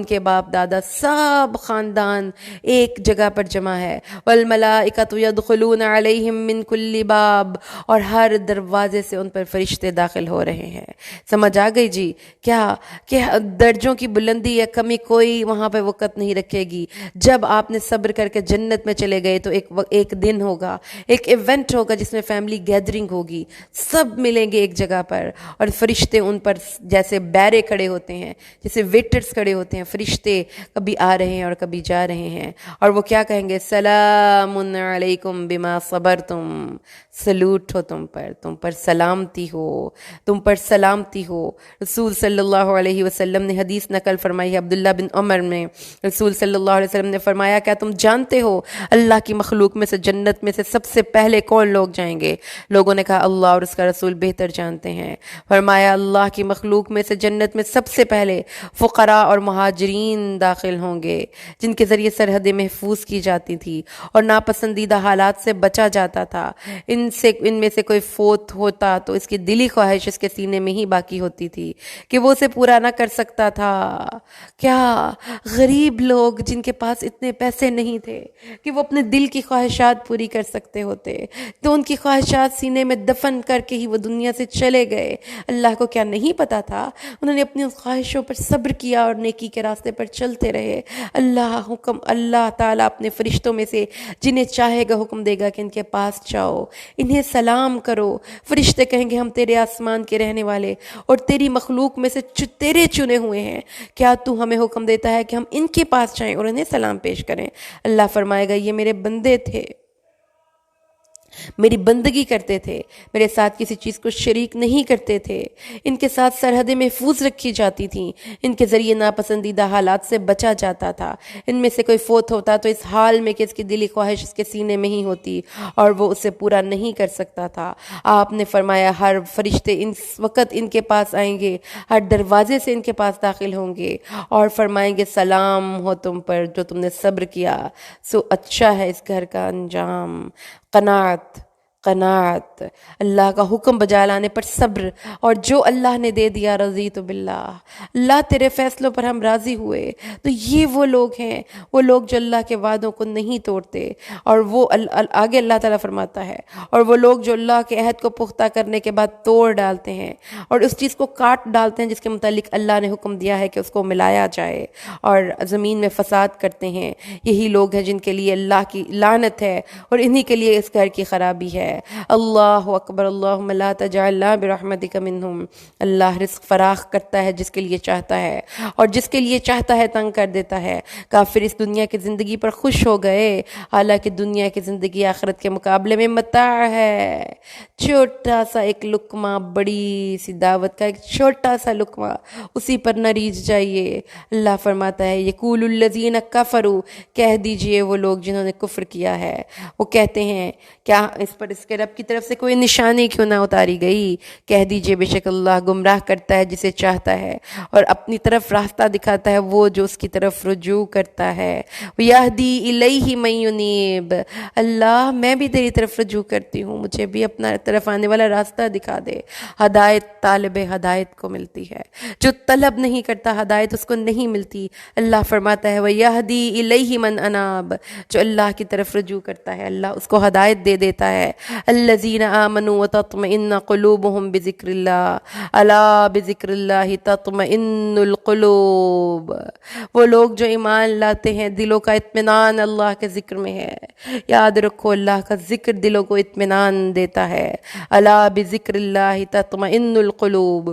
کے باپ دادا، سب خاندان ایک جگہ پر جمع ہے۔ والملائکۃ یدخلون علیہم من کل باب، اور ہر دروازے سے ان پر فرشتے داخل ہو رہے ہیں۔ سمجھ آ گئی جی؟ کیا کہ درجوں کی بلندی یا کمی کوئی وہاں پہ وقت نہیں رکھے گی۔ جب آپ نے صبر کر کے جنت میں چلے گئے تو ایک دن ہوگا، ایک ایونٹ ہوگا جس میں فیملی گیدرنگ ہوگی، سب ملیں گے ایک جگہ پر، اور فرشتے ان پر جیسے بیرے کھڑے ہوتے ہیں، جیسے ویٹرز کھڑے ہوتے ہیں، فرشتے کبھی آ رہے ہیں اور کبھی جا رہے ہیں، اور وہ کیا کہیں گے؟ سلام علیکم بما صبرتم، سلوٹ ہو تم پر سلامتی ہو، تم پر سلامتی ہو۔ رسول صلی اللہ علیہ وسلم نے حدیث نقل فرمائی ہے عبداللہ بن عمر میں، رسول صلی اللہ علیہ وسلم نے فرمایا، کیا تم جانتے ہو اللہ کی مخلوق میں سے جنت میں سے سب سے پہلے کون لوگ جائیں گے؟ لوگوں نے کہا اللہ اور اس کا رسول بہتر جانتے ہیں۔ فرمایا اللہ کی مخلوق میں سے جنت میں سب سے پہلے فقراء اور مہاجرین داخل ہوں گے، جن کے ذریعے سرحدیں محفوظ کی جاتی تھی اور ناپسندیدہ حالات سے بچا جاتا تھا۔ ان میں سے کوئی فوت ہوتا تو اس کی دلی خواہش اس کے سینے میں ہی باقی ہوتی تھی کہ وہ اسے پورا نہ کر سکتا تھا۔ کیا غریب لوگ جن کے پاس اتنے پیسے نہیں تھے کہ وہ اپنے دل کی خواہشات پوری کر سکتے ہوتے، تو ان کی خواہشات سینے میں دفن کر کے ہی وہ دنیا سے چلے گئے۔ اللہ کو کیا نہیں پتا تھا؟ انہوں نے اپنی خواہشوں پر صبر کیا اور نیکی کے راستے پر چلتے رہے۔ اللہ تعالیٰ اپنے فرشتوں میں سے جنہیں چاہے گا حکم دے گا کہ ان کے پاس جاؤ، انہیں سلام کرو۔ فرشتے کہیں گے ہم تیرے آسمان کے رہنے والے اور تیری مخلوق میں سے تیرے چنے ہوئے ہیں، کیا تو ہمیں حکم دیتا ہے کہ ہم ان کے پاس جائیں اور انہیں سلام پیش کریں؟ اللہ فرمائے گا یہ میرے بندے تھے، میری بندگی کرتے تھے، میرے ساتھ کسی چیز کو شریک نہیں کرتے تھے، ان کے ساتھ سرحدیں محفوظ رکھی جاتی تھیں، ان کے ذریعے ناپسندیدہ حالات سے بچا جاتا تھا۔ ان میں سے کوئی فوت ہوتا تو اس حال میں کہ اس کی دلی خواہش اس کے سینے میں ہی ہوتی اور وہ اسے پورا نہیں کر سکتا تھا۔ آپ نے فرمایا ہر فرشتے اس وقت ان کے پاس آئیں گے، ہر دروازے سے ان کے پاس داخل ہوں گے اور فرمائیں گے سلام ہو تم پر جو تم نے صبر کیا، سو اچھا ہے اس گھر کا انجام۔ قناعت، اللہ کا حکم بجا لانے پر صبر، اور جو اللہ نے دے دیا رضیت باللہ، اللہ تیرے فیصلوں پر ہم راضی ہوئے۔ تو یہ وہ لوگ ہیں، وہ لوگ جو اللہ کے وعدوں کو نہیں توڑتے، اور وہ آگے اللہ تعالیٰ فرماتا ہے، اور وہ لوگ جو اللہ کے عہد کو پختہ کرنے کے بعد توڑ ڈالتے ہیں اور اس چیز کو کاٹ ڈالتے ہیں جس کے متعلق اللہ نے حکم دیا ہے کہ اس کو ملایا جائے، اور زمین میں فساد کرتے ہیں۔ یہی لوگ ہیں جن کے لیے اللہ کی لعنت ہے اور انہی کے لیے اس گھر کی خرابی ہے۔ اللہ اکبر، اللہم لا تجعلنا برحمتک منہم۔ اللہ رزق فراخ کرتا ہے جس کے لیے چاہتا ہے اور جس کے لیے چاہتا ہے تنگ کر دیتا ہے۔ کافر اس دنیا کی زندگی پر خوش ہو گئے، حالانکہ دنیا کی زندگی آخرت کے مقابلے میں متاع ہے۔ چھوٹا سا ایک لقمہ، بڑی سی دعوت کا ایک چھوٹا سا لقمہ، اسی پر نہ ریجھ جائیے۔ اللہ فرماتا ہے یقول الذین کفروا، کہہ دیجئے وہ لوگ جنہوں نے کفر کیا ہے، وہ کہتے ہیں کیا اس پر اس کے رب کی طرف سے کوئی نشانی کیوں نہ اتاری گئی؟ کہہ دیجئے بے شک اللہ گمراہ کرتا ہے جسے چاہتا ہے اور اپنی طرف راستہ دکھاتا ہے وہ جو اس کی طرف رجوع کرتا ہے۔ وَيَهْدِي إِلَيْهِ مَن يُنِيبُ، اللہ میں بھی تیری طرف رجوع کرتی ہوں، مجھے بھی اپنا طرف آنے والا راستہ دکھا دے۔ ہدایت طالب ہدایت کو ملتی ہے، جو طلب نہیں کرتا ہدایت اس کو نہیں ملتی۔ اللہ فرماتا ہے وَيَهْدِي إِلَيْهِ مَن أَنَابَ، جو اللہ کی طرف رجوع کرتا ہے اللہ اس کو ہدایت دے دیتا ہے۔ الذین آمنوا وتطمئن قلوبهم بذکر اللہ، الا بذکر اللہ تطمئن القلوب، وہ لوگ جو ایمان لاتے ہیں دلوں کا اطمینان اللہ کے ذکر میں ہے۔ یاد رکھو اللہ کا ذکر دلوں کو اطمینان دیتا ہے۔ الا بذکر اللہ تطمئن القلوب،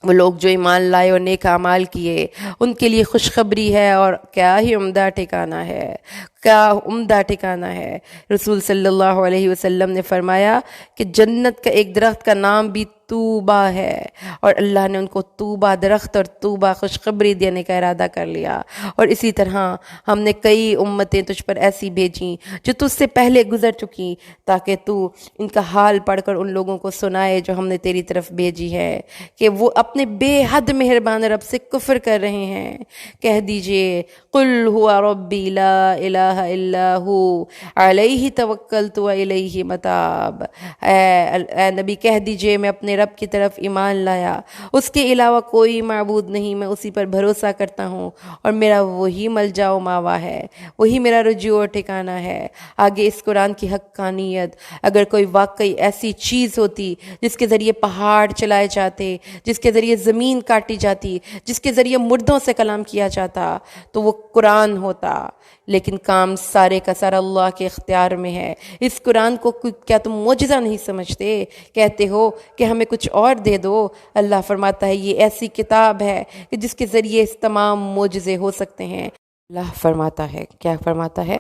وہ لوگ جو ایمان لائے اور نیک اعمال کیے ان کے لیے خوشخبری ہے، اور کیا ہی عمدہ ٹھکانہ ہے، کیا عمدہ ٹھکانہ ہے۔ رسول صلی اللہ علیہ وسلم نے فرمایا کہ جنت کا ایک درخت کا نام بھی طوبہ ہے، اور اللہ نے ان کو طوبہ درخت اور طوبہ خوشخبری دینے کا ارادہ کر لیا۔ اور اسی طرح ہم نے کئی امتیں تجھ پر ایسی بھیجیں جو تجھ سے پہلے گزر چکی، تاکہ تو ان کا حال پڑھ کر ان لوگوں کو سنائے جو ہم نے تیری طرف بھیجی ہے کہ وہ اپنے بے حد مہربان رب سے کفر کر رہے ہیں۔ کہہ دیجئے قل هو ربی لا الہ الہ الا ہو علیہ توکلت و الیہ متاب۔ اے نبی کہہ دیجئے میں اپنے رب کی طرف ایمان لایا، اس کے علاوہ کوئی معبود نہیں، میں اسی پر بھروسہ کرتا ہوں اور میرا وہی ملجا و ماوا ہے، وہی میرا رجوع اور ٹھکانہ ہے۔ آگے اس قرآن کی حقانیت، اگر کوئی واقعی ایسی چیز ہوتی جس کے ذریعے پہاڑ چلائے جاتے، جس کے ذریعے زمین کاٹی جاتی، جس کے ذریعے مردوں سے کلام کیا جاتا، تو وہ قرآن ہوتا، لیکن کام سارے کا سارا اللہ کے اختیار میں ہے۔ اس قرآن کو کیا تم معجزہ نہیں سمجھتے؟ کہتے ہو کہ ہمیں کچھ اور دے دو۔ اللہ فرماتا ہے یہ ایسی کتاب ہے کہ جس کے ذریعے اس تمام معجزے ہو سکتے ہیں۔ اللہ فرماتا ہے، کیا فرماتا ہے؟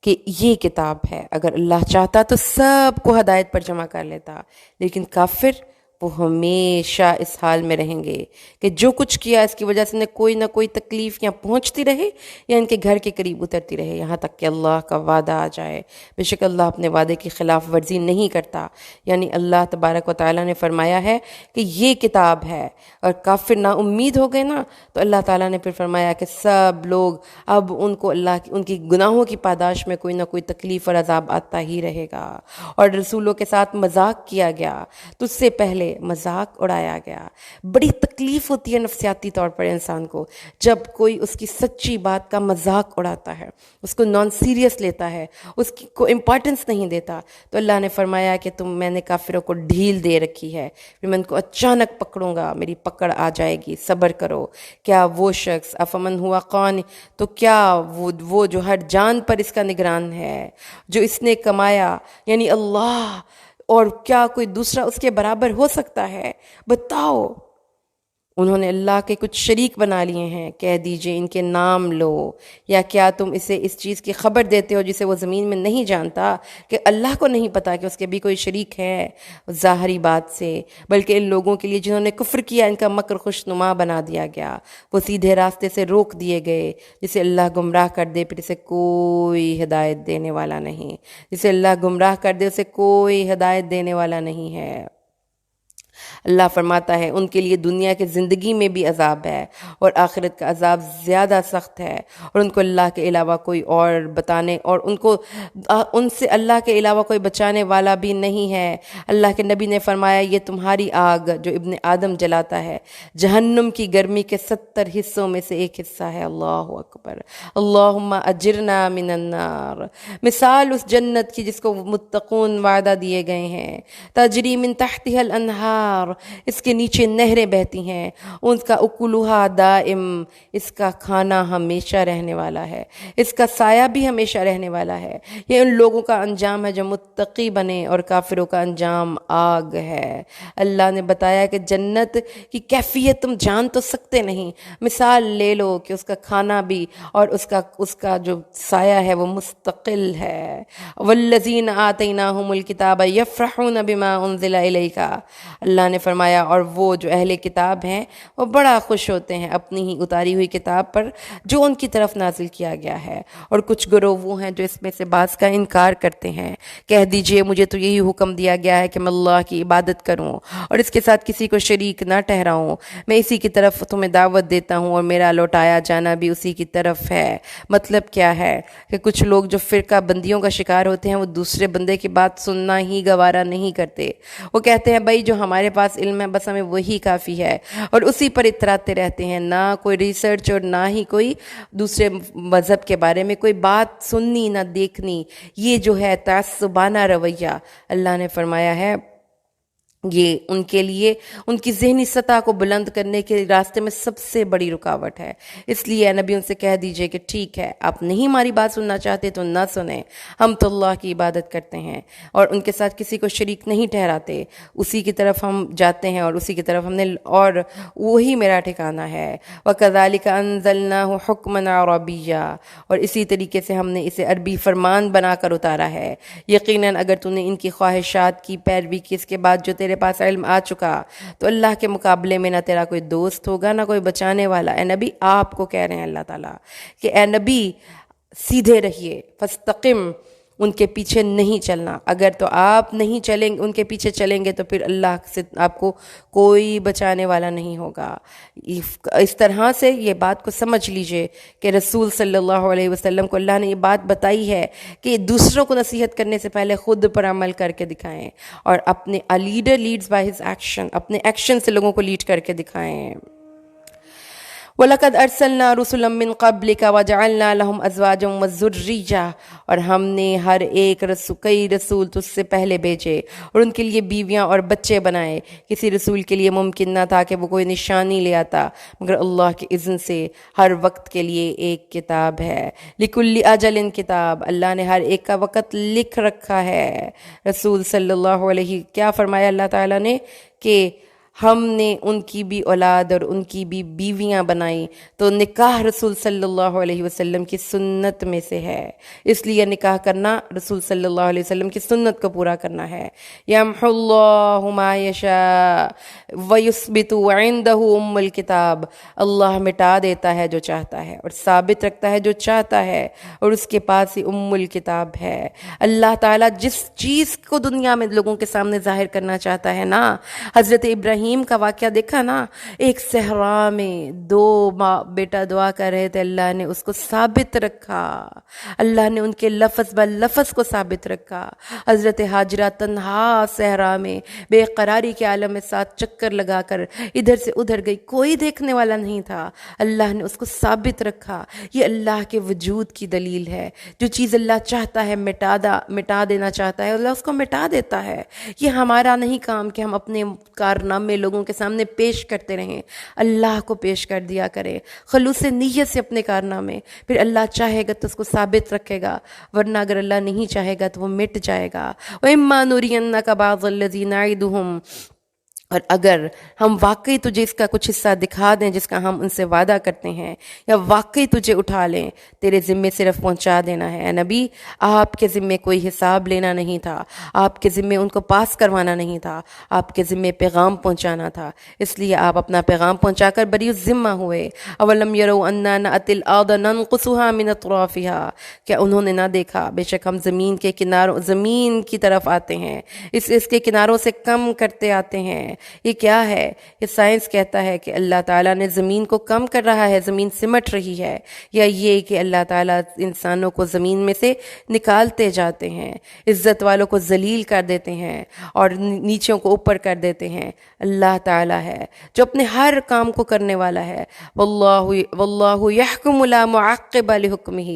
کہ یہ کتاب ہے، اگر اللہ چاہتا تو سب کو ہدایت پر جمع کر لیتا، لیکن کافر وہ ہمیشہ اس حال میں رہیں گے کہ جو کچھ کیا اس کی وجہ سے کوئی نہ کوئی تکلیف یا پہنچتی رہے یا ان کے گھر کے قریب اترتی رہے، یہاں تک کہ اللہ کا وعدہ آ جائے۔ بے شک اللہ اپنے وعدے کی خلاف ورزی نہیں کرتا، یعنی اللہ تبارک و تعالیٰ نے فرمایا ہے کہ یہ کتاب ہے، اور کافر نا امید ہو گئے نا، تو اللہ تعالیٰ نے پھر فرمایا کہ سب لوگ اب ان کو ان کی گناہوں کی پاداش میں کوئی نہ کوئی تکلیف اور عذاب آتا ہی رہے گا۔ اور رسولوں کے ساتھ مذاق کیا گیا تو اس سے پہلے مذاق اڑایا گیا۔ بڑی تکلیف ہوتی ہے نفسیاتی طور پر انسان کو جب کوئی اس کی سچی بات کا مذاق اڑاتا ہے، اس کو نان سیریس لیتا ہے، اس کی کو امپورٹنس نہیں دیتا۔ تو اللہ نے فرمایا کہ میں نے کافروں کو ڈھیل دے رکھی ہے، پھر میں ان کو اچانک پکڑوں گا، میری پکڑ آ جائے گی، صبر کرو۔ کیا وہ شخص افمن ہوا قان، تو کیا وہ جو ہر جان پر اس کا نگران ہے، جو اس نے کمایا یعنی اللہ، اور کیا کوئی دوسرا اس کے برابر ہو سکتا ہے؟ بتاؤ۔ انہوں نے اللہ کے کچھ شریک بنا لیے ہیں، کہہ دیجئے ان کے نام لو، یا کیا تم اسے اس چیز کی خبر دیتے ہو جسے وہ زمین میں نہیں جانتا، کہ اللہ کو نہیں پتا کہ اس کے بھی کوئی شریک ہے؟ ظاہری بات سے، بلکہ ان لوگوں کے لیے جنہوں نے کفر کیا ان کا مکر خوشنما بنا دیا گیا، وہ سیدھے راستے سے روک دیے گئے۔ جسے اللہ گمراہ کر دے پھر اسے کوئی ہدایت دینے والا نہیں، جسے اللہ گمراہ کر دے اسے کوئی ہدایت دینے والا نہیں ہے۔ اللہ فرماتا ہے ان کے لیے دنیا کی زندگی میں بھی عذاب ہے اور آخرت کا عذاب زیادہ سخت ہے، اور ان کو اللہ کے علاوہ کوئی اور بتانے اور ان سے اللہ کے علاوہ کوئی بچانے والا بھی نہیں ہے۔ اللہ کے نبی نے فرمایا یہ تمہاری آگ جو ابن آدم جلاتا ہے جہنم کی گرمی کے 70 حصوں میں سے ایک حصہ ہے۔ اللہ اکبر، اللہم اجرنا من النار۔ مثال اس جنت کی جس کو متقون وعدہ دیے گئے ہیں، تجری من تحتها الانہار، اس کے نیچے نہریں بہتی ہیں، ان کا اکلوہا دائم، اس کا کھانا ہمیشہ رہنے والا ہے، اس کا سایہ بھی ہمیشہ رہنے والا ہے۔ یہ ان لوگوں کا انجام ہے جو متقی بنے، اور کافروں کا انجام آگ ہے۔ اللہ نے بتایا کہ جنت کی کیفیت تم جان تو سکتے نہیں، مثال لے لو کہ اس کا کھانا بھی اور اس کا جو سایہ ہے وہ مستقل ہے۔ والذین آتیناہم الکتاب یفرحون بما انزل الیک، اللہ نے فرمایا اور وہ جو اہل کتاب ہیں وہ بڑا خوش ہوتے ہیں اپنی ہی اتاری ہوئی کتاب پر جو ان کی طرف نازل کیا گیا ہے، اور کچھ گروہ وہ ہیں جو اس میں سے بعض کا انکار کرتے ہیں۔ کہہ دیجئے مجھے تو یہی حکم دیا گیا ہے کہ میں اللہ کی عبادت کروں اور اس کے ساتھ کسی کو شریک نہ ٹھہراؤں، میں اسی کی طرف تمہیں دعوت دیتا ہوں اور میرا لوٹایا جانا بھی اسی کی طرف ہے۔ مطلب کیا ہے کہ کچھ لوگ جو فرقہ بندیوں کا شکار ہوتے ہیں وہ دوسرے بندے کی بات سننا ہی گوارا نہیں کرتے، وہ کہتے ہیں بھائی جو ہمارے پاس علم ہے بس ہمیں وہی کافی ہے، اور اسی پر اتراتے رہتے ہیں، نہ کوئی ریسرچ اور نہ ہی کوئی دوسرے مذہب کے بارے میں کوئی بات سننی نہ دیکھنی۔ یہ جو ہے تعصبانہ رویہ، اللہ نے فرمایا ہے یہ ان کے لیے ان کی ذہنی سطح کو بلند کرنے کے راستے میں سب سے بڑی رکاوٹ ہے۔ اس لیے اے نبی ان سے کہہ دیجئے کہ ٹھیک ہے آپ نہیں ہماری بات سننا چاہتے تو نہ سنیں، ہم تو اللہ کی عبادت کرتے ہیں اور ان کے ساتھ کسی کو شریک نہیں ٹھہراتے، اسی کی طرف ہم جاتے ہیں اور اسی کی طرف ہم نے، اور وہی میرا ٹھکانہ ہے۔ وَكَذَلِكَ أَنزَلْنَاهُ حُكْمًا عَرَبِيًّا، اور اسی طریقے سے ہم نے اسے عربی فرمان بنا کر اتارا ہے۔ یقیناً اگر تو نے ان کی خواہشات کی پیروی کی اس کے بعد جو تیرے پاس علم آ چکا تو اللہ کے مقابلے میں نہ تیرا کوئی دوست ہوگا نہ کوئی بچانے والا۔ اے نبی آپ کو کہہ رہے ہیں اللہ تعالیٰ کہ اے نبی سیدھے رہیے، فاستقم ان کے پیچھے نہیں چلنا. اگر تو آپ نہیں چلیں ان کے پیچھے چلیں گے تو پھر اللہ سے آپ کو کوئی بچانے والا نہیں ہوگا. اس طرح سے یہ بات کو سمجھ لیجئے کہ رسول صلی اللہ علیہ وسلم کو اللہ نے یہ بات بتائی ہے کہ دوسروں کو نصیحت کرنے سے پہلے خود پر عمل کر کے دکھائیں، اور اپنے leader leads by his action, اپنے ایکشن سے لوگوں کو لیڈ کر کے دکھائیں. وَلَقَدْ أَرْسَلْنَا رُسُلًا مِّن قَبْلِكَ وَجَعَلْنَا لَهُمْ أَزْوَاجًا وَذُرِّيَّةً، اور ہم نے ہر ایک کئی رسول تجھ سے پہلے بھیجے اور ان کے لیے بیویاں اور بچے بنائے. کسی رسول کے لیے ممکن نہ تھا کہ وہ کوئی نشانی لے آتا مگر اللہ کے اذن سے. ہر وقت کے لیے ایک کتاب ہے. لِكُلِّ أَجَلٍ کتاب، اللہ نے ہر ایک کا وقت لکھ رکھا ہے. رسول صلی اللہ علیہ کیا فرمایا اللہ تعالیٰ نے کہ ہم نے ان کی بھی اولاد اور ان کی بھی بیویاں بنائیں، تو نکاح رسول صلی اللہ علیہ وسلم کی سنت میں سے ہے. اس لیے نکاح کرنا رسول صلی اللہ علیہ وسلم کی سنت کو پورا کرنا ہے. یمحو اللہ ما یشاء ویثبت وعنده ام الکتاب، اللہ مٹا دیتا ہے جو چاہتا ہے اور ثابت رکھتا ہے جو چاہتا ہے، اور اس کے پاس ہی ام الکتاب ہے. اللہ تعالیٰ جس چیز کو دنیا میں لوگوں کے سامنے ظاہر کرنا چاہتا ہے نا، حضرت ابراہیم کا واقعہ دیکھا نا، ایک صحرا میں دو ماں بیٹا دعا کر رہے تھے، اللہ نے اس کو ثابت رکھا، اللہ نے ان کے لفظ لفظ کو ثابت رکھا. حضرت ہاجرہ تنہا صحرا میں بے قراری کے عالم میں ساتھ چکر لگا کر ادھر سے ادھر گئی، کوئی دیکھنے والا نہیں تھا، اللہ نے اس کو ثابت رکھا. یہ اللہ کے وجود کی دلیل ہے. جو چیز اللہ چاہتا ہے مٹا دینا چاہتا ہے، اللہ اس کو مٹا دیتا ہے. یہ ہمارا نہیں کام کہ ہم اپنے کارنامے لوگوں کے سامنے پیش کرتے رہیں، اللہ کو پیش کر دیا کرے خلوص نیت سے اپنے کارنامے. پھر اللہ چاہے گا تو اس کو ثابت رکھے گا، ورنہ اگر اللہ نہیں چاہے گا تو وہ مٹ جائے گا. وَإِمَّا نُرِيَنَّكَ بَعْضَ الَّذِي نَعِدُهُمْ، اور اگر ہم واقعی تجھے اس کا کچھ حصہ دکھا دیں جس کا ہم ان سے وعدہ کرتے ہیں، یا واقعی تجھے اٹھا لیں، تیرے ذمے صرف پہنچا دینا ہے. اے نبی، آپ کے ذمے کوئی حساب لینا نہیں تھا، آپ کے ذمے ان کو پاس کروانا نہیں تھا، آپ کے ذمے پیغام پہنچانا تھا. اس لیے آپ اپنا پیغام پہنچا کر بری الذمہ ہوئے. اولم یروا انا نأتی الارض ننقصها من اطرافها، کیا انہوں نے نہ دیکھا بے شک ہم زمین کی طرف آتے ہیں، اس کے کناروں سے کم کرتے آتے ہیں. یہ کیا ہے؟ یہ سائنس کہتا ہے کہ اللہ تعالیٰ نے زمین کو کم کر رہا ہے، زمین سمٹ رہی ہے، یا یہ کہ اللہ تعالیٰ انسانوں کو زمین میں سے نکالتے جاتے ہیں، عزت والوں کو ذلیل کر دیتے ہیں اور نیچوں کو اوپر کر دیتے ہیں. اللہ تعالیٰ ہے جو اپنے ہر کام کو کرنے والا ہے. واللہ یحکم لا معقب لحکمہ،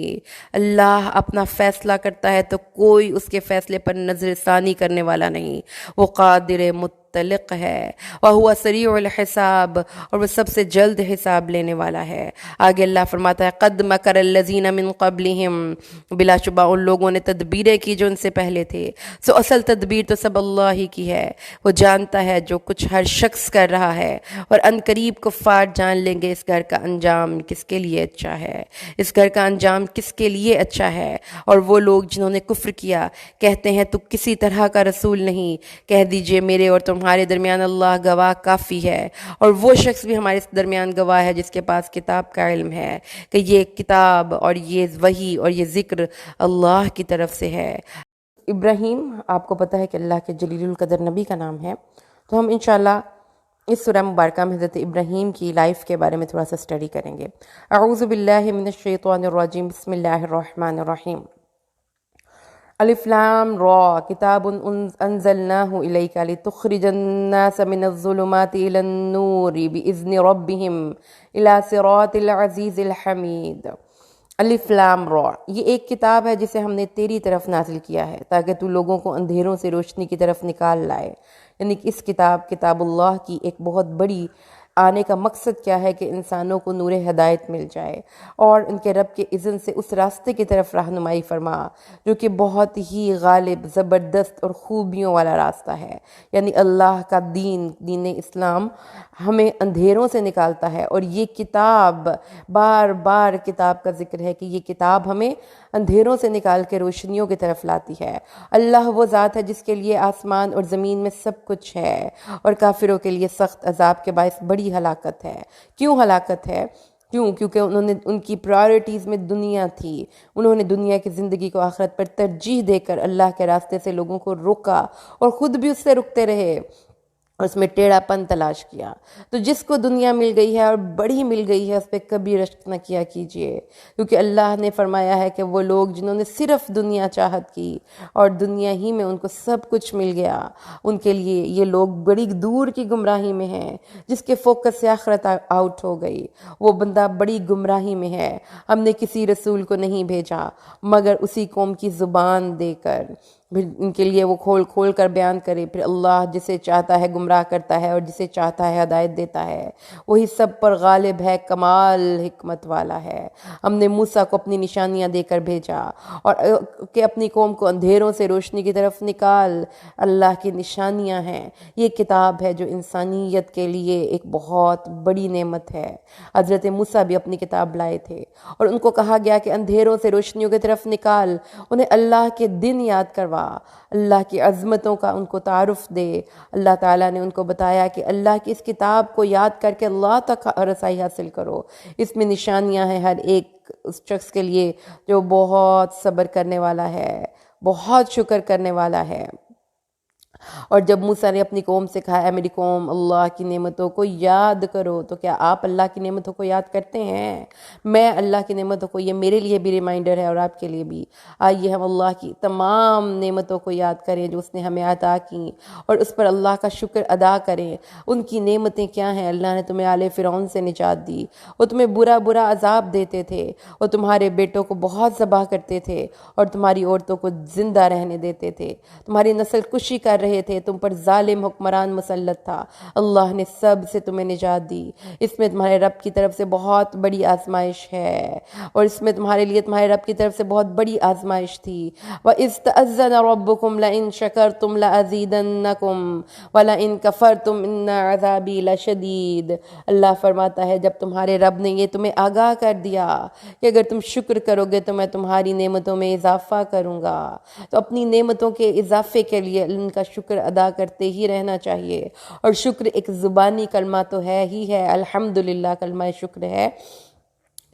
اللہ اپنا فیصلہ کرتا ہے تو کوئی اس کے فیصلے پر نظر ثانی کرنے والا نہیں. وہ قادر مطلق ہے، وَهُوَ سَرِيعُ الْحِسَابِ، اور وہ سب سے جلد حساب لینے والا ہے. آگے اللہ فرماتا ہے قَدْ مَكَرَ الَّذِينَ مِن قَبْلِهِمْ، بلا شبہ ان لوگوں نے تدبیریں کی جو ان سے پہلے تھے. سو اصل تدبیر تو سب اللہ ہی کی ہے. وہ جانتا ہے جو کچھ ہر شخص کر رہا ہے، اور ان قریب کفار جان لیں گے اس گھر کا انجام کس کے لیے اچھا ہے، اس گھر کا انجام کس کے لیے اچھا ہے. اور وہ لوگ جنہوں نے کفر کیا کہتے ہیں تو کسی طرح کا رسول نہیں، کہہ دیجئے میرے اور تمہارے درمیان اللہ گواہ کافی ہے، اور وہ شخص بھی ہمارے درمیان گواہ ہے جس کے پاس کتاب کا علم ہے کہ یہ کتاب اور یہ وحی اور یہ ذکر اللہ کی طرف سے ہے. ابراہیم، آپ کو پتہ ہے کہ اللہ کے جلیل القدر نبی کا نام ہے، تو ہم انشاءاللہ اس سورہ مبارکہ میں حضرت ابراہیم کی لائف کے بارے میں تھوڑا سا اسٹڈی کریں گے. اعوذ باللہ من الشیطان الرجیم، بسم اللہ الرحمن الرحیم. الف لام را، کتاب انزلناہ الیک لتخرج الناس من الظلمات الى النور باذن ربهم الى صراط العزیز الحمید. الف لام را، یہ ایک کتاب ہے جسے ہم نے تیری طرف نازل کیا ہے تاکہ تو لوگوں کو اندھیروں سے روشنی کی طرف نکال لائے. یعنی کہ اس کتاب اللہ کی ایک بہت بڑی آنے کا مقصد کیا ہے کہ انسانوں کو نور ہدایت مل جائے اور ان کے رب کے اذن سے اس راستے کی طرف رہنمائی فرما جو کہ بہت ہی غالب، زبردست اور خوبیوں والا راستہ ہے. یعنی اللہ کا دین اسلام ہمیں اندھیروں سے نکالتا ہے، اور یہ کتاب، بار بار کتاب کا ذکر ہے کہ یہ کتاب ہمیں اندھیروں سے نکال کے روشنیوں کی طرف لاتی ہے. اللہ وہ ذات ہے جس کے لیے آسمان اور زمین میں سب کچھ ہے، اور کافروں کے لیے سخت عذاب کے باعث بڑی ہلاکت ہے. کیوں ہلاکت ہے؟ کیونکہ ان کی پرائرٹیز میں دنیا تھی، انہوں نے دنیا کی زندگی کو آخرت پر ترجیح دے کر اللہ کے راستے سے لوگوں کو روکا اور خود بھی اس سے رکتے رہے اور اس میں ٹیڑھا پن تلاش کیا۔ تو جس کو دنیا مل گئی ہے اور بڑی مل گئی ہے، اس پہ کبھی رشک نہ کیا کیجئے، کیونکہ اللہ نے فرمایا ہے کہ وہ لوگ جنہوں نے صرف دنیا چاہت کی اور دنیا ہی میں ان کو سب کچھ مل گیا، ان کے لیے یہ لوگ بڑی دور کی گمراہی میں ہیں۔ جس کے فوکس سے آخرت آؤٹ ہو گئی، وہ بندہ بڑی گمراہی میں ہے۔ ہم نے کسی رسول کو نہیں بھیجا مگر اسی قوم کی زبان دے کر، پھر ان کے لیے وہ کھول کھول کر بیان کرے۔ پھر اللہ جسے چاہتا ہے گمراہ کرتا ہے اور جسے چاہتا ہے ہدایت دیتا ہے، وہی سب پر غالب ہے، کمال حکمت والا ہے۔ ہم نے موسیٰ کو اپنی نشانیاں دے کر بھیجا اور کہ اپنی قوم کو اندھیروں سے روشنی کی طرف نکال۔ اللہ کی نشانیاں ہیں، یہ کتاب ہے جو انسانیت کے لیے ایک بہت بڑی نعمت ہے۔ حضرت موسیٰ بھی اپنی کتاب لائے تھے اور ان کو کہا گیا کہ اندھیروں سے روشنیوں کی طرف نکال، انہیں اللہ کے دن یاد کروا، اللہ کی عظمتوں کا ان کو تعارف دے۔ اللہ تعالیٰ نے ان کو بتایا کہ اللہ کی اس کتاب کو یاد کر کے اللہ تک رسائی حاصل کرو۔ اس میں نشانیاں ہیں ہر ایک اس شخص کے لیے جو بہت صبر کرنے والا ہے، بہت شکر کرنے والا ہے۔ اور جب موسیٰ نے اپنی قوم سے کہا، اے میری قوم، اللہ کی نعمتوں کو یاد کرو، تو کیا آپ اللہ کی نعمتوں کو یاد کرتے ہیں؟ میں اللہ کی نعمتوں کو، یہ میرے لیے بھی ریمائنڈر ہے اور آپ کے لیے بھی۔ آئیے ہم اللہ کی تمام نعمتوں کو یاد کریں جو اس نے ہمیں عطا کی اور اس پر اللہ کا شکر ادا کریں۔ ان کی نعمتیں کیا ہیں؟ اللہ نے تمہیں آل فرعون سے نجات دی، وہ تمہیں برا برا عذاب دیتے تھے، وہ تمہارے بیٹوں کو بہت ذبح کرتے تھے اور تمہاری عورتوں کو زندہ رہنے دیتے تھے، تمہاری نسل کشی کر رہے تھے، تم پر ظالم حکمران مسلط تھا۔ اللہ نے سب سے تمہیں نجات دی۔ اس میں تمہارے رب کی طرف سے بہت بڑی آزمائش ہے، اور اس میں تمہارے لیے تمہارے رب کی طرف سے بہت بڑی آزمائش تھی۔ وَإِذْ تَأَذَّنَ رَبُّكُمْ لَئِن شَكَرْتُمْ لَأَزِيدَنَّكُمْ وَلَئِن كَفَرْتُمْ إِنَّ عَذَابِي لَشَدِيدٌ۔ اللہ فرماتا ہے جب تمہارے رب نے یہ تمہیں آگاہ کر دیا کہ اگر تم شکر کرو گے تو میں تمہاری نعمتوں میں اضافہ کروں گا، تو اپنی نعمتوں کے اضافے کے لیے ان کا شکر ادا کرتے ہی رہنا چاہیے۔ اور شکر ایک زبانی کلمہ تو ہے ہی ہے، الحمدللہ کلمہ شکر ہے۔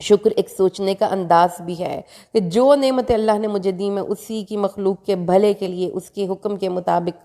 شکر ایک سوچنے کا انداز بھی ہے کہ جو نعمت اللہ نے مجھے دی میں اسی کی مخلوق کے بھلے کے لیے اس کے حکم کے مطابق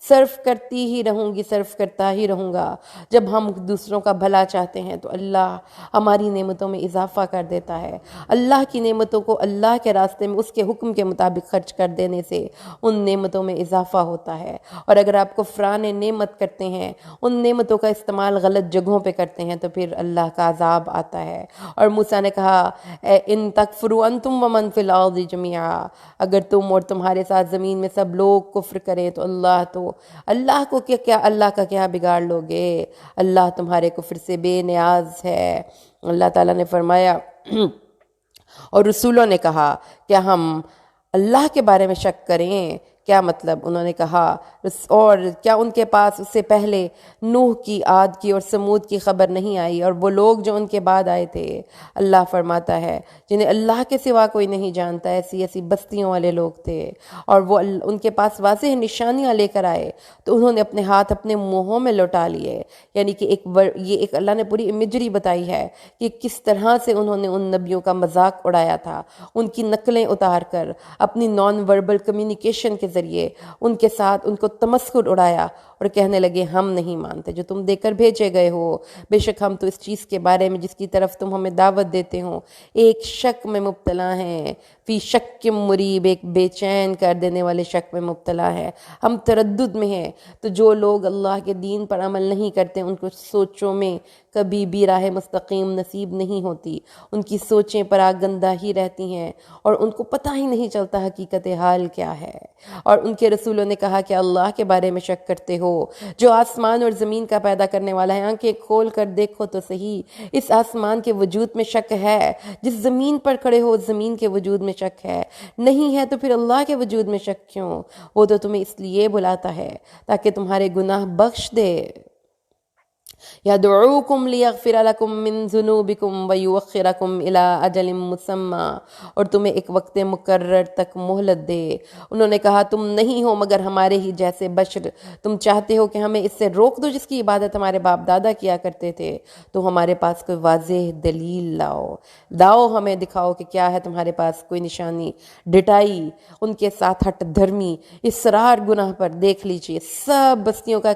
صرف کرتی ہی رہوں گی، صرف کرتا ہی رہوں گا۔ جب ہم دوسروں کا بھلا چاہتے ہیں تو اللہ ہماری نعمتوں میں اضافہ کر دیتا ہے۔ اللہ کی نعمتوں کو اللہ کے راستے میں اس کے حکم کے مطابق خرچ کر دینے سے ان نعمتوں میں اضافہ ہوتا ہے۔ اور اگر آپ کفران نعمت کرتے ہیں، ان نعمتوں کا استعمال غلط جگہوں پہ کرتے ہیں، تو پھر اللہ کا عذاب آتا ہے۔ اور موسیٰ نے کہا، ان تکفروا انتم ومن فی الارض جميعا، اگر تم اور تمہارے ساتھ زمین میں سب لوگ کفر کریں تو اللہ کو کیا اللہ کا کیا بگاڑ لوگے؟ اللہ تمہارے کفر سے بے نیاز ہے۔ اللہ تعالیٰ نے فرمایا اور رسولوں نے کہا کیا ہم اللہ کے بارے میں شک کریں؟ کیا مطلب؟ انہوں نے کہا اور کیا ان کے پاس اس سے پہلے نوح کی، عاد کی اور سمود کی خبر نہیں آئی اور وہ لوگ جو ان کے بعد آئے تھے؟ اللہ فرماتا ہے جنہیں اللہ کے سوا کوئی نہیں جانتا، ایسی ایسی بستیوں والے لوگ تھے، اور وہ ان کے پاس واضح نشانیاں لے کر آئے تو انہوں نے اپنے ہاتھ اپنے منہوں میں لوٹا لیے۔ یعنی کہ یہ ایک اللہ نے پوری امیجری بتائی ہے کہ کس طرح سے انہوں نے ان نبیوں کا مذاق اڑایا تھا، ان کی نقلیں اتار کر اپنی نان وربل کمیونیکیشن کے ذریعے ان کے ساتھ ان کو تمسخر اڑایا اور کہنے لگے ہم نہیں مانتے جو تم دے کر بھیجے گئے ہو، بے شک ہم تو اس چیز کے بارے میں جس کی طرف تم ہمیں دعوت دیتے ہو ایک شک میں مبتلا ہیں، فی شک مریب، ایک بے چین کر دینے والے شک میں مبتلا ہے، ہم تردد میں ہیں۔ تو جو لوگ اللہ کے دین پر عمل نہیں کرتے ان کو سوچوں میں کبھی بھی راہ مستقیم نصیب نہیں ہوتی، ان کی سوچیں پراگندہ ہی رہتی ہیں اور ان کو پتہ ہی نہیں چلتا حقیقت حال کیا ہے۔ اور ان کے رسولوں نے کہا کہ اللہ کے بارے میں شک کرتے ہو جو آسمان اور زمین کا پیدا کرنے والا ہے، آنکھیں کھول کر دیکھو تو صحیح، اس آسمان کے وجود میں شک ہے، جس زمین پر کھڑے ہو اس زمین کے وجود میں شک ہے، نہیں ہے تو پھر اللہ کے وجود میں شک کیوں؟ وہ تو تمہیں اس لیے بلاتا ہے تاکہ تمہارے گناہ بخش دے یدعوکم لیغفر لکم من ذنوبکم ویؤخرکم الی اجل مسمی، اور تمہیں ایک وقت مقرر تک مہلت دے۔ انہوں نے کہا تم نہیں ہو مگر ہمارے ہی جیسے بشر، تم چاہتے ہو کہ ہمیں اس سے روک دو جس کی عبادت ہمارے باپ دادا کیا کرتے تھے، تو ہمارے پاس کوئی واضح دلیل لاؤ ہمیں دکھاؤ کہ کیا ہے تمہارے پاس کوئی نشانی۔ ڈٹائی ان کے ساتھ ہٹ دھرمی، اصرار گناہ پر، دیکھ لیجئے سب بستیوں کا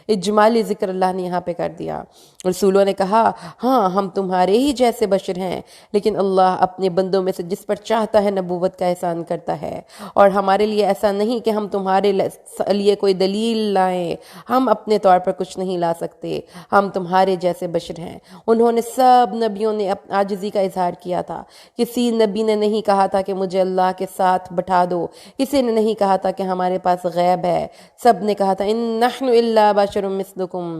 اجمالی ذکر اللہ نے یہاں پہ کر دیا۔ رسولوں نے کہا ہاں ہم تمہارے ہی جیسے بشر ہیں، لیکن اللہ اپنے بندوں میں سے جس پر چاہتا ہے نبوت کا احسان کرتا ہے، اور ہمارے لیے ایسا نہیں کہ ہم تمہارے لیے کوئی دلیل لائیں، ہم اپنے طور پر کچھ نہیں لا سکتے، ہم تمہارے جیسے بشر ہیں۔ انہوں نے سب نبیوں نے عاجزی کا اظہار کیا تھا، کسی نبی نے نہیں کہا تھا کہ مجھے اللہ کے ساتھ بٹھا دو، کسی نے نہیں کہا تھا کہ ہمارے پاس غیب ہے، سب نے کہا تھا ان نحن الا بشر مثلکم،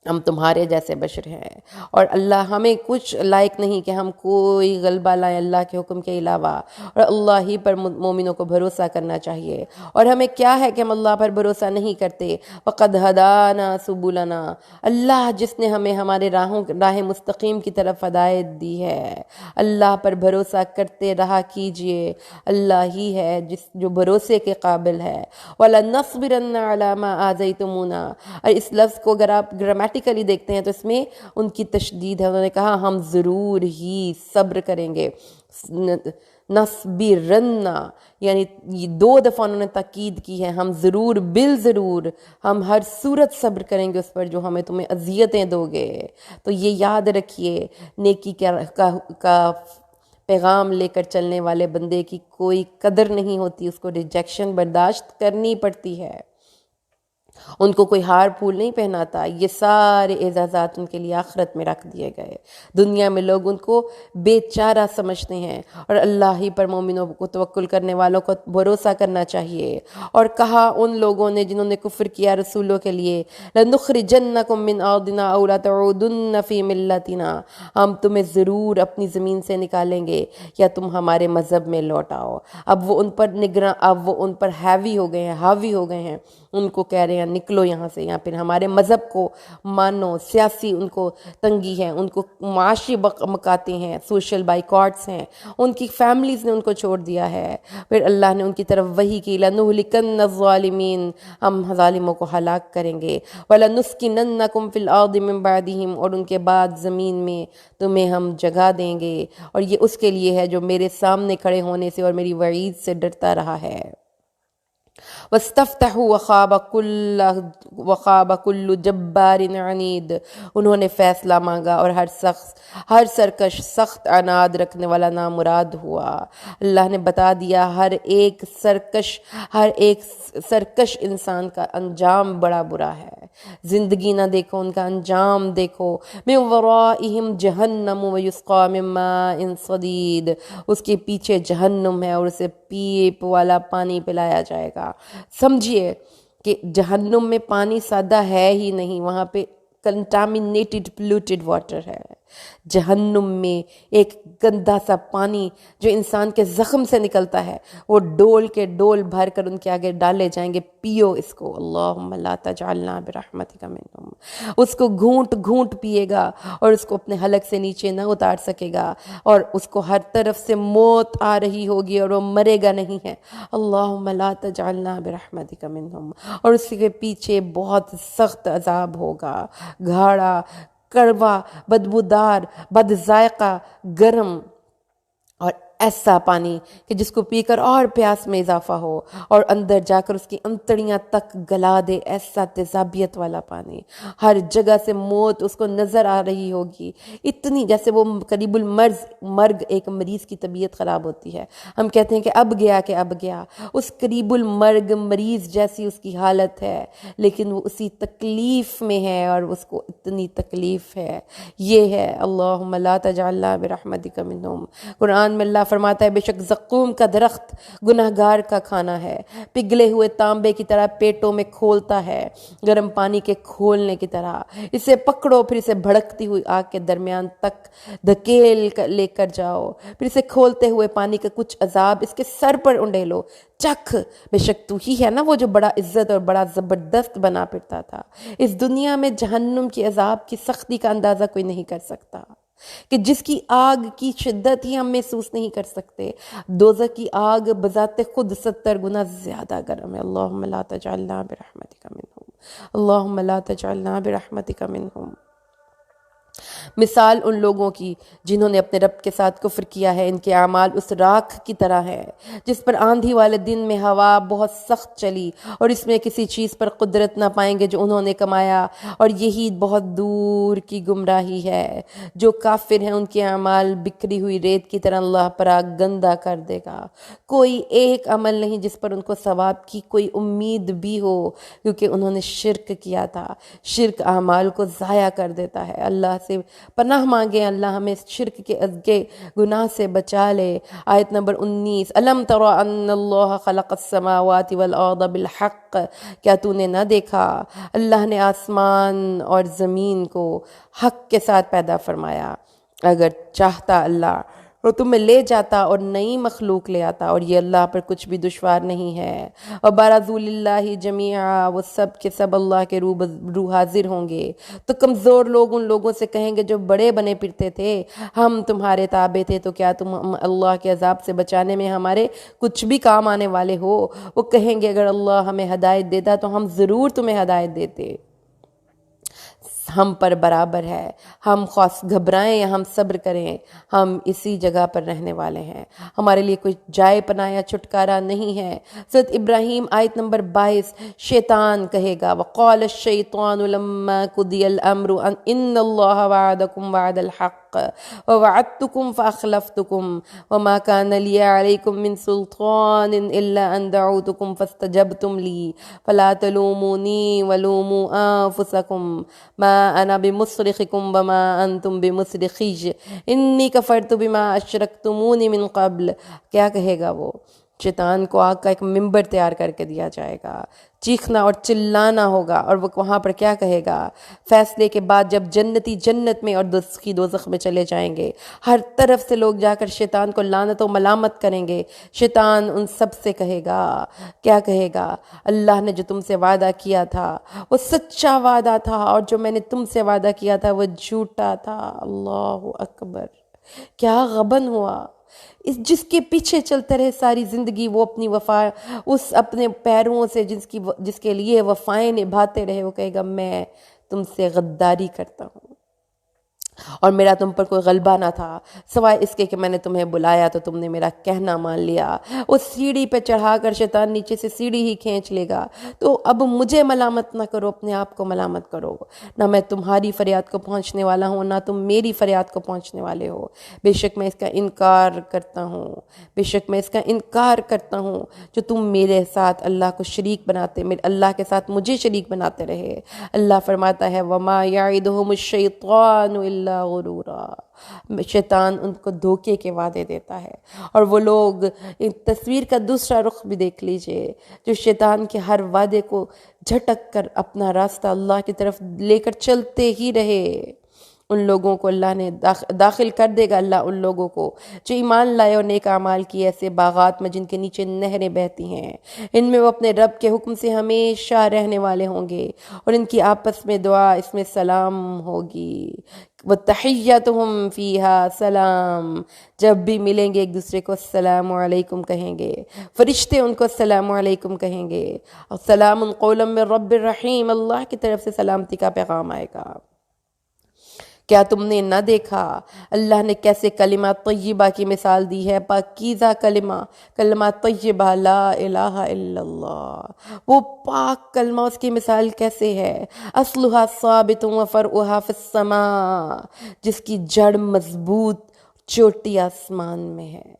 ہم تمہارے جیسے بشر ہیں، اور اللہ ہمیں کچھ لائق نہیں کہ ہم کوئی غلبہ لائیں اللہ کے حکم کے علاوہ، اور اللہ ہی پر مومنوں کو بھروسہ کرنا چاہیے۔ اور ہمیں کیا ہے کہ ہم اللہ پر بھروسہ نہیں کرتے؟ وَقَدْ هَدَانَا سُبُلَنَا، اللہ جس نے ہمیں ہمارے راہ مستقیم کی طرف ہدایت دی ہے، اللہ پر بھروسہ کرتے رہا کیجئے، اللہ ہی ہے جو بھروسے کے قابل ہے۔ وَلَنَصْبِرَنَّ عَلَى مَا آذَيْتُمُونَا، اور اس لفظ کو اگر آپ گرامیٹیکلی دیکھتے ہیں تو اس میں ان کی تشدید ہے، انہوں نے کہا ہم ضرور ہی صبر کریں گے، نصبرن، یعنی یہ 2 دفعہ انہوں نے تاکید کی ہے، ہم ضرور بالضرور ہم ہر صورت صبر کریں گے اس پر جو ہمیں تمہیں اذیتیں دو گے۔ تو یہ یاد رکھیے نیکی کا پیغام لے کر چلنے والے بندے کی کوئی قدر نہیں ہوتی، اس کو ریجیکشن برداشت کرنی پڑتی ہے، ان کو کوئی ہار پھول نہیں پہناتا۔ یہ سارے اعزازات ان کے لیے آخرت میں رکھ دیے گئے، دنیا میں لوگ ان کو بے چارہ سمجھتے ہیں، اور اللہ ہی پر مومنوں کو توکل کرنے والوں کو بھروسہ کرنا چاہیے۔ اور کہا ان لوگوں نے جنہوں نے کفر کیا رسولوں کے لیے لَنُخْرِجَنَّكُم مِّنْ أَرْضِنَا أَوْ لَتَعُودُنَّ فِي مِلَّتِنَا، ہم تمہیں ضرور اپنی زمین سے نکالیں گے یا تم ہمارے مذہب میں لوٹ آؤ۔ اب وہ ان پر نگراں، اب وہ ان پر حاوی ہو گئے ہیں، حاوی ہو گئے ہیں، ان کو کہہ رہے ہیں نکلو یہاں سے، یا پھر ہمارے مذہب کو مانو۔ سیاسی ان کو تنگی ہے، ان کو معاشی مکاتے ہیں، سوشل بائیکاٹس ہیں، ان کی فیملیز نے ان کو چھوڑ دیا ہے۔ پھر اللہ نے ان کی طرف وحی کی لَنُهْلِكَنَّ الظَّالِمِينَ، ہم ظالموں کو ہلاک کریں گے، وَلَنُسْكِنَنَّكُمْ فِي الْأَرْضِ مِن بَعْدِهِمْ، اور ان کے بعد زمین میں تمہیں ہم جگہ دیں گے، اور یہ اس کے لیے ہے جو میرے سامنے کھڑے ہونے سے اور میری وعید سے ڈرتا رہا ہے۔ وَاسْتَفْتَحُوا وَخَابَ كُلُّ جَبَّارٍ عَنِيدٍ، انہوں نے فیصلہ مانگا اور ہر سرکش سخت عناد رکھنے والا نامراد ہوا۔ اللہ نے بتا دیا ہر ایک سرکش انسان کا انجام بڑا برا ہے۔ زندگی نہ دیکھو، ان کا انجام دیکھو۔ مِن وَرَائِهِمْ جَهَنَّمُ وَيُسْقَىٰ مِن مَّاءٍ صَدِيدٍ، اس کے پیچھے جہنم ہے اور اسے پیپ والا پانی پلایا جائے گا۔ سمجھیے کہ جہنم میں پانی سادہ ہے ہی نہیں، وہاں پہ کنٹامینیٹڈ پلیوٹڈ واٹر ہے۔ جہنم میں ایک گندا سا پانی جو انسان کے زخم سے نکلتا ہے، وہ ڈول کے ڈول بھر کر ان کے آگے ڈالے جائیں گے، پیو اس کو، اللہم لا تجعلنا برحمتک منہم۔ اس کو گھونٹ گھونٹ پیے گا اور اس کو اپنے حلق سے نیچے نہ اتار سکے گا، اور اس کو ہر طرف سے موت آ رہی ہوگی اور وہ مرے گا نہیں ہے، اللہم لا تجعلنا برحمتک منہم۔ اور اس کے پیچھے بہت سخت عذاب ہوگا، گھاڑا، کڑوا، بدبودار، بد ذائقہ، گرم، اور ایسا پانی کہ جس کو پی کر اور پیاس میں اضافہ ہو اور اندر جا کر اس کی انتڑیاں تک گلا دے، ایسا تیزابیت والا پانی۔ ہر جگہ سے موت اس کو نظر آ رہی ہوگی، اتنی جیسے وہ قریب مرگ ایک مریض کی طبیعت خراب ہوتی ہے، ہم کہتے ہیں کہ اب گیا، اس قریب المرگ مریض جیسی اس کی حالت ہے، لیکن وہ اسی تکلیف میں ہے اور اس کو اتنی تکلیف ہے۔ یہ ہے اللہم لا تجعلنا برحمتک منہم۔ قرآن میں اللہ فرماتا ہے بے شک زقوم کا درخت گناہگار کا کھانا ہے، پگھلے ہوئے تانبے کی طرح پیٹوں میں کھولتا ہے، گرم پانی کے کھولنے کی طرح۔ اسے پکڑو پھر اسے بھڑکتی ہوئی آگ کے درمیان تک دھکیل لے کر جاؤ، پھر اسے کھولتے ہوئے پانی کا کچھ عذاب اس کے سر پر انڈیلو، چکھ بے شک تو ہی ہے نا وہ جو بڑا عزت اور بڑا زبردست بنا پھرتا تھا۔ اس دنیا میں جہنم کی عذاب کی سختی کا اندازہ کوئی نہیں کر سکتا کہ جس کی آگ کی شدت ہی ہم محسوس نہیں کر سکتے۔ دوزخ کی آگ بذات خود 70 گنا زیادہ گرم ہے۔ اللہم لا تجعلنا برحمتک منہم، اللہم لا تجعلنا برحمتک منہم۔ مثال ان لوگوں کی جنہوں نے اپنے رب کے ساتھ کفر کیا ہے، ان کے اعمال اس راکھ کی طرح ہے جس پر آندھی والے دن میں ہوا بہت سخت چلی اور اس میں کسی چیز پر قدرت نہ پائیں گے جو انہوں نے کمایا، اور یہی بہت دور کی گمراہی ہے۔ جو کافر ہیں ان کے اعمال بکھری ہوئی ریت کی طرح اللہ پر گندہ کر دے گا۔ کوئی ایک عمل نہیں جس پر ان کو ثواب کی کوئی امید بھی ہو، کیونکہ انہوں نے شرک کیا تھا۔ شرک اعمال کو ضائع کر دیتا ہے۔ اللہ سے پناہ مانگے اللہ ہمیں اس شرک کے ازگے گناہ سے بچا لے۔ آیت نمبر 19، الم تر ان اللہ خلق السماوات والارض بالحق، کیا تو نے نہ دیکھا اللہ نے آسمان اور زمین کو حق کے ساتھ پیدا فرمایا۔ اگر چاہتا اللہ وہ تمہیں لے جاتا اور نئی مخلوق لے آتا، اور یہ اللہ پر کچھ بھی دشوار نہیں ہے۔ وبارزوا للہ جمیعا، وہ سب کے سب اللہ کے روبرو حاضر ہوں گے۔ تو کمزور لوگ ان لوگوں سے کہیں گے جو بڑے بنے پھرتے تھے، ہم تمہارے تابع تھے، تو کیا تم اللہ کے عذاب سے بچانے میں ہمارے کچھ بھی کام آنے والے ہو؟ وہ کہیں گے اگر اللہ ہمیں ہدایت دیتا تو ہم ضرور تمہیں ہدایت دیتے۔ ہم پر برابر ہے، ہم خواہ گھبرائیں یا ہم صبر کریں، ہم اسی جگہ پر رہنے والے ہیں، ہمارے لیے کوئی جائے پناہ یا چھٹکارا نہیں ہے۔ سورۃ ابراہیم آیت نمبر 22، شیطان کہے گا وقال الشیطان لما قضی الامر ان اللہ وعدکم وعد الحق ووعدتکم فاخلفتکم وما كان لی علیکم من سلطان الا ان دعوتکم فاستجبتم لی فلا تلومونی ولوموا انفسکم ما انا بمصرخکم وما انتم بمصرخی انی کفرت بما اشرکتمونی من قبل۔ کیا کہے گا وہ؟ شیطان کو آگ کا ایک ممبر تیار کر کے دیا جائے گا، چیخنا اور چلانا ہوگا، اور وہ وہاں پر کیا کہے گا؟ فیصلے کے بعد جب جنتی جنت میں اور دوزخی دوزخ میں چلے جائیں گے، ہر طرف سے لوگ جا کر شیطان کو لعنت و ملامت کریں گے۔ شیطان ان سب سے کہے گا، کیا کہے گا؟ اللہ نے جو تم سے وعدہ کیا تھا وہ سچا وعدہ تھا، اور جو میں نے تم سے وعدہ کیا تھا وہ جھوٹا تھا۔ اللہ اکبر! کیا غبن ہوا جس کے پیچھے چلتے رہے ساری زندگی، وہ اپنی وفا اس اپنے پیروں سے جس کے لیے وفائیں نبھاتے رہے، وہ کہے گا میں تم سے غداری کرتا ہوں اور میرا تم پر کوئی غلبہ نہ تھا سوائے اس کے کہ میں نے تمہیں بلایا تو تم نے میرا کہنا مان لیا۔ اس سیڑھی پہ چڑھا کر شیطان نیچے سے سیڑھی ہی کھینچ لے گا۔ تو اب مجھے ملامت نہ کرو، اپنے آپ کو ملامت کرو، نہ میں تمہاری فریاد کو پہنچنے والا ہوں، نہ تم میری فریاد کو پہنچنے والے ہو۔ بے شک میں اس کا انکار کرتا ہوں، بے شک میں اس کا انکار کرتا ہوں جو تم میرے ساتھ اللہ کو شریک بناتے، اللہ کے ساتھ مجھے شریک بناتے رہے۔ اللہ فرماتا ہے وَمَا يَعِدُهُمُ الشَّيْطَانُ إِلَّا غرورا، شیطان ان کو دھوکے کے وعدے دیتا ہے۔ اور وہ لوگ، تصویر کا دوسرا رخ بھی دیکھ لیجئے، جو شیطان کے ہر وعدے کو جھٹک کر اپنا راستہ اللہ کی طرف لے کر چلتے ہی رہے، ان لوگوں کو اللہ نے داخل کر دے گا، اللہ ان لوگوں کو جو ایمان لائے اور نیک اعمال کیے ایسے باغات میں جن کے نیچے نہریں بہتی ہیں، ان میں وہ اپنے رب کے حکم سے ہمیشہ رہنے والے ہوں گے، اور ان کی آپس میں دعا اس میں سلام ہوگی۔ وَتَحِيَّتُهُمْ فِيهَا سلام، جب بھی ملیں گے ایک دوسرے کو السلام علیکم کہیں گے، فرشتے ان کو السلام علیکم کہیں گے، اور سلام قولا من رب الرحیم، اللہ کی طرف سے سلامتی کا پیغام آئے گا۔ کیا تم نے نہ دیکھا اللہ نے کیسے کلمہ طیبہ کی مثال دی ہے؟ پاکیزہ کلمہ طیبہ لا الہ الا اللہ، وہ پاک کلمہ، اس کی مثال کیسے ہے؟ اصلها ثابت وفرعها فی السماء، جس کی جڑ مضبوط، چوٹی آسمان میں ہے۔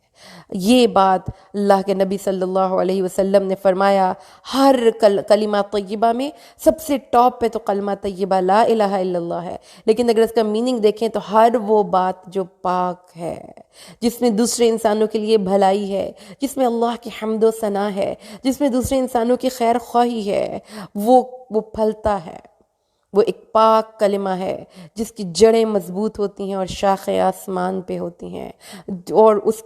یہ بات اللہ کے نبی صلی اللہ علیہ وسلم نے فرمایا، ہر کلمہ طیبہ میں سب سے ٹاپ پہ تو کلمہ طیبہ لا الہ الا اللہ ہے، لیکن اگر اس کا میننگ دیکھیں تو ہر وہ بات جو پاک ہے، جس میں دوسرے انسانوں کے لیے بھلائی ہے، جس میں اللہ کی حمد و ثنا ہے، جس میں دوسرے انسانوں کی خیر خواہی ہے، وہ پھلتا ہے، وہ ایک پاک کلمہ ہے جس کی جڑیں مضبوط ہوتی ہیں اور شاخیں آسمان پہ ہوتی ہیں، اور اس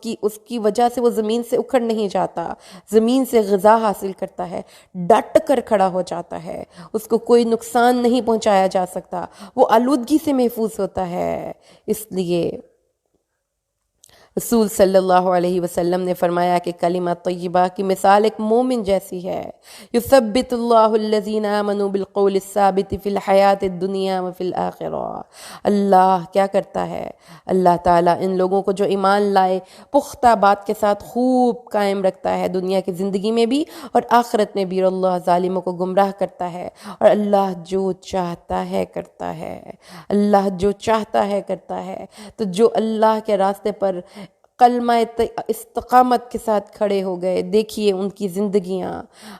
کی وجہ سے وہ زمین سے اکھڑ نہیں جاتا، زمین سے غذا حاصل کرتا ہے، ڈٹ کر کھڑا ہو جاتا ہے، اس کو کوئی نقصان نہیں پہنچایا جا سکتا، وہ آلودگی سے محفوظ ہوتا ہے۔ اس لیے رسول صلی اللہ علیہ وسلم نے فرمایا کہ کلمہ طیبہ کی مثال ایک مومن جیسی ہے۔ یثبت اللہ الذین آمنوا بالقول الثابت فی الحیات الدنیا وفی الآخرہ۔ اللہ کیا کرتا ہے؟ اللہ تعالیٰ ان لوگوں کو جو ایمان لائے پختہ بات کے ساتھ خوب قائم رکھتا ہے، دنیا کی زندگی میں بھی اور آخرت میں بھی، اور اللہ ظالموں کو گمراہ کرتا ہے، اور اللہ جو چاہتا ہے کرتا ہے، اللہ جو چاہتا ہے کرتا ہے۔ تو جو اللہ کے راستے پر کلمہ استقامت کے ساتھ کھڑے ہو گئے، دیکھیے ان کی زندگیاں،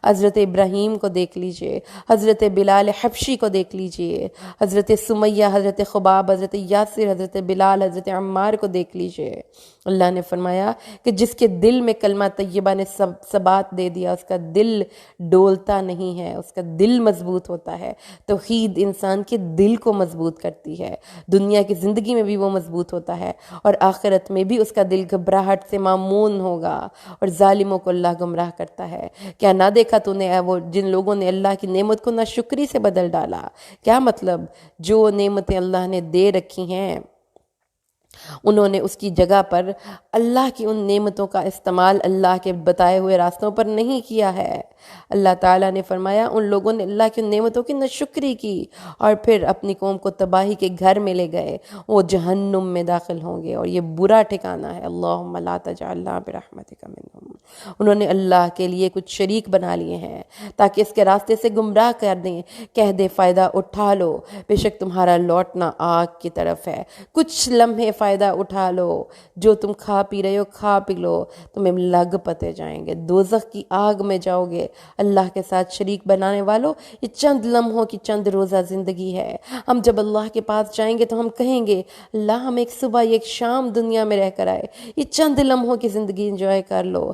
حضرت ابراہیم کو دیکھ لیجئے، حضرت بلال حبشی کو دیکھ لیجئے، حضرت سمیہ، حضرت خباب، حضرت یاسر، حضرت بلال، حضرت عمار کو دیکھ لیجئے۔ اللہ نے فرمایا کہ جس کے دل میں کلمہ طیبہ نے ثبات دے دیا، اس کا دل ڈولتا نہیں ہے، اس کا دل مضبوط ہوتا ہے۔ توحید انسان کے دل کو مضبوط کرتی ہے، دنیا کی زندگی میں بھی وہ مضبوط ہوتا ہے، اور آخرت میں بھی اس کا دل گھبراہٹ سے معمون ہوگا، اور ظالموں کو اللہ گمراہ کرتا ہے۔ کیا نہ دیکھا تو نے وہ جن لوگوں نے اللہ کی نعمت کو ناشکری سے بدل ڈالا؟ کیا مطلب؟ جو نعمتیں اللہ نے دے رکھی ہیں انہوں نے اس کی جگہ پر اللہ کی ان نعمتوں کا استعمال اللہ کے بتائے ہوئے راستوں پر نہیں کیا ہے۔ اللہ تعالیٰ نے فرمایا ان لوگوں نے اللہ کی ان نعمتوں کی ناشکری کی اور پھر اپنی قوم کو تباہی کے گھر میں لے گئے، وہ جہنم میں داخل ہوں گے، اور یہ برا ٹھکانہ ہے۔ اللہم لا تجعلنا برحمتک منہم۔ انہوں نے اللہ کے لیے کچھ شریک بنا لیے ہیں تاکہ اس کے راستے سے گمراہ کر دیں، کہہ دے فائدہ اٹھا لو، بے شک تمہارا لوٹنا آگ کی طرف ہے، کچھ لمحے فائدہ اٹھا لو، جو تم کھا پی رہے ہو کھا پی لو، تمہیں لگ پتے جائیں گے، دوزخ کی آگ میں جاؤ گے۔ اللہ کے ساتھ شریک بنانے والوں، یہ چند لمحوں کی چند روزہ زندگی ہے۔ ہم جب اللہ کے پاس جائیں گے تو ہم کہیں گے اللہ ہم ایک صبح ایک شام دنیا میں رہ کر آئے، یہ چند لمحوں کی زندگی انجوائے کر لو۔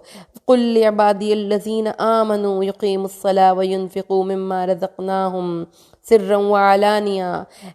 قل لعبادی الذین آمنوا یقیموا الصلاۃ وینفقوا مما رزقناہم سرا وعلانیہ،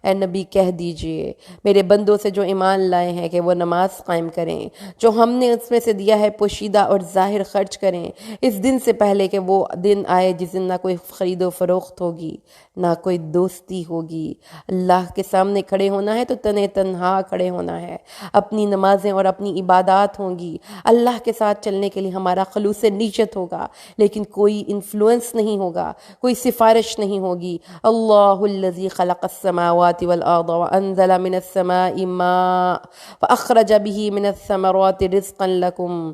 اے نبی کہہ دیجئے میرے بندوں سے جو ایمان لائے ہیں کہ وہ نماز قائم کریں، جو ہم نے اس میں سے دیا ہے پوشیدہ اور ظاہر خرچ کریں، اس دن سے پہلے کہ وہ دن آئے جس دن نہ کوئی خرید و فروخت ہوگی، نہ کوئی دوستی ہوگی۔ اللہ کے سامنے کھڑے ہونا ہے تو تنہا کھڑے ہونا ہے، اپنی نمازیں اور اپنی عبادات ہوں گی، اللہ کے ساتھ چلنے کے لیے ہمارا خلوص نیت ہوگا، لیکن کوئی انفلوئنس نہیں ہوگا، کوئی سفارش نہیں ہوگی۔ اللہ الذي خلق السماوات والأرض وأنزل من السماء ماء فأخرج به من الثمرات رزقا لكم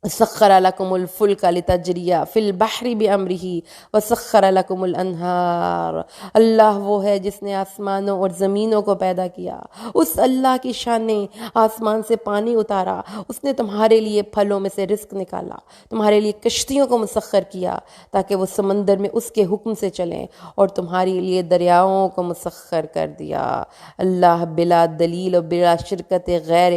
سخر لكم الفلك لتجري في البحر بأمره وسخر لكم الانہار۔ اللہ وہ ہے جس نے آسمانوں اور زمینوں کو پیدا کیا، اس اللہ کی شان نے آسمان سے پانی اتارا، اس نے تمہارے لیے پھلوں میں سے رزق نکالا، تمہارے لیے کشتیوں کو مسخر کیا تاکہ وہ سمندر میں اس کے حکم سے چلیں، اور تمہارے لیے دریاؤں کو مسخر کر دیا۔ اللہ بلا دلیل اور بلا شرکت غیر،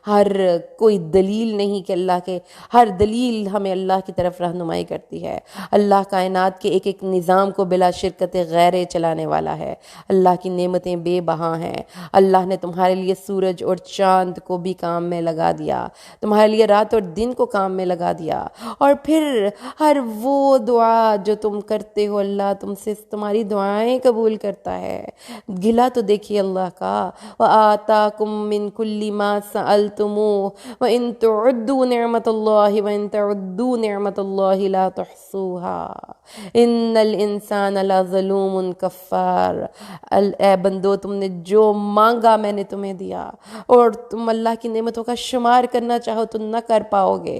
ہر کوئی دلیل نہیں کہ اللہ کے، ہر دلیل ہمیں اللہ کی طرف رہنمائی کرتی ہے۔ اللہ کائنات کے ایک ایک نظام کو بلا شرکت غیر چلانے والا ہے۔ اللہ کی نعمتیں بے بہا ہیں۔ اللہ نے تمہارے لیے سورج اور چاند کو بھی کام میں لگا دیا، تمہارے لیے رات اور دن کو کام میں لگا دیا، اور پھر ہر وہ دعا جو تم کرتے ہو اللہ تم سے تمہاری دعائیں قبول کرتا ہے۔ گلا تو دیکھیے اللہ کا، وَآتَاكُم مِّن كُلِّ مَا سَأَلْتُمُوهُ وَإِن تُعُدُّوا نِعْمَةَ اللَّهِ وَإِن تَعُدُّوا نِعْمَةَ اللَّهِ لَا تُحْصُوهَا إِنَّ الْإِنسَانَ لَظَلُومٌ كَفَّارٌ۔ اے بندو تم نے جو مانگا میں نے تمہیں دیا، اور تم اللہ کی نعمتوں کا شمار کرنا چاہو تو نہ کر پاؤ گے،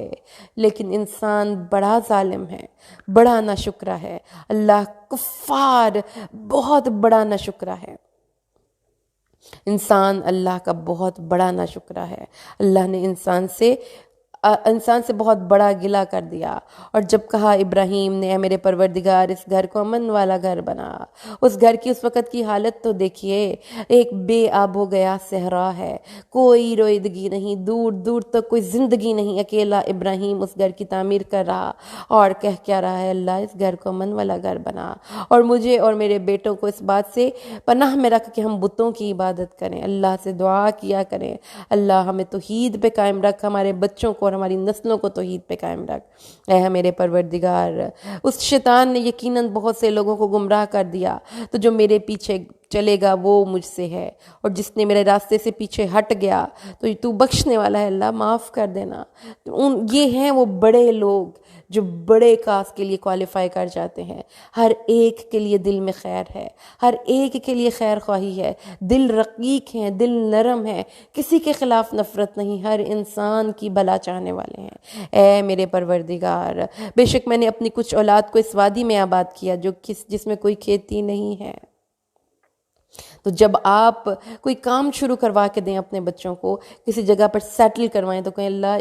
لیکن انسان بڑا ظالم ہے، بڑا ناشکرا ہے۔ اللہ کفار، بہت بڑا ناشکرا ہے۔ انسان اللہ کا بہت بڑا ناشکرا ہے۔ اللہ نے انسان سے انسان سے بہت بڑا گلہ کر دیا، اور جب کہا ابراہیم نے اے میرے پروردگار اس گھر کو امن والا گھر بنا، اس گھر کی اس وقت کی حالت تو دیکھیے، ایک بے آب ہو گیا صحرا ہے، کوئی رویدگی نہیں، دور دور تک کوئی زندگی نہیں، اکیلا ابراہیم اس گھر کی تعمیر کر رہا اور کہہ کیا رہا ہے اللہ اس گھر کو امن والا گھر بنا، اور مجھے اور میرے بیٹوں کو اس بات سے پناہ میں رکھ کہ ہم بتوں کی عبادت کریں، اللہ سے دعا کیا کریں اللہ ہمیں توحید پہ قائم رکھ، ہمارے بچوں کو اور ہماری نسلوں کو توحید پہ قائم رکھ اے میرے پروردگار۔ اس شیطان نے یقیناً بہت سے لوگوں کو گمراہ کر دیا، تو جو میرے پیچھے چلے گا وہ مجھ سے ہے، اور جس نے میرے راستے سے پیچھے ہٹ گیا تو بخشنے والا ہے اللہ، معاف کر دینا۔ یہ ہیں وہ بڑے لوگ جو بڑے کاز کے لیے کوالیفائی کر جاتے ہیں، ہر ایک کے لیے دل میں خیر ہے، ہر ایک کے لیے خیر خواہی ہے، دل رقیق ہیں، دل نرم ہے، کسی کے خلاف نفرت نہیں، ہر انسان کی بھلا چاہنے والے ہیں اے میرے پروردگار۔ بے شک میں نے اپنی کچھ اولاد کو اس وادی میں آباد کیا جس میں کوئی کھیتی نہیں ہے، تو جب آپ کوئی کام شروع کروا کے دیں اپنے بچوں کو، کسی جگہ پر سیٹل کروائیں، تو کہیں اللہ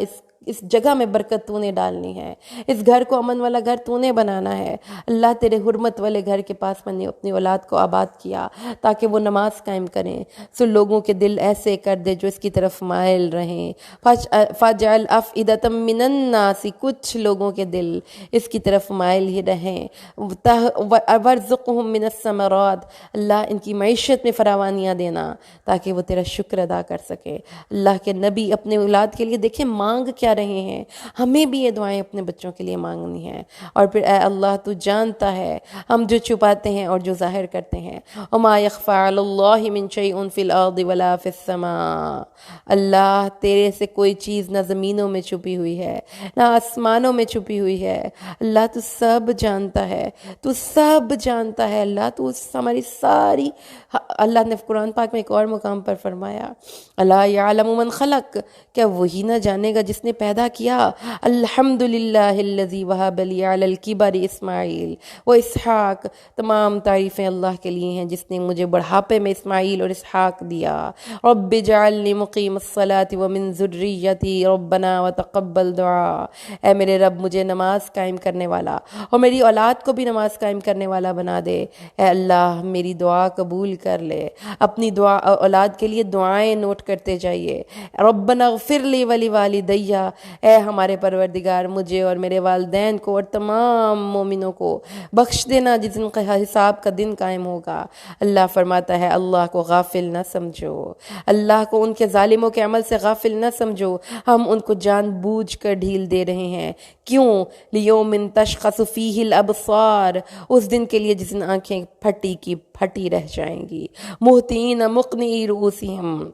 اس جگہ میں برکت تو نے ڈالنی ہے، اس گھر کو امن والا گھر تو نے بنانا ہے، اللہ تیرے حرمت والے گھر کے پاس میں نے اپنی اولاد کو آباد کیا تاکہ وہ نماز قائم کریں، سو لوگوں کے دل ایسے کر دے جو اس کی طرف مائل رہیں، فَاجْعَلْ أَفْئِدَةً مِّنَ النَّاسِ کچھ لوگوں کے دل اس کی طرف مائل ہی رہیں، وَارْزُقْهُم مِّنَ الثَّمَرَاتِ اللہ ان کی معیشت میں فراوانیاں دینا تاکہ وہ تیرا شکر ادا کر سکے۔ اللہ کے نبی اپنے اولاد کے لیے دیکھیں مانگ کیا رہے ہیں، ہمیں بھی یہ دعائیں اپنے بچوں کے لیے مانگنی ہیں، اور پھر اے اللہ تو جانتا ہے ہم جو چھپاتے ہیں اور جو ظاہر کرتے ہیں، وَمَا يَخْفَى عَلَى اللَّهِ مِن شَيْءٍ فِي الْأَرْضِ وَلَا فِي السَّمَاءِ اللہ تیرے سے کوئی چیز نہ زمینوں میں چھپی ہوئی ہے نہ آسمانوں میں چھپی ہوئی ہے، اللہ تو سب جانتا ہے، تو سب جانتا ہے اللہ، تو ہماری ساری اللہ نے قرآن پاک میں ایک اور مقام پر فرمایا الا یعلم من خلق، کیا وہی نہ جانے گا جس نے پیدا کیا، الحمدللہ الذی وہب لی علی الکبر اسماعیل و اسحاق، تمام تعریفیں اللہ کے لیے ہیں جس نے مجھے بڑھاپے میں اسماعیل اور اسحاق دیا، رب اجعلنی مقیم الصلاة ومن ذریتی ربنا وتقبل دعا، اے میرے رب مجھے نماز قائم کرنے والا اور میری اولاد کو بھی نماز قائم کرنے والا بنا دے، اے اللہ میری دعا قبول کر لے، اپنی دعا اولاد کے لیے دعائیں نوٹ کرتے جائیے، ربنا اغفر لی ولی والدی، اے ہمارے پروردگار مجھے اور میرے والدین کو اور تمام مومنوں کو بخش دینا جس دن حساب کا دن قائم ہوگا۔ اللہ فرماتا ہے اللہ کو غافل نہ سمجھو، اللہ کو ان کے ظالموں کے عمل سے غافل نہ سمجھو، ہم ان کو جان بوجھ کر ڈھیل دے رہے ہیں، کیوں؟ لیوم تشخص فیہ الابصار، اس دن کے لیے جس دن آنکھیں پھٹی کی پھٹی رہ جائیں گی، مہطعین مقنعی رؤوسہم،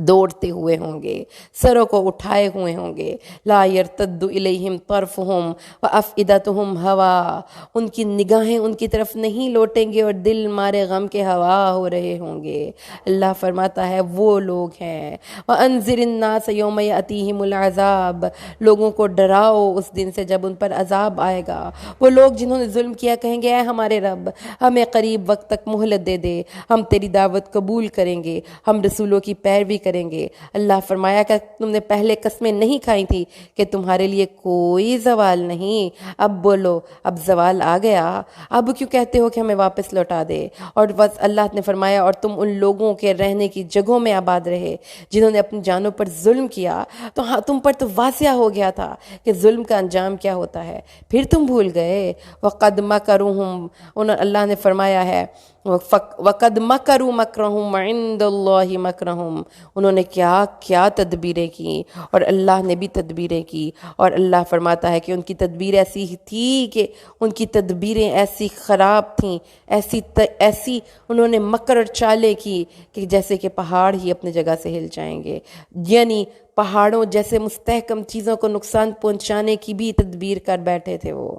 دوڑتے ہوئے ہوں گے، سروں کو اٹھائے ہوئے ہوں گے، لا یرتد الیہم طرفہم وافئدتہم ہوا، ان کی نگاہیں ان کی طرف نہیں لوٹیں گے اور دل مارے غم کے ہوا ہو رہے ہوں گے۔ اللہ فرماتا ہے وہ لوگ ہیں وانذر الناس یوم یاتیہم العذاب، لوگوں کو ڈراؤ اس دن سے جب ان پر عذاب آئے گا، وہ لوگ جنہوں نے ظلم کیا کہیں گے اے ہمارے رب ہمیں قریب وقت تک مہلت دے دے، ہم تیری دعوت قبول کریں گے، ہم رسولوں کی پیروی کریں گے۔ اللہ فرمایا کہ تم نے پہلے قسمیں نہیں کھائی تھی کہ تمہارے لیے کوئی زوال نہیں، اب بولو اب زوال آ گیا، اب کیوں کہتے ہو کہ ہمیں واپس لوٹا دے؟ اور بس اللہ نے فرمایا اور تم ان لوگوں کے رہنے کی جگہوں میں آباد رہے جنہوں نے اپنی جانوں پر ظلم کیا، تو ہاں تم پر تو واضح ہو گیا تھا کہ ظلم کا انجام کیا ہوتا ہے، پھر تم بھول گئے۔ وقد مکروا، اللہ نے فرمایا ہے وقد مکروا مکرہم عند اللہ مکرہم، انہوں نے کیا تدبیریں کی اور اللہ نے بھی تدبیریں کی، اور اللہ فرماتا ہے کہ ان کی تدبیر ایسی تھی کہ ان کی تدبیریں ایسی خراب تھیں، ایسی انہوں نے مکر اور چالیں کی کہ جیسے کہ پہاڑ ہی اپنی جگہ سے ہل جائیں گے، یعنی پہاڑوں جیسے مستحکم چیزوں کو نقصان پہنچانے کی بھی تدبیر کر بیٹھے تھے وہ۔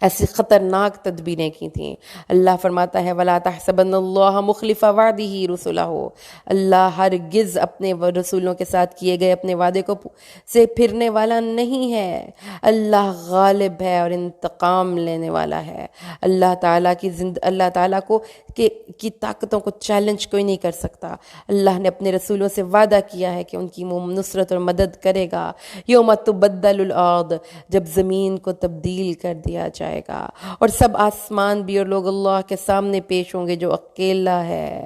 ایسی خطرناک تدبیریں کی تھیں۔ اللہ فرماتا ہے وَلَا تَحْسَبَنَّ اللَّهَ مُخْلِفَ وَعْدِهِ رُسُلَهُ، اللہ ہرگز اپنے رسولوں کے ساتھ کیے گئے اپنے وعدے کو سے پھرنے والا نہیں ہے۔ اللہ غالب ہے اور انتقام لینے والا ہے۔ اللہ تعالیٰ کی طاقتوں کو چیلنج کوئی نہیں کر سکتا۔ اللہ نے اپنے رسولوں سے وعدہ کیا ہے کہ ان کی نصرت اور مدد کرے گا۔ یوم تبدل الارض، جب زمین کو تبدیل کر دیا جائے گا اور سب آسمان بھی اور لوگ اللہ کے سامنے پیش ہوں گے، جو اکیلا ہے،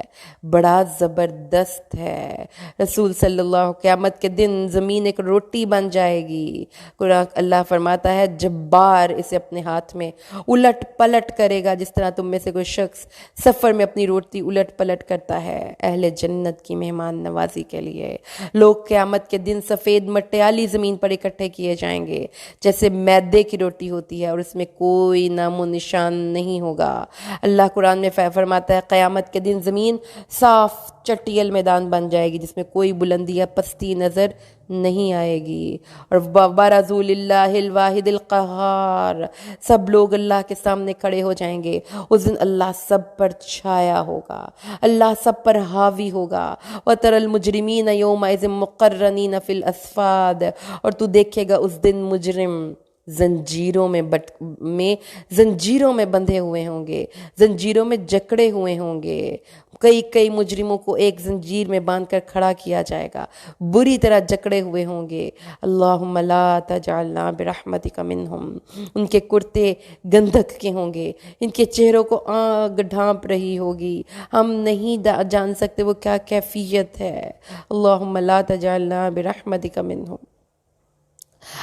بڑا زبردست ہے۔ رسول صلی اللہ قیامت کے دن زمین ایک روٹی بن جائے گی۔ قرآن اللہ فرماتا ہے جبار اسے اپنے ہاتھ میں الٹ پلٹ کرے گا، جس طرح تم میں سے کوئی شخص سفر میں اپنی روٹی الٹ پلٹ کرتا ہے۔ اہل جنت کی مہمان نوازی کے لیے لوگ قیامت کے دن سفید مٹیالی زمین پر اکٹھے کیے جائیں گے، جیسے میدے کی روٹی ہوتی ہے، اور اس میں کوئی نام و نشان نہیں ہوگا۔ اللہ قرآن میں فرماتا ہے قیامت کے دن زمین صاف چٹیل میدان بن جائے گی، جس میں کوئی بلندی یا پستی نظر نہیں آئے گی۔ اور بارزوا للہ الواحد القہار، سب لوگ اللہ کے سامنے کھڑے ہو جائیں گے۔ اس دن اللہ سب پر چھایا ہوگا، اللہ سب پر حاوی ہوگا۔ وَتَرَى الْمُجْرِمِينَ يَوْمَئِذٍ مُقَرَّنِينَ فِي الْأَصْفَادِ، اور تو دیکھے گا اس دن مجرم زنجیروں میں بندھے ہوئے ہوں گے، زنجیروں میں جکڑے ہوئے ہوں گے۔ کئی مجرموں کو ایک زنجیر میں باندھ کر کھڑا کیا جائے گا، بری طرح جکڑے ہوئے ہوں گے۔ اللہم لا تجعلنا برحمتک منہم، ان کے کرتے گندھک کے ہوں گے، ان کے چہروں کو آگ ڈھانپ رہی ہوگی، ہم نہیں جان سکتے وہ کیا کیفیت ہے۔ اللہم لا تجعلنا برحمتک منہم،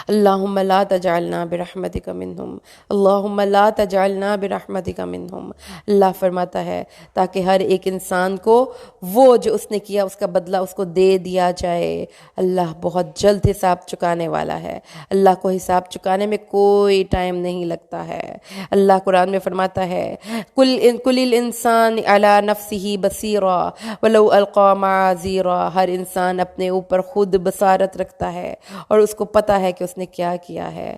اللہم لا تجعلنا برحمتک منہم، اللہم لا تجعلنا برحمتک منہم۔ اللہ فرماتا ہے تاکہ ہر ایک انسان کو وہ جو اس نے کیا اس کا بدلہ اس کو دے دیا جائے۔ اللہ بہت جلد حساب چکانے والا ہے، اللہ کو حساب چکانے میں کوئی ٹائم نہیں لگتا ہے۔ اللہ قرآن میں فرماتا ہے کل الانسان علی نفسہ بصیرا ولو القی معاذیرا، ہر انسان اپنے اوپر خود بصارت رکھتا ہے اور اس کو پتہ ہے کہ اس نے کیا ہے۔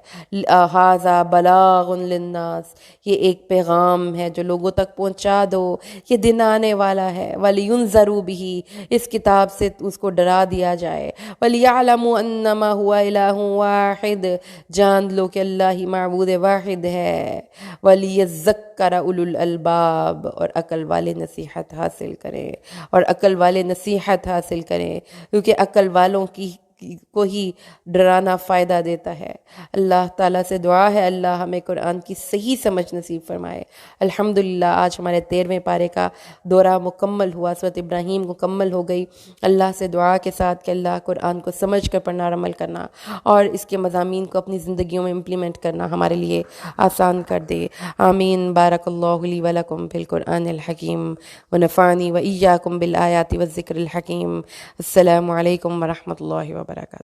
ھذا بلاغ للناس، یہ ایک پیغام ہے جو لوگوں تک پہنچا دو، یہ دن آنے والا ہے۔ وَلِيُنذَرُوا بِهِ، اس کتاب سے اس کو ڈرا دیا جائے۔ وَلِيَعْلَمُوا أَنَّمَا هُوَ إِلَٰهٌ وَاحِدٌ، جان لو کہ اللہ ہی معبود واحد ہے۔ وَلِيَذَّكَّرَ أُولُو الْأَلْبَابِ، اور عقل والے نصیحت حاصل کریں، اور عقل والے نصیحت حاصل کریں، کیونکہ عقل والوں کو ہی ڈرانا فائدہ دیتا ہے۔ اللہ تعالیٰ سے دعا ہے اللہ ہمیں قرآن کی صحیح سمجھ نصیب فرمائے۔ الحمدللہ آج ہمارے 13ویں پارے کا دورہ مکمل ہوا، سورۃ ابراہیم مکمل ہو گئی۔ اللہ سے دعا کے ساتھ کہ اللہ قرآن کو سمجھ کر پڑھنا اور عمل کرنا، اور اس کے مضامین کو اپنی زندگیوں میں امپلیمنٹ کرنا ہمارے لیے آسان کر دے۔ آمین۔ بارک اللہ لی ولکم فی القرآن الحکیم ونفعنی وإیاکم بالآیات والذکر الحکیم۔ السلام علیکم ورحمۃ اللہ وبرکاتہ۔